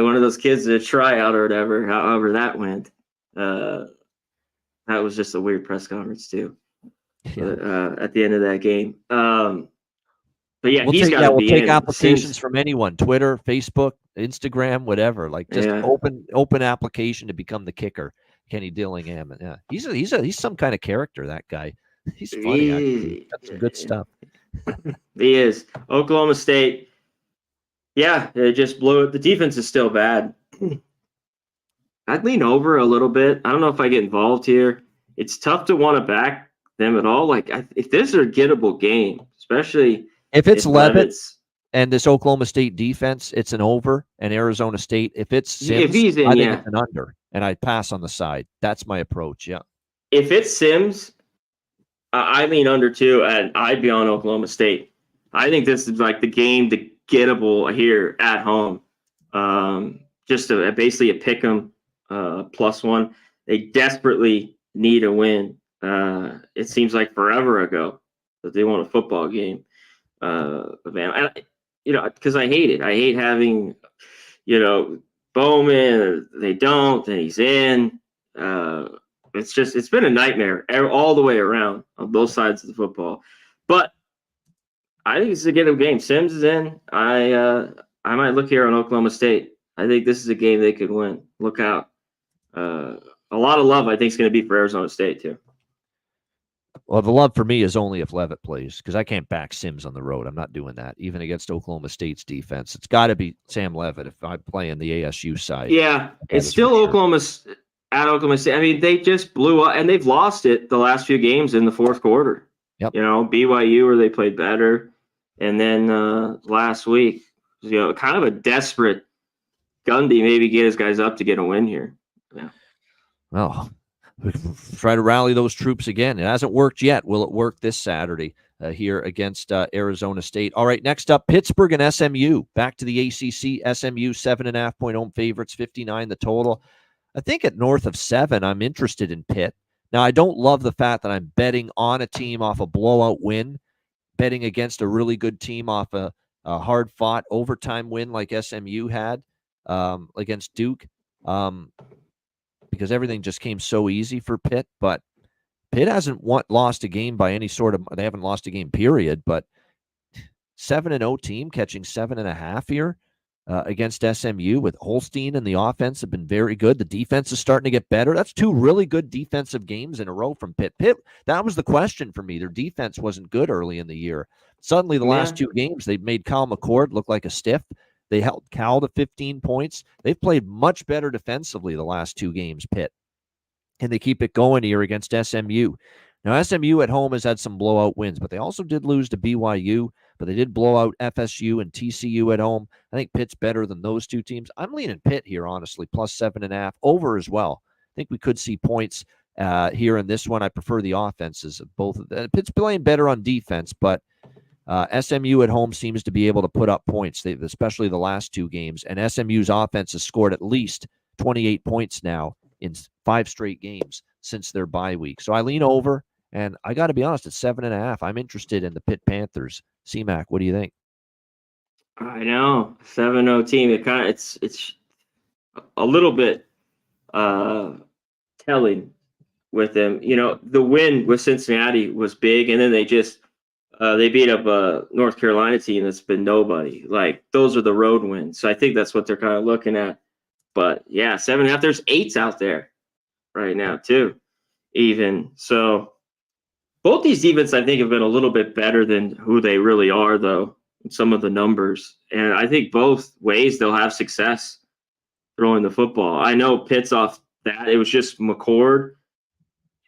B: One of those kids at a tryout or whatever, however that went. That was just a weird press conference too. Yeah. At the end of that game. But yeah, we'll take
A: applications from anyone: Twitter, Facebook, Instagram, whatever. Like just open application to become the kicker. Kenny Dillingham. Yeah, he's some kind of character. That guy. He's funny. Actually. Got some good stuff.
B: He is. Oklahoma State. Yeah, it just blew it. The defense is still bad. I'd lean over a little bit. I don't know if I get involved here. It's tough to want to back them at all. Like, if this is a gettable game, especially
A: if it's Levitt
B: Levitt's,
A: and this Oklahoma State defense, it's an over. And Arizona State, if it's Sims,
B: if he's in,
A: I think it's an under. And I pass on the side. That's my approach. Yeah.
B: If it's Sims, I lean under too, and I'd be on Oklahoma State. I think this is like the game to gettable here at home. Just basically a pick 'em +1. They desperately need a win. It seems like forever ago that they won a football game. Because I hate it. I hate having, Bowman. They don't, and he's in. It's been a nightmare all the way around on both sides of the football. But I think it's a gettable game. Sims is in. I might look here on Oklahoma State. I think this is a game they could win. Look out. A lot of love, I think, is going to be for Arizona State, too.
A: Well, the love for me is only if Levitt plays, because I can't back Sims on the road. I'm not doing that, even against Oklahoma State's defense. It's got to be Sam Levitt if I'm playing the ASU side.
B: Yeah, it's still Oklahoma State. I mean, they just blew up, and they've lost it the last few games in the fourth quarter.
A: Yep.
B: BYU, where they played better, and then last week, kind of a desperate Gundy maybe get his guys up to get a win here. Yeah.
A: Well, try to rally those troops again. It hasn't worked yet. Will it work this Saturday here against Arizona State? All right, next up, Pittsburgh and SMU. Back to the ACC. SMU 7.5-point home favorites, 59 the total. I think at north of 7, I'm interested in Pitt. Now, I don't love the fact that I'm betting on a team off a blowout win, betting against a really good team off a hard-fought overtime win like SMU had against Duke, because everything just came so easy for Pitt. But Pitt hasn't lost a game by any sort of – they haven't lost a game, period. But 7-0 team catching 7.5 here. Against SMU with Holstein and the offense have been very good. The defense is starting to get better. That's 2 really good defensive games in a row from Pitt. That was the question for me. Their defense wasn't good early in the year. Suddenly, the last 2 games, they've made Kyle McCord look like a stiff. They held Cal to 15 points. They've played much better defensively the last 2 games, Pitt. And they keep it going here against SMU. Now, SMU at home has had some blowout wins, but they also did lose to BYU, but they did blow out FSU and TCU at home. I think Pitt's better than those 2 teams. I'm leaning Pitt here, honestly, plus 7.5, over as well. I think we could see points here in this one. I prefer the offenses of both of them. Pitt's playing better on defense, but SMU at home seems to be able to put up points, especially the last 2 games. And SMU's offense has scored at least 28 points now in 5 straight games since their bye week. So I lean over. And I got to be honest, at 7.5, I'm interested in the Pitt Panthers. C-Mac, what do you think?
B: I know 7-0 team. It's a little bit telling with them. The win with Cincinnati was big, and then they beat up a North Carolina team that's been nobody. Like, those are the road wins. So I think that's what they're kind of looking at. But yeah, 7.5. There's 8s out there right now too, even so. Both these defenses, I think, have been a little bit better than who they really are, though, in some of the numbers. And I think both ways they'll have success throwing the football. I know Pitt's off that. It was just McCord.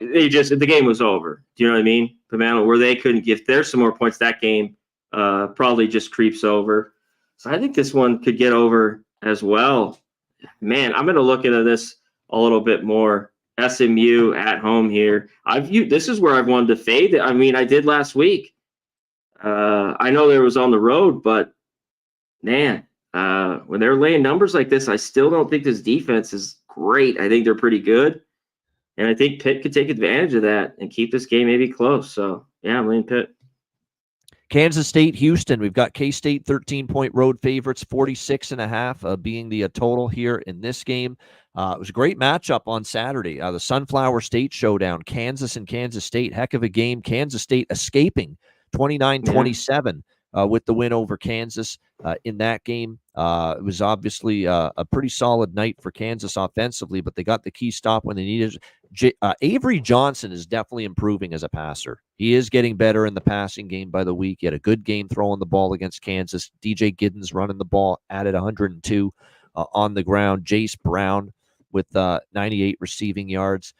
B: The game was over. Do you know what I mean? Pamela, where they couldn't give, there's some more points. That game probably just creeps over. So I think this one could get over as well. Man, I'm going to look into this a little bit more. SMU at home here. This is where I've wanted to fade. I mean, I did last week. I know there was on the road, but man, when they're laying numbers like this, I still don't think this defense is great. I think they're pretty good, and I think Pitt could take advantage of that and keep this game maybe close. So yeah, I'm leaning Pitt.
A: Kansas State, Houston. We've got K-State 13-point road favorites, 46.5 being the total here in this game. It was a great matchup on Saturday. The Sunflower State showdown, Kansas and Kansas State. Heck of a game. Kansas State escaping 29-27 with the win over Kansas in that game. It was obviously a pretty solid night for Kansas offensively, but they got the key stop when they needed. Avery Johnson is definitely improving as a passer. He is getting better in the passing game by the week. He had a good game throwing the ball against Kansas. DJ Giddens running the ball, added 102 on the ground. Jace Brown with 98 receiving yards.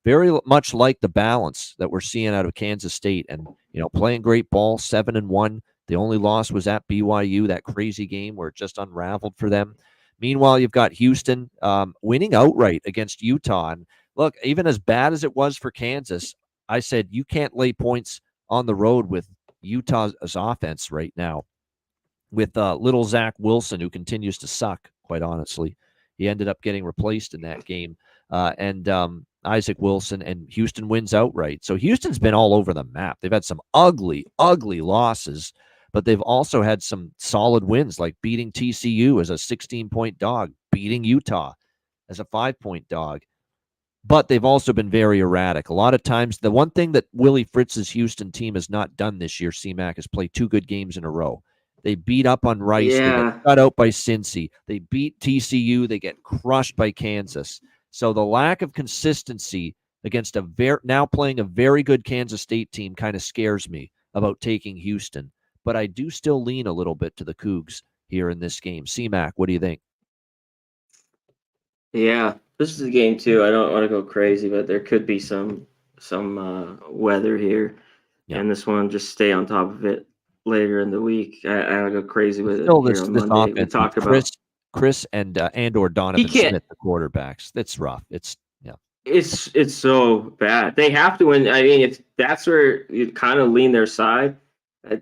A: Very much like the balance that we're seeing out of Kansas State, and playing great ball, 7-1. The only loss was at BYU, that crazy game where it just unraveled for them. Meanwhile, you've got Houston winning outright against Utah. And look, even as bad as it was for Kansas, I said you can't lay points on the road with Utah's offense right now. With little Zach Wilson, who continues to suck, quite honestly. He ended up getting replaced in that game. And Isaac Wilson, and Houston wins outright. So Houston's been all over the map. They've had some ugly, ugly losses, but they've also had some solid wins, like beating TCU as a 16-point dog, beating Utah as a 5-point dog. But they've also been very erratic. A lot of times, the one thing that Willie Fritz's Houston team has not done this year, CMAC, is play 2 good games in a row. They beat up on Rice.
B: Yeah.
A: They get cut out by Cincy. They beat TCU. They get crushed by Kansas. So the lack of consistency against now playing a very good Kansas State team kind of scares me about taking Houston. But I do still lean a little bit to the Cougs here in this game. CMAC, what do you think?
B: Yeah, this is a game too. I don't want to go crazy, but there could be some weather here, and this one just stay on top of it later in the week. I don't go crazy with it here on Monday. We talked about
A: Chris and or Donovan Smith, the quarterbacks. That's rough. It's
B: so bad. They have to win. I mean, if that's where you kind of lean their side,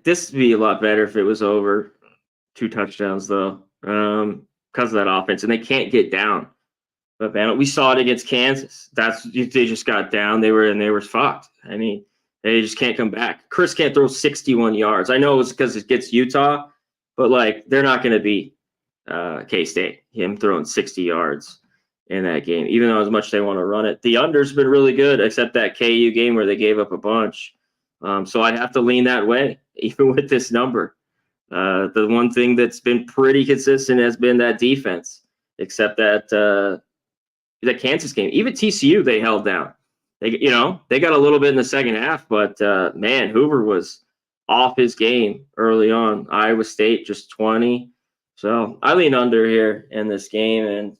B: this would be a lot better if it was over 2 touchdowns though, because of that offense, and they can't get down. But man, we saw it against Kansas. They just got down. They were fucked. I mean, they just can't come back. Chris can't throw 61 yards. I know it's because it gets Utah, but they're not going to beat K-State. Him throwing 60 yards in that game, even though as much they want to run it. The under's been really good, except that KU game where they gave up a bunch. So I'd have to lean that way, even with this number. The one thing that's been pretty consistent has been that defense, except that the Kansas game. Even TCU, they held down. They got a little bit in the second half, but man, Hoover was off his game early on. Iowa State just 20. So I lean under here in this game, and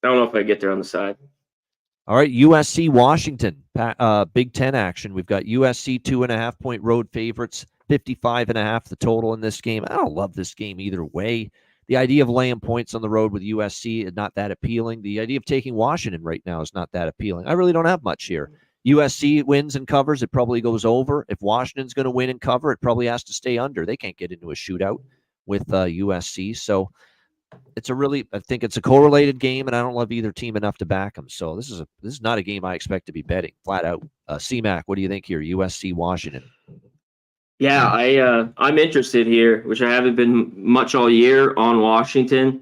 B: I don't know if I get there on the side.
A: All right, USC Washington, Big Ten action. We've got USC 2.5-point road favorites, 55.5 the total in this game. I don't love this game either way. The idea of laying points on the road with USC is not that appealing. The idea of taking Washington right now is not that appealing. I really don't have much here. USC wins and covers, it probably goes over. If Washington's going to win and cover, it probably has to stay under. They can't get into a shootout with USC. So I think it's a correlated game, and I don't love either team enough to back them. So this is not a game I expect to be betting flat out. CMAC, what do you think here? USC Washington.
B: Yeah, I'm interested here, which I haven't been much all year on Washington.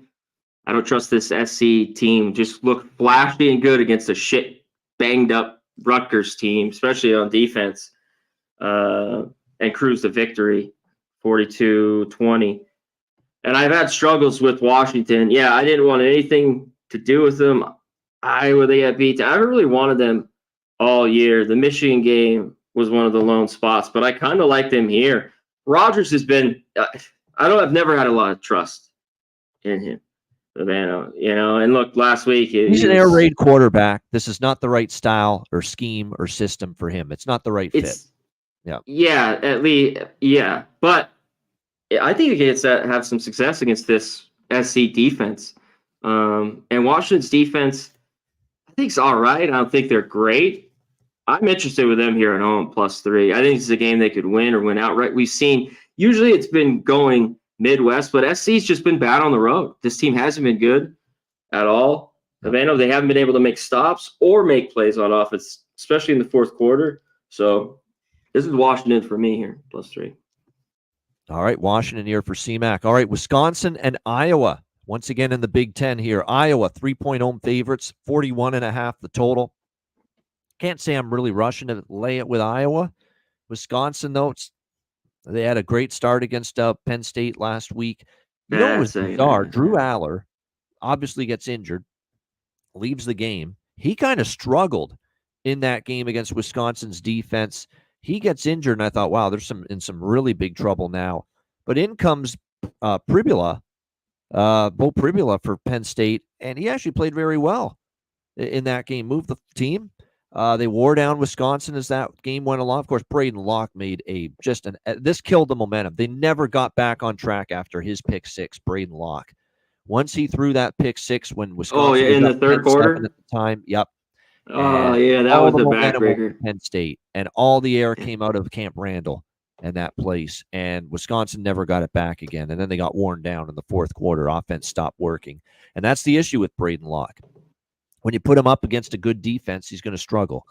B: I don't trust this SC team. Just look flashy and good against a shit banged up Rutgers team, especially on defense, and cruise to victory, 42-20. And I've had struggles with Washington. Yeah, I didn't want anything to do with them. Iowa, they got beat. I haven't really wanted them all year. The Michigan game was one of the lone spots, but I kind of like them here. Rodgers has been, I've never had a lot of trust in him, Savannah, and look, last week.
A: He's an air raid quarterback. This is not the right style or scheme or system for him. It's not the right fit.
B: Yeah, at least, yeah. But I think he gets to have some success against this SC defense. And Washington's defense, I think, is all right. I don't think they're great. I'm interested with them here at home, +3. I think this is a game they could win or win outright. We've seen, usually it's been going Midwest, but SC's just been bad on the road. This team hasn't been good at all. Savannah, they haven't been able to make stops or make plays on offense, especially in the fourth quarter. So this is Washington for me here, +3.
A: All right, Washington here for CMAC. All right, Wisconsin and Iowa. Once again in the Big Ten here. Iowa, 3-point home favorites, 41.5 the total. Can't say I'm really rushing to lay it with Iowa. Wisconsin, though, They had a great start against Penn State last week. You know what was
B: That's
A: bizarre? Drew Aller obviously gets injured, leaves the game. He kind of struggled in that game against Wisconsin's defense. He gets injured, and I thought, wow, there's in some really big trouble now. But in comes Pribula, Bo Pribula for Penn State, and he actually played very well in that game. Moved the team. They wore down Wisconsin as that game went along. Of course, Braden Locke made this killed the momentum. They never got back on track after his pick six. Braden Locke, once he threw that pick six when Wisconsin was
B: in
A: up
B: the third
A: 10-7
B: quarter.
A: at the time. Yep.
B: Oh
A: And
B: yeah, that
A: all
B: was
A: the
B: the
A: momentum went to
B: backbreaker.
A: Penn State, and all the air came out of Camp Randall and that place. And Wisconsin never got it back again. And then they got worn down in the fourth quarter. Offense stopped working, and that's the issue with Braden Locke. When you put him up against a good defense, he's going to struggle.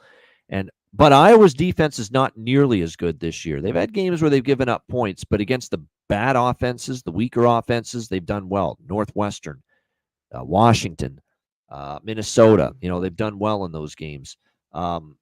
A: But Iowa's defense is not nearly as good this year. They've had games where they've given up points, but against the bad offenses, the weaker offenses, they've done well. Northwestern, Washington, Minnesota, they've done well in those games. And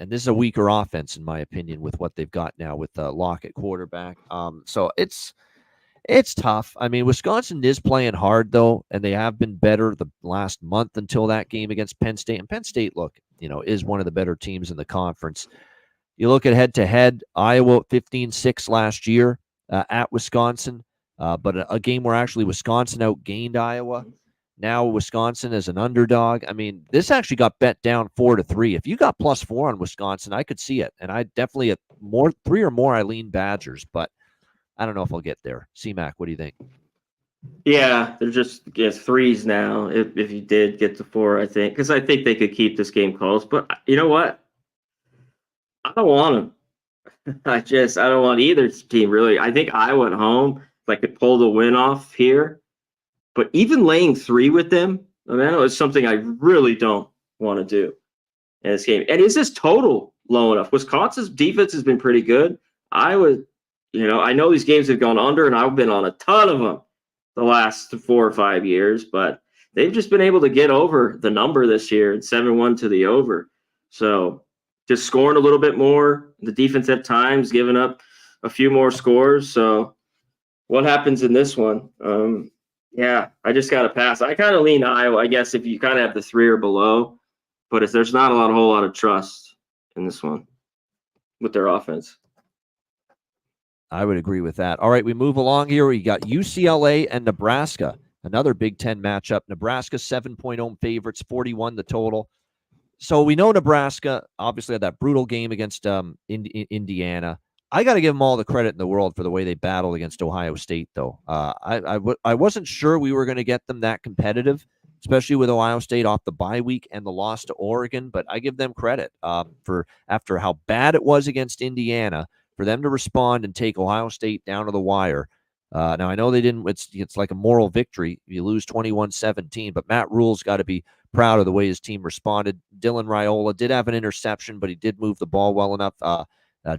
A: this is a weaker offense, in my opinion, with what they've got now with Locke at quarterback. So it's tough. I mean, Wisconsin is playing hard, though, and they have been better the last month until that game against Penn State. And Penn State, look, is one of the better teams in the conference. You look at head-to-head, Iowa 15-6 last year at Wisconsin, but a game where actually Wisconsin outgained Iowa. Now Wisconsin is an underdog. I mean, this actually got bet down 4-3. If you got +4 on Wisconsin, I could see it. And I definitely, at 3 or more, I lean Badgers, but I don't know if I'll get there. C-Mac, what do you think?
B: Yeah, they're just threes now. If you did get to 4, I think, because I think they could keep this game close. But you know what? I don't want them. I don't want either team really. I think Iowa at home, if I could pull the win off here, but even laying 3 with them, I mean, I know it's something I really don't want to do in this game. And is this total low enough? Wisconsin's defense has been pretty good. Iowa, I know these games have gone under, and I've been on a ton of them the last 4 or 5 years, but they've just been able to get over the number this year and 7-1 to the over. So just scoring a little bit more. The defense at times giving up a few more scores. So what happens in this one? Yeah, I just got to pass. I kind of lean Iowa, I guess, if you kind of have the 3 or below, but if there's not a whole lot of trust in this one with their offense.
A: I would agree with that. All right, we move along here. We got UCLA and Nebraska, another Big Ten matchup. Nebraska 7-point home favorites, 41 the total. So we know Nebraska obviously had that brutal game against Indiana. I got to give them all the credit in the world for the way they battled against Ohio State, though. I wasn't sure we were going to get them that competitive, especially with Ohio State off the bye week and the loss to Oregon. But I give them credit for after how bad it was against Indiana, for them to respond and take Ohio State down to the wire. Now, I know they didn't. It's like a moral victory. You lose 21-17, but Matt Rule's got to be proud of the way his team responded. Dylan Raiola did have an interception, but he did move the ball well enough.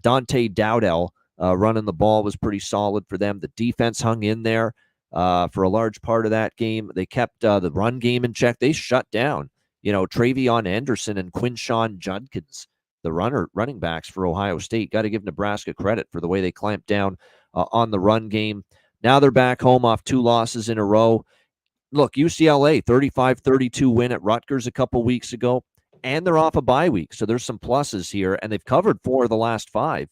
A: Dante Dowdell running the ball was pretty solid for them. The defense hung in there for a large part of that game. They kept the run game in check. They shut down, Travion Anderson and Quinshawn Judkins, the running backs for Ohio State. Got to give Nebraska credit for the way they clamped down on the run game. Now they're back home off 2 losses in a row. Look, UCLA, 35-32 win at Rutgers a couple weeks ago, and they're off a bye week. So there's some pluses here, and they've covered 4 of the last 5.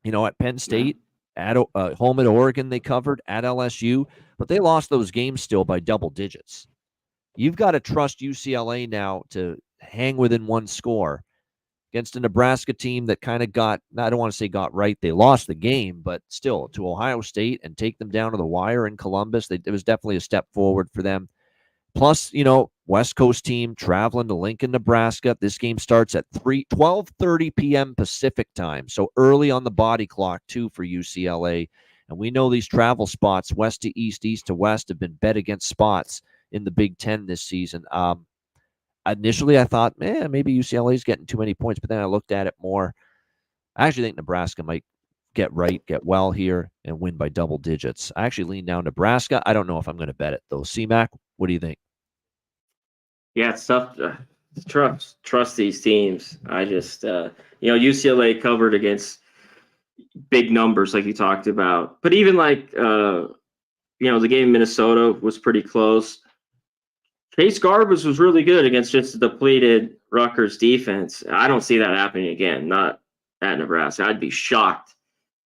A: At Penn State, at home at Oregon, they covered, at LSU, but they lost those games still by double digits. You've got to trust UCLA now to hang within 1 score against a Nebraska team that kind of I don't want to say got right. They lost the game, but still to Ohio State and take them down to the wire in Columbus. It was definitely a step forward for them. Plus, West Coast team traveling to Lincoln, Nebraska. This game starts at 12:30 p.m. Pacific time. So early on the body clock too for UCLA. And we know these travel spots, west to east, east to west, have been bet against spots in the Big Ten this season. Initially, I thought, maybe UCLA is getting too many points, but then I looked at it more. I actually think Nebraska might get well here, and win by double digits. I actually lean down Nebraska. I don't know if I'm going to bet it, though. C-Mac, what do you think?
B: Yeah, it's tough. Trust these teams. I just, UCLA covered against big numbers like you talked about. But even like the game in Minnesota was pretty close. Chase Garbers was really good against just a depleted Rutgers defense. I don't see that happening again. Not at Nebraska. I'd be shocked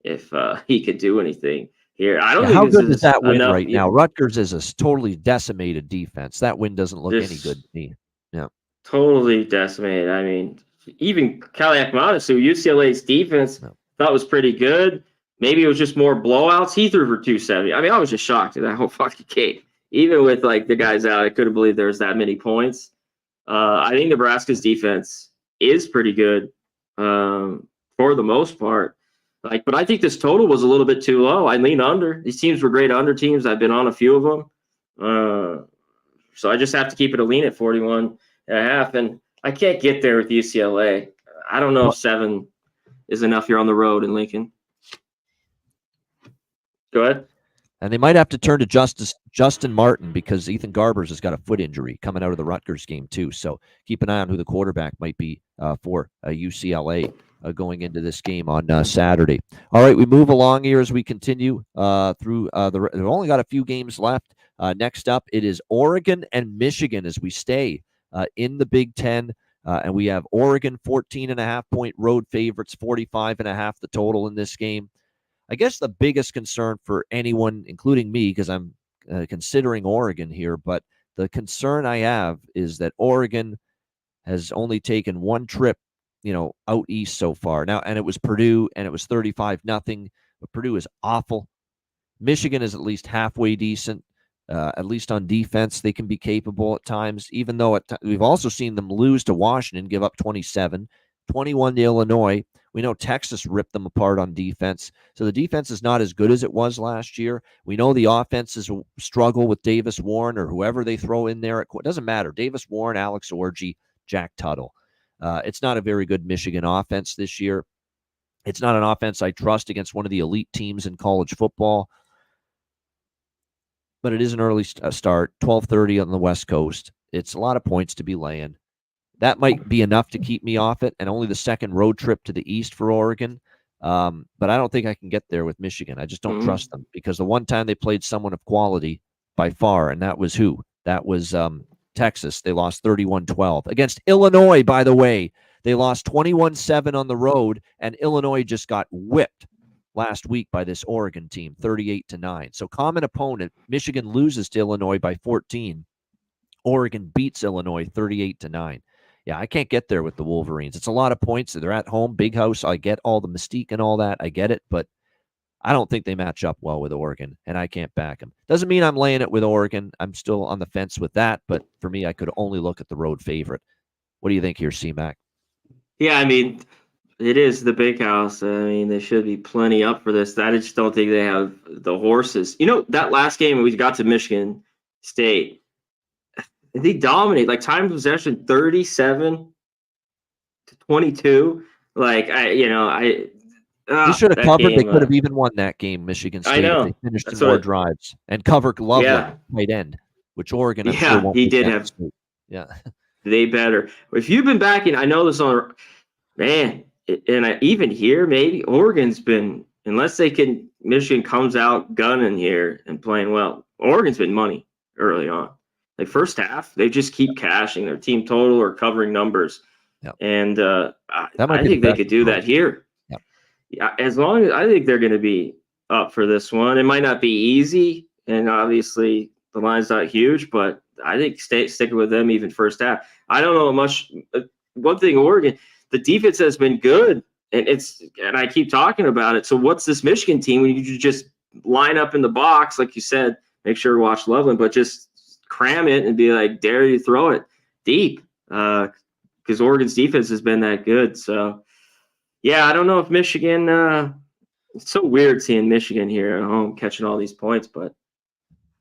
B: if he could do anything here. I don't think
A: how
B: this
A: good is
B: is
A: that win
B: enough.
A: right now? Rutgers is a totally decimated defense. That win doesn't look any good to me. Yeah,
B: totally decimated. I mean, even Kaliakmanis, who UCLA's defense thought was pretty good. Maybe it was just more blowouts. He threw for 270. I mean, I was just shocked at that whole fucking game. Even with like the guys out, I couldn't believe there was that many points. I think Nebraska's defense is pretty good for the most part. But I think this total was a little bit too low. I lean under. These teams were great under teams. I've been on a few of them. So I just have to keep it a lean at 41.5. And I can't get there with UCLA. I don't know if 7 is enough here on the road in Lincoln. Go ahead.
A: And they might have to turn to Justin Martin because Ethan Garbers has got a foot injury coming out of the Rutgers game too. So keep an eye on who the quarterback might be for UCLA going into this game on Saturday. All right, we move along here as we continue through we've only got a few games left. Next up, it is Oregon and Michigan as we stay in the Big Ten. And we have Oregon 14.5-point road favorites, 45.5 the total in this game. I guess the biggest concern for anyone, including me, because I'm considering Oregon here, but the concern I have is that Oregon has only taken one trip, out east so far. Now, and it was Purdue, and it was 35-0, but Purdue is awful. Michigan is at least halfway decent, at least on defense. They can be capable at times, even though we've also seen them lose to Washington, give up 27, 21 to Illinois. We know Texas ripped them apart on defense. So the defense is not as good as it was last year. We know the offenses struggle with Davis Warren or whoever they throw in there. It doesn't matter. Davis Warren, Alex Orji, Jack Tuttle. It's not a very good Michigan offense this year. It's not an offense I trust against one of the elite teams in college football. But it is an early start, 12:30 on the West Coast. It's a lot of points to be laying. That might be enough to keep me off it, and only the second road trip to the east for Oregon. But I don't think I can get there with Michigan. I just don't trust them because the one time they played someone of quality by far, and that was who? That was Texas. They lost 31-12. Against Illinois, by the way, they lost 21-7 on the road, and Illinois just got whipped last week by this Oregon team, 38-9. So common opponent. Michigan loses to Illinois by 14. Oregon beats Illinois 38-9. Yeah, I can't get there with the Wolverines. It's a lot of points. They're at home, big house. I get all the mystique and all that. I get it, but I don't think they match up well with Oregon, and I can't back them. Doesn't mean I'm laying it with Oregon. I'm still on the fence with that, but for me, I could only look at the road favorite. What do you think here, C-Mac?
B: Yeah, I mean, it is the big house. I mean, they should be plenty up for this. I just don't think they have the horses. That last game we got to Michigan State, they dominate, like time of possession 37-22.
A: They should have covered. They could have even won that game, Michigan State.
B: I know.
A: If they finished in more drives and covered Loveland tight end, which Oregon I'm sure won't
B: he did have.
A: Yeah,
B: they better. If you've been backing, I know this on, man, and even here maybe Oregon's been, unless Michigan comes out gunning here and playing well. Oregon's been money early on. Like first half, they just keep cashing their team total or covering numbers.
A: Yep.
B: And I think they could do that here.
A: Yep.
B: Yeah, as long as I think they're going to be up for this one. It might not be easy, and obviously the line's not huge, but I think sticking with them even first half. I don't know much. One thing, Oregon, the defense has been good, and I keep talking about it. So what's this Michigan team when you just line up in the box, like you said, make sure to watch Loveland, but just cram it and be like, dare you throw it deep, because Oregon's defense has been that good. So, yeah, I don't know if Michigan it's so weird seeing Michigan here at home catching all these points, but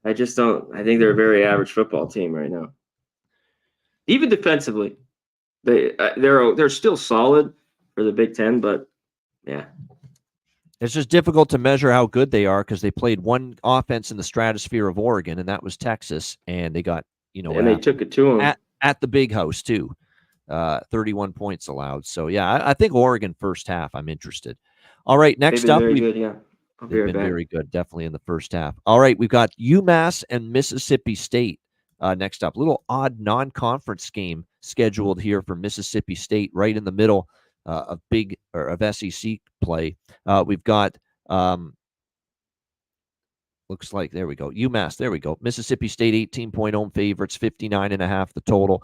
B: I just don't. I think they're a very average football team right now. Even defensively, they're still solid for the Big Ten, but yeah.
A: It's just difficult to measure how good they are because they played one offense in the stratosphere of Oregon, and that was Texas, and they got,
B: and they took it to them
A: at the big house too. 31 points allowed. So yeah, I think Oregon first half. I'm interested. All right,
B: They've
A: next
B: been
A: up,
B: very good, yeah. I'll be
A: they've
B: right
A: been
B: back.
A: very good, definitely in the first half. All right, we've got UMass and Mississippi State next up. Little odd non-conference game scheduled here for Mississippi State, right in the middle of SEC play. We've got looks like, there we go, UMass, there we go. Mississippi State 18-point home favorites, 59.5 the total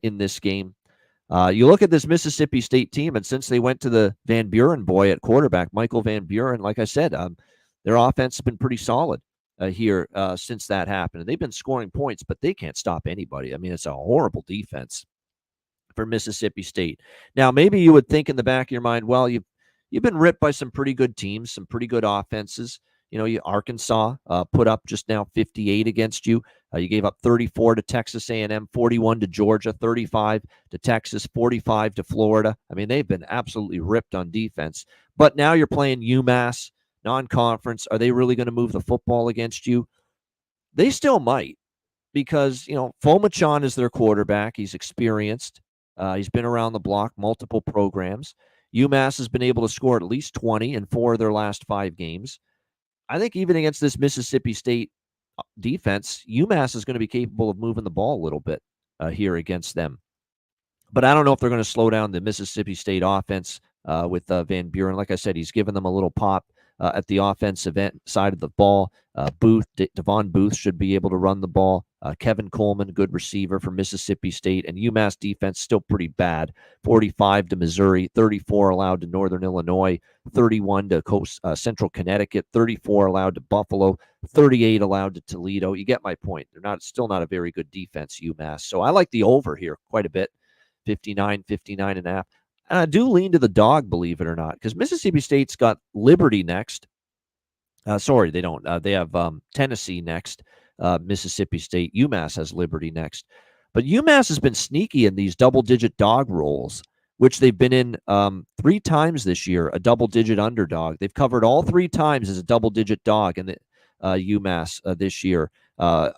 A: in this game. You look at this Mississippi State team, and since they went to the Van Buren boy at quarterback, Michael Van Buren, like I said, their offense has been pretty solid here since that happened. And they've been scoring points, but they can't stop anybody. I mean, it's a horrible defense for Mississippi State. Now, maybe you would think in the back of your mind, well, you've been ripped by some pretty good teams, some pretty good offenses. You know, Arkansas put up just now 58 against you. You gave up 34 to Texas A&M, 41 to Georgia, 35 to Texas, 45 to Florida. I mean, they've been absolutely ripped on defense. But now you're playing UMass, non-conference. Are they really going to move the football against you? They still might, because, you know, Fomachan is their quarterback. He's experienced. He's been around the block, multiple programs. UMass has been able to score at least 20 in 4 of their last 5 games. I think even against this Mississippi State defense, UMass is going to be capable of moving the ball a little bit here against them. But I don't know if they're going to slow down the Mississippi State offense with Van Buren. Like I said, he's given them a little pop at the offensive side of the ball. Devon Booth should be able to run the ball. Kevin Coleman, good receiver for Mississippi State. And UMass defense still pretty bad. 45 to Missouri, 34 allowed to Northern Illinois, 31 to Central Connecticut, 34 allowed to Buffalo, 38 allowed to Toledo. You get my point. They're still not a very good defense, UMass. So I like the over here quite a bit, 59 and a half. And I do lean to the dog, believe it or not, because Mississippi State's got Liberty next. Sorry, they don't. They have Tennessee next, Mississippi State. UMass has Liberty next. But UMass has been sneaky in these double-digit dog rolls, which they've been in 3 times this year, a double-digit underdog. They've covered all 3 times as a double-digit dog in the UMass this year.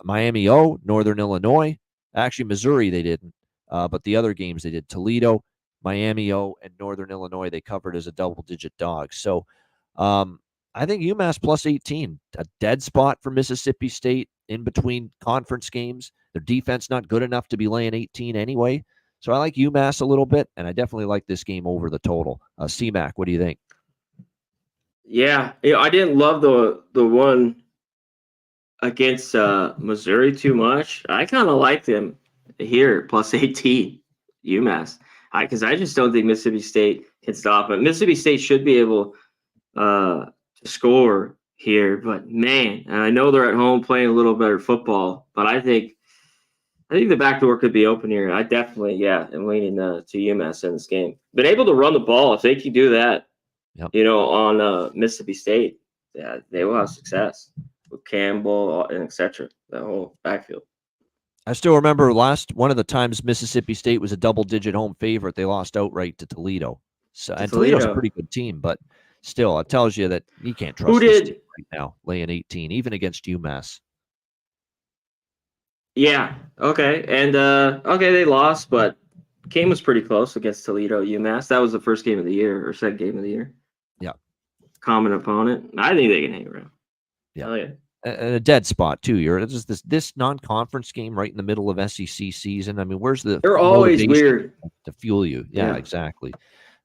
A: Miami Northern Illinois. Actually, Missouri they didn't. But the other games they did. Toledo, Miami and Northern Illinois, they covered as a double-digit dog. So I think UMass plus 18, a dead spot for Mississippi State in between conference games. Their defense not good enough to be laying 18 anyway. So I like UMass a little bit, and I definitely like this game over the total. C-Mac, what do you think?
B: Yeah, I didn't love the one against Missouri too much. I kind of like them here, plus 18, UMass. Because I just don't think Mississippi State can stop it. Mississippi State should be able to score here, but man, and I know they're at home playing a little better football, but I think the back door could be open here. I definitely, am leaning to UMass in this game. Been able to run the ball. If they can do that, on Mississippi State, they will have success with Campbell and etc. The whole backfield.
A: I still remember one of the times Mississippi State was a double-digit home favorite, they lost outright to Toledo. So, and Toledo's a pretty good team, but still, it tells you that you can't trust this team right now, laying 18, even against UMass.
B: Yeah, okay. And, they lost, but game was pretty close against Toledo, UMass. That was the first game of the year, or second game of the year.
A: Yeah.
B: Common opponent. I think they can hang around.
A: Yeah. And a dead spot, too. You're just this non-conference game right in the middle of SEC season. I mean, where's the
B: They're always weird
A: to fuel you? Yeah. Exactly.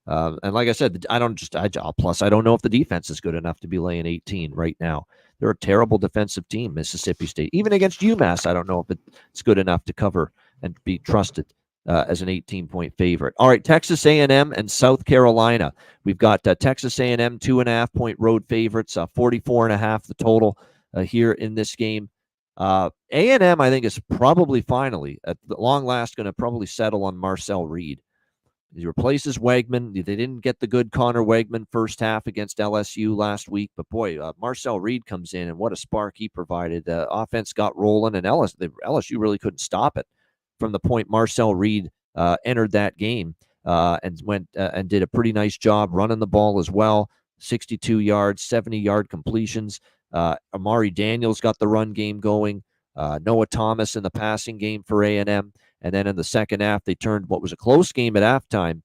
A: And like I said, I don't know if the defense is good enough to be laying 18 right now. They're a terrible defensive team, Mississippi State. Even against UMass, I don't know if it's good enough to cover and be trusted as an 18-point favorite. All right, Texas A&M and South Carolina. We've got Texas A&M 2.5-point road favorites, 44.5 the total here in this game. A&M, I think, is probably finally, at long last, going to probably settle on Marcel Reed. He replaces Wegman. They didn't get the good Connor Wegman first half against LSU last week, but boy, Marcel Reed comes in, and what a spark he provided. The offense got rolling, and LSU really couldn't stop it from the point Marcel Reed entered that game and went and did a pretty nice job running the ball as well. 62 yards, 70-yard completions. Amari Daniels got the run game going. Noah Thomas in the passing game for A&M. And then in the second half, they turned what was a close game at halftime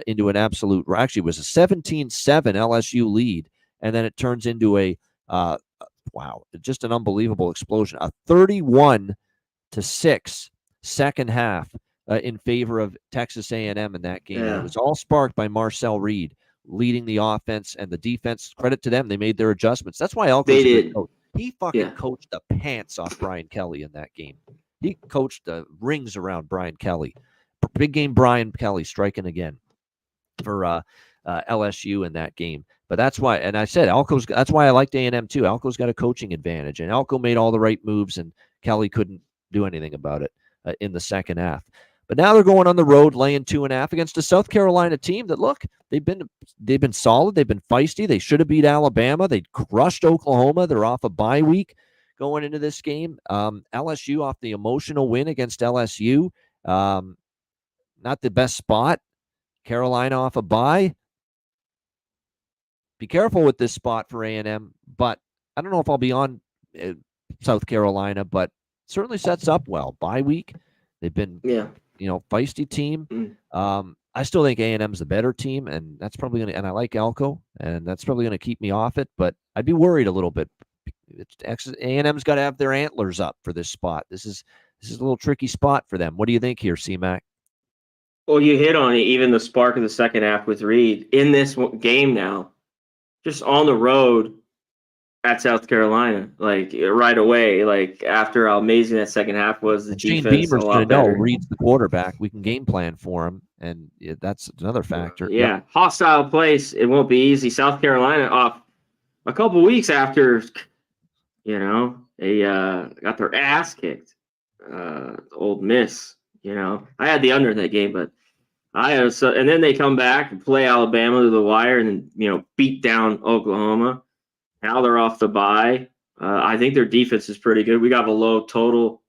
A: into an absolute, actually it was a 17-7 LSU lead, and then it turns into a wow, just an unbelievable explosion, a 31-6 second half in favor of Texas A&M in that game. And it was all sparked by Marcel Reed leading the offense and the defense. Credit to them, they made their adjustments. That's why Elko's a good coach. He fucking coached the pants off Brian Kelly in that game. He coached the rings around Brian Kelly. Big game Brian Kelly striking again for LSU in that game. But that's why, and I said that's why I liked A&M too. Elko's got a coaching advantage, and Elko made all the right moves, and Kelly couldn't do anything about it in the second half. But now they're going on the road, laying 2.5 against a South Carolina team that, look, they've been solid, they've been feisty. They should have beat Alabama. They crushed Oklahoma. They're off a bye week going into this game. LSU off the emotional win against LSU. Not the best spot. Carolina off a bye. Be careful with this spot for A&M, but I don't know if I'll be on South Carolina, but certainly sets up well. Bye week. They've been, feisty team. I still think A&M's the better team, and that's probably going to, and I like Elko, and that's probably going to keep me off it, but I'd be worried a little bit. A&M's got to have their antlers up for this spot. This is a little tricky spot for them. What do you think here, C-Mac?
B: Well, you hit on it, even the spark of the second half with Reed. In this game now, just on the road at South Carolina, like right away, like after how amazing that second half was, the
A: Gene
B: defense
A: Beamer's going to know Reed's the quarterback. We can game plan for him, and that's another factor.
B: Yeah, hostile place. It won't be easy. South Carolina off a couple weeks after, they got their ass kicked. Old Miss, I had the under in that game, but and then they come back and play Alabama to the wire, and then beat down Oklahoma. Now they're off the bye. I think their defense is pretty good. We got a low total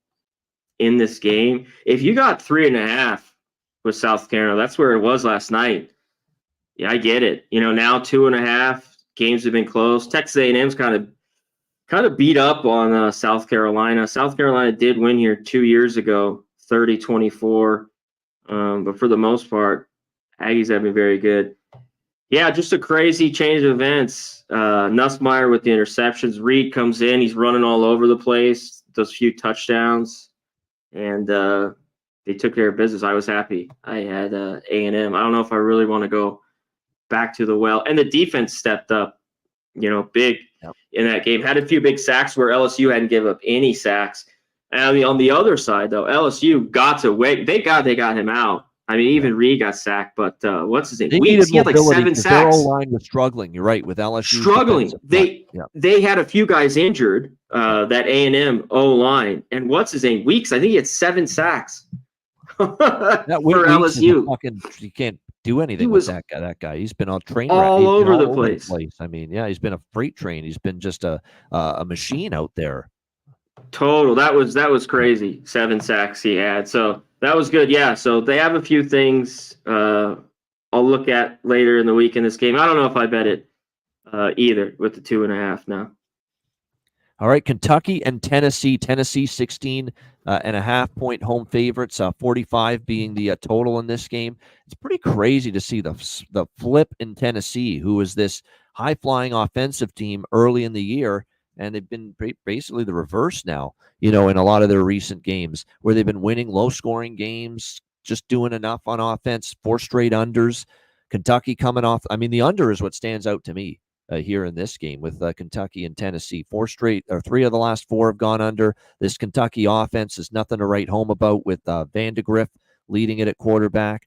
B: in this game. If you got 3.5 with South Carolina, that's where it was last night. Yeah, I get it. Now 2.5 games have been close. Texas A&M's kind of beat up on South Carolina. South Carolina did win here 2 years ago, 30-24. But for the most part, Aggies have been very good. Yeah, just a crazy change of events. Nussmeier with the interceptions. Reed comes in. He's running all over the place. Does a few touchdowns. And they took care of business. I was happy. I had A&M. I don't know if I really want to go back to the well. And the defense stepped up, big in that game. Had a few big sacks where LSU hadn't given up any sacks. And on the other side, though, LSU got to wait. They got him out. I mean, even Reed got sacked, but what's his name? He had like 7 sacks.
A: Their O-line was struggling. You're right, with LSU
B: struggling. They had a few guys injured. That A&M O-line, and what's his name? Weeks. I think he had 7 sacks for LSU.
A: You can't do anything with that guy. That guy. He's been on train
B: all over the place.
A: I mean, he's been a freight train. He's been just a machine out there.
B: Total. That was crazy. 7 sacks he had. So that was good. Yeah. So they have a few things I'll look at later in the week in this game. I don't know if I bet it either with the 2.5 now.
A: All right, Kentucky and Tennessee. Tennessee 16.5 point home favorites, 45 being the total in this game. It's pretty crazy to see the flip in Tennessee, who was this high-flying offensive team early in the year, and they've been basically the reverse now, in a lot of their recent games, where they've been winning low-scoring games, just doing enough on offense, 4 straight unders. Kentucky coming off. I mean, the under is what stands out to me here in this game with Kentucky and Tennessee. 3 of the last 4 have gone under. This Kentucky offense is nothing to write home about, with Vandegrift leading it at quarterback.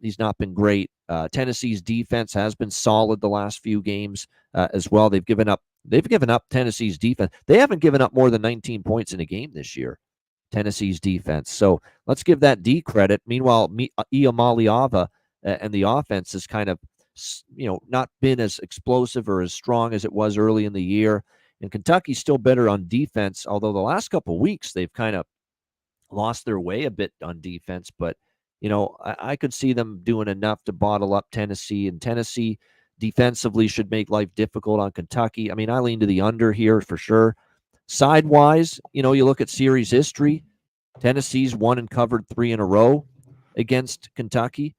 A: He's not been great. Tennessee's defense has been solid the last few games as well. They've given up Tennessee's defense. They haven't given up more than 19 points in a game this year, Tennessee's defense. So let's give that D credit. Meanwhile, Iamaleava and the offense has kind of, not been as explosive or as strong as it was early in the year. And Kentucky's still better on defense, although the last couple of weeks they've kind of lost their way a bit on defense. But, I could see them doing enough to bottle up Tennessee, and Tennessee defensively should make life difficult on Kentucky. I mean, I lean to the under here for sure. Sidewise, you look at series history. Tennessee's won and covered 3 in a row against Kentucky,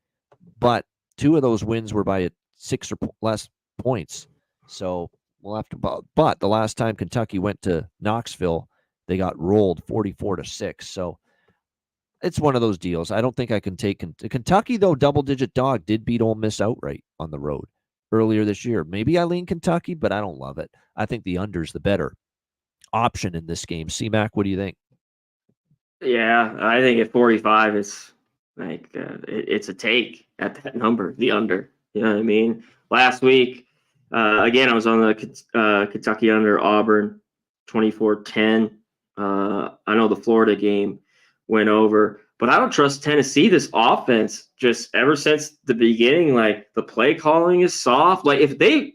A: but 2 of those wins were by 6 or less points. So we'll have to. But the last time Kentucky went to Knoxville, they got rolled 44-6. So it's one of those deals. I don't think I can take Kentucky, though. Double-digit dog did beat Ole Miss outright on the road earlier this year. Maybe I lean Kentucky, but I don't love it. I think the under's the better option in this game. C-Mac, what do you think?
B: Yeah, I think at 45, it's like it's a take at that number, the under. You know what I mean? Last week, again, I was on the Kentucky under Auburn, 24-10. I know the Florida game went over, but I don't trust Tennessee. This offense, just ever since the beginning, like the play calling is soft. Like if they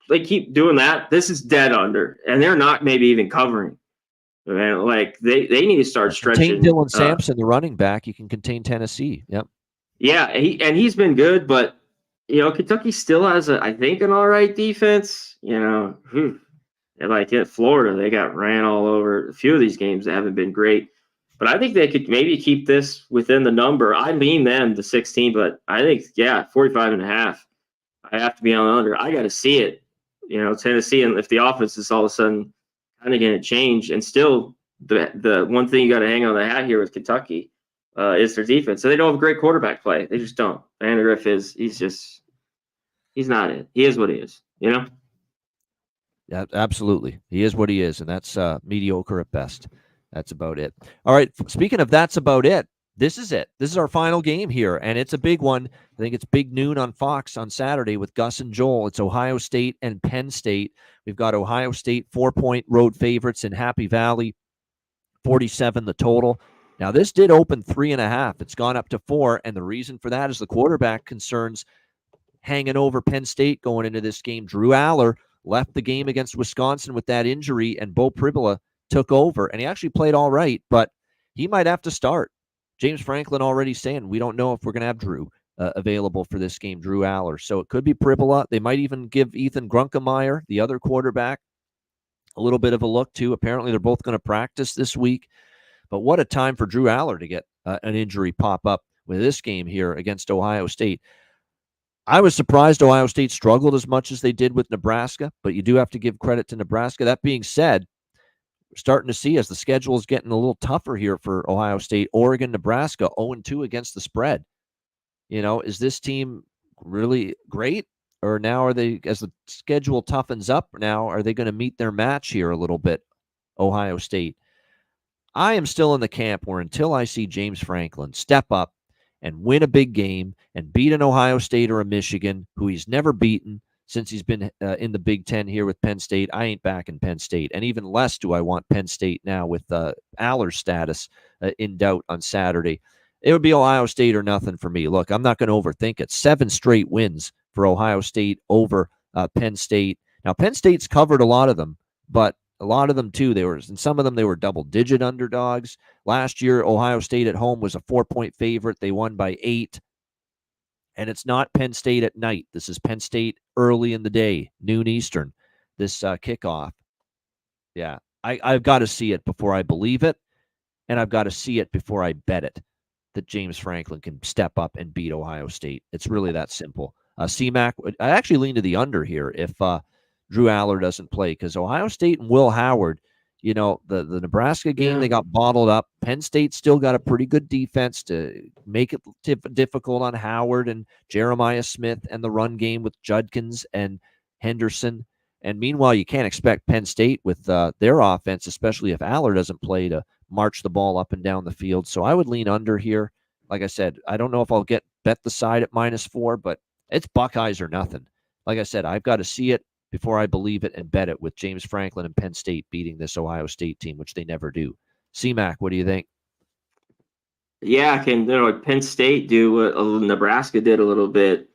B: keep doing that, this is dead under, and they're not maybe even covering. Man, like they need to start stretching.
A: Contain Dylan Sampson, the running back. You can contain Tennessee. Yep.
B: Yeah, he's been good, but Kentucky still has I think an all right defense. Like at Florida, they got ran all over. A few of these games that haven't been great, but I think they could maybe keep this within the number. I lean them to 16, but I think 45.5. I have to be on the under. I got to see it. Tennessee, and if the offense is all of a sudden kind of going to change, and still the one thing you got to hang on the hat here with Kentucky is their defense. So they don't have great quarterback play. They just don't. Vanderbilt he's not it. He is what he is,
A: Yeah, absolutely. He is what he is, and that's mediocre at best. That's about it. All right, speaking of that's about it, this is it. This is our final game here, and it's a big one. I think it's big noon on Fox on Saturday with Gus and Joel. It's Ohio State and Penn State. We've got Ohio State 4-point road favorites in Happy Valley, 47 the total. Now, this did open 3.5. It's gone up to 4, and the reason for that is the quarterback concerns hanging over Penn State going into this game. Drew Aller left the game against Wisconsin with that injury, and Bo Pribula took over, and he actually played all right, but he might have to start. James Franklin already saying we don't know if we're going to have Drew available for this game, Drew Aller. So it could be Pribula. They might even give Ethan Grunkemeyer, the other quarterback, a little bit of a look, too. Apparently, they're both going to practice this week. But what a time for Drew Aller to get an injury pop up with this game here against Ohio State. I was surprised Ohio State struggled as much as they did with Nebraska, but you do have to give credit to Nebraska. That being said, we're starting to see as the schedule is getting a little tougher here for Ohio State, Oregon, Nebraska, 0-2 against the spread. Is this team really great? Or now are they, as the schedule toughens up now, are they going to meet their match here a little bit, Ohio State? I am still in the camp where until I see James Franklin step up and win a big game and beat an Ohio State or a Michigan, who he's never beaten since he's been in the Big Ten here with Penn State, I ain't backing Penn State. And even less do I want Penn State now with Aller's status in doubt on Saturday. It would be Ohio State or nothing for me. Look, I'm not going to overthink it. 7 straight wins for Ohio State over Penn State. Now, Penn State's covered a lot of them, but a lot of them, too, in some of them, they were double-digit underdogs. Last year, Ohio State at home was a 4-point favorite. They won by 8. And it's not Penn State at night. This is Penn State early in the day, noon Eastern, this kickoff. Yeah, I've got to see it before I believe it, and I've got to see it before I bet it that James Franklin can step up and beat Ohio State. It's really that simple. C-Mac, I actually lean to the under here if Drew Aller doesn't play, because Ohio State and Will Howard, the Nebraska game, they got bottled up. Penn State still got a pretty good defense to make it difficult on Howard and Jeremiah Smith and the run game with Judkins and Henderson. And meanwhile, you can't expect Penn State with their offense, especially if Aller doesn't play, to march the ball up and down the field. So I would lean under here. Like I said, I don't know if I'll bet the side at -4, but it's Buckeyes or nothing. Like I said, I've got to see it before I believe it and bet it with James Franklin and Penn State beating this Ohio State team, which they never do. C-Mac, what do you think?
B: Yeah, can Penn State do what Nebraska did a little bit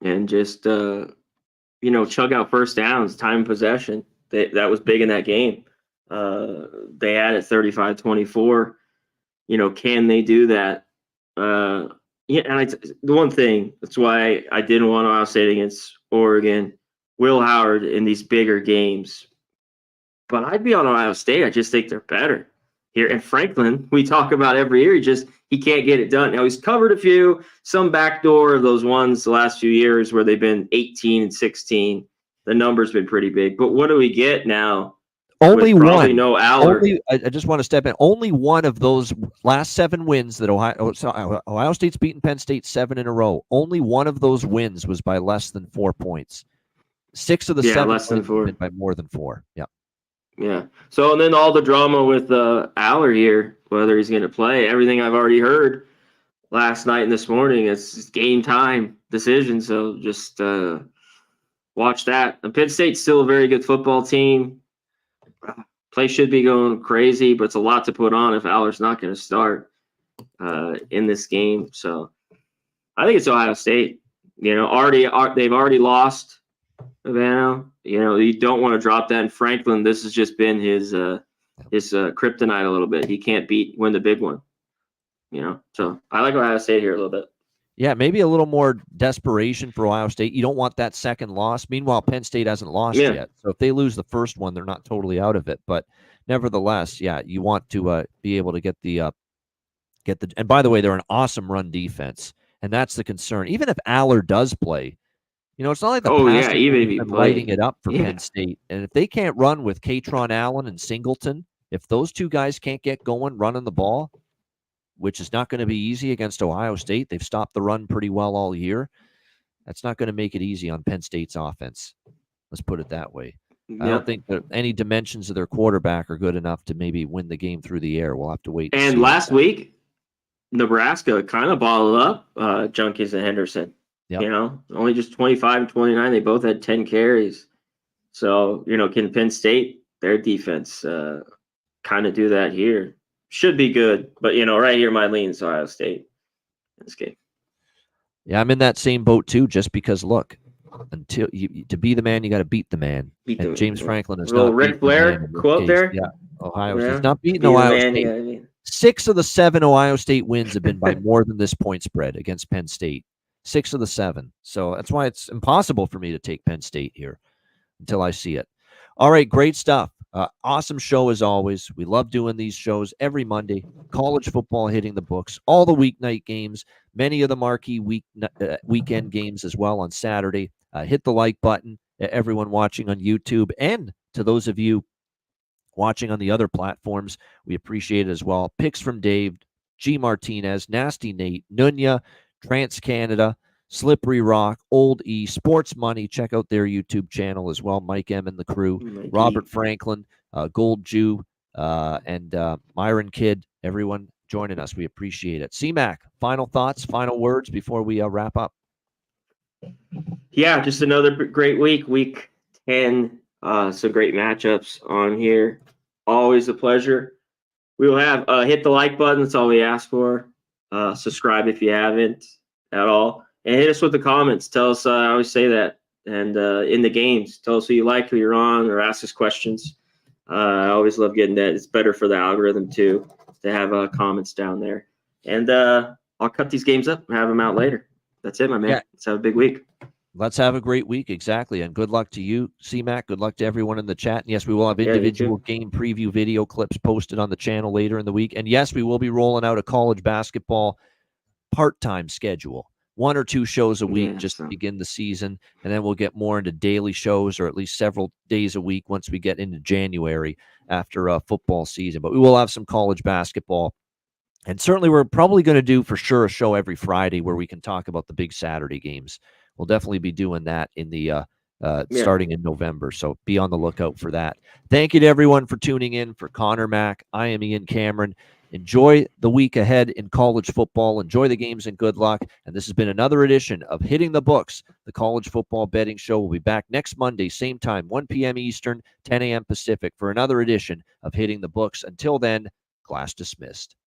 B: and just chug out first downs, time possession. That was big in that game. They had it 35-24. Can they do that? And the one thing, that's why I didn't want Ohio State against Oregon, Will Howard in these bigger games. But I'd be on Ohio State. I just think they're better. here. And Franklin, we talk about every year, he can't get it done. Now he's covered a few, some backdoor of those ones the last few years where they've been 18 and 16. The number's been pretty big. But what do we get now?
A: Only one.
B: No Aller.
A: I just want to step in. Only one of those last 7 wins that Ohio State's beaten Penn State 7 in a row. Only one of those wins was by less than 4 points. 6 of the 7
B: less than 4
A: by more than 4. Yeah.
B: Yeah. So, and then all the drama with Aller here, whether he's going to play, everything I've already heard last night and this morning, it's game time decision. So just watch that. And Penn State's still a very good football team. Play should be going crazy, but it's a lot to put on if Aller's not going to start in this game. So I think it's Ohio State. They've already lost Havana. You don't want to drop that. And Franklin, this has just been his kryptonite a little bit. He can't win the big one. So I like Ohio State here a little bit.
A: Yeah, maybe a little more desperation for Ohio State. You don't want that second loss. Meanwhile, Penn State hasn't lost yet. So if they lose the first one, they're not totally out of it. But nevertheless, yeah, you want to be able to get the and by the way, they're an awesome run defense. And that's the concern. Even if Aller does play, it's not like the
B: even if he
A: lighting it up for Penn State. And if they can't run with Katron Allen and Singleton, if those two guys can't get going running the ball, which is not going to be easy against Ohio State. They've stopped the run pretty well all year. That's not going to make it easy on Penn State's offense. Let's put it that way. I don't think that any dimensions of their quarterback are good enough to maybe win the game through the air. We'll have to wait.
B: And last week, Nebraska kind of bottled up Junkies and Henderson. Yep. Only just 25 and 29. They both had 10 carries. So, can Penn State, their defense, kind of do that here? Should be good, but right here my lean is Ohio State in this game.
A: Yeah, I'm in that same boat too. Just because, look, until to be the man, you got to beat the man. And James Franklin is not.
B: Ric Flair quote there.
A: Yeah, Ohio State's not beating Ohio State. 6 of the 7 Ohio State wins have been by more than this point spread against Penn State. 6 of the 7. So that's why it's impossible for me to take Penn State here until I see it. All right, great stuff. Awesome show as always. We love doing these shows every Monday. College football hitting the books, all the weeknight games, many of the marquee weekend games as well on Saturday. Hit the like button, everyone watching on YouTube, and to those of you watching on the other platforms, we appreciate it as well. Picks from Dave, G. Martinez, Nasty Nate, Nunya, Trans Canada, Slippery Rock, Old E, Sports Money. Check out their YouTube channel as well. Mike M and the crew, Robert Franklin, Gold Jew, and Myron Kidd. Everyone joining us. We appreciate it. C-Mac, final thoughts, final words before we wrap up.
B: Yeah, just another great week. Week 10. Some great matchups on here. Always a pleasure. We will have hit the like button. That's all we ask for. Subscribe if you haven't at all. And hit us with the comments. Tell us, I always say that. And in the games, tell us who you like, who you're on, or ask us questions. I always love getting that. It's better for the algorithm, too, to have comments down there. And I'll cut these games up and have them out later. That's it, my man. Yeah. Let's have a big week.
A: Let's have a great week. Exactly. And good luck to you, C-Mac. Good luck to everyone in the chat. And yes, we will have individual game preview video clips posted on the channel later in the week. And yes, we will be rolling out a college basketball part-time schedule. 1 or 2 shows a week just to begin the season, and then we'll get more into daily shows or at least several days a week once we get into January after football season. But we will have some college basketball, and certainly we're probably going to do for sure a show every Friday where we can talk about the big Saturday games. We'll definitely be doing that in the starting in November, so be on the lookout for that. Thank you to everyone for tuning in. For Connor Mack, I am Ian Cameron. Enjoy the week ahead in college football. Enjoy the games and good luck. And this has been another edition of Hitting the Books, the college football betting show. We'll be back next Monday, same time, 1 p.m. Eastern, 10 a.m. Pacific, for another edition of Hitting the Books. Until then, class dismissed.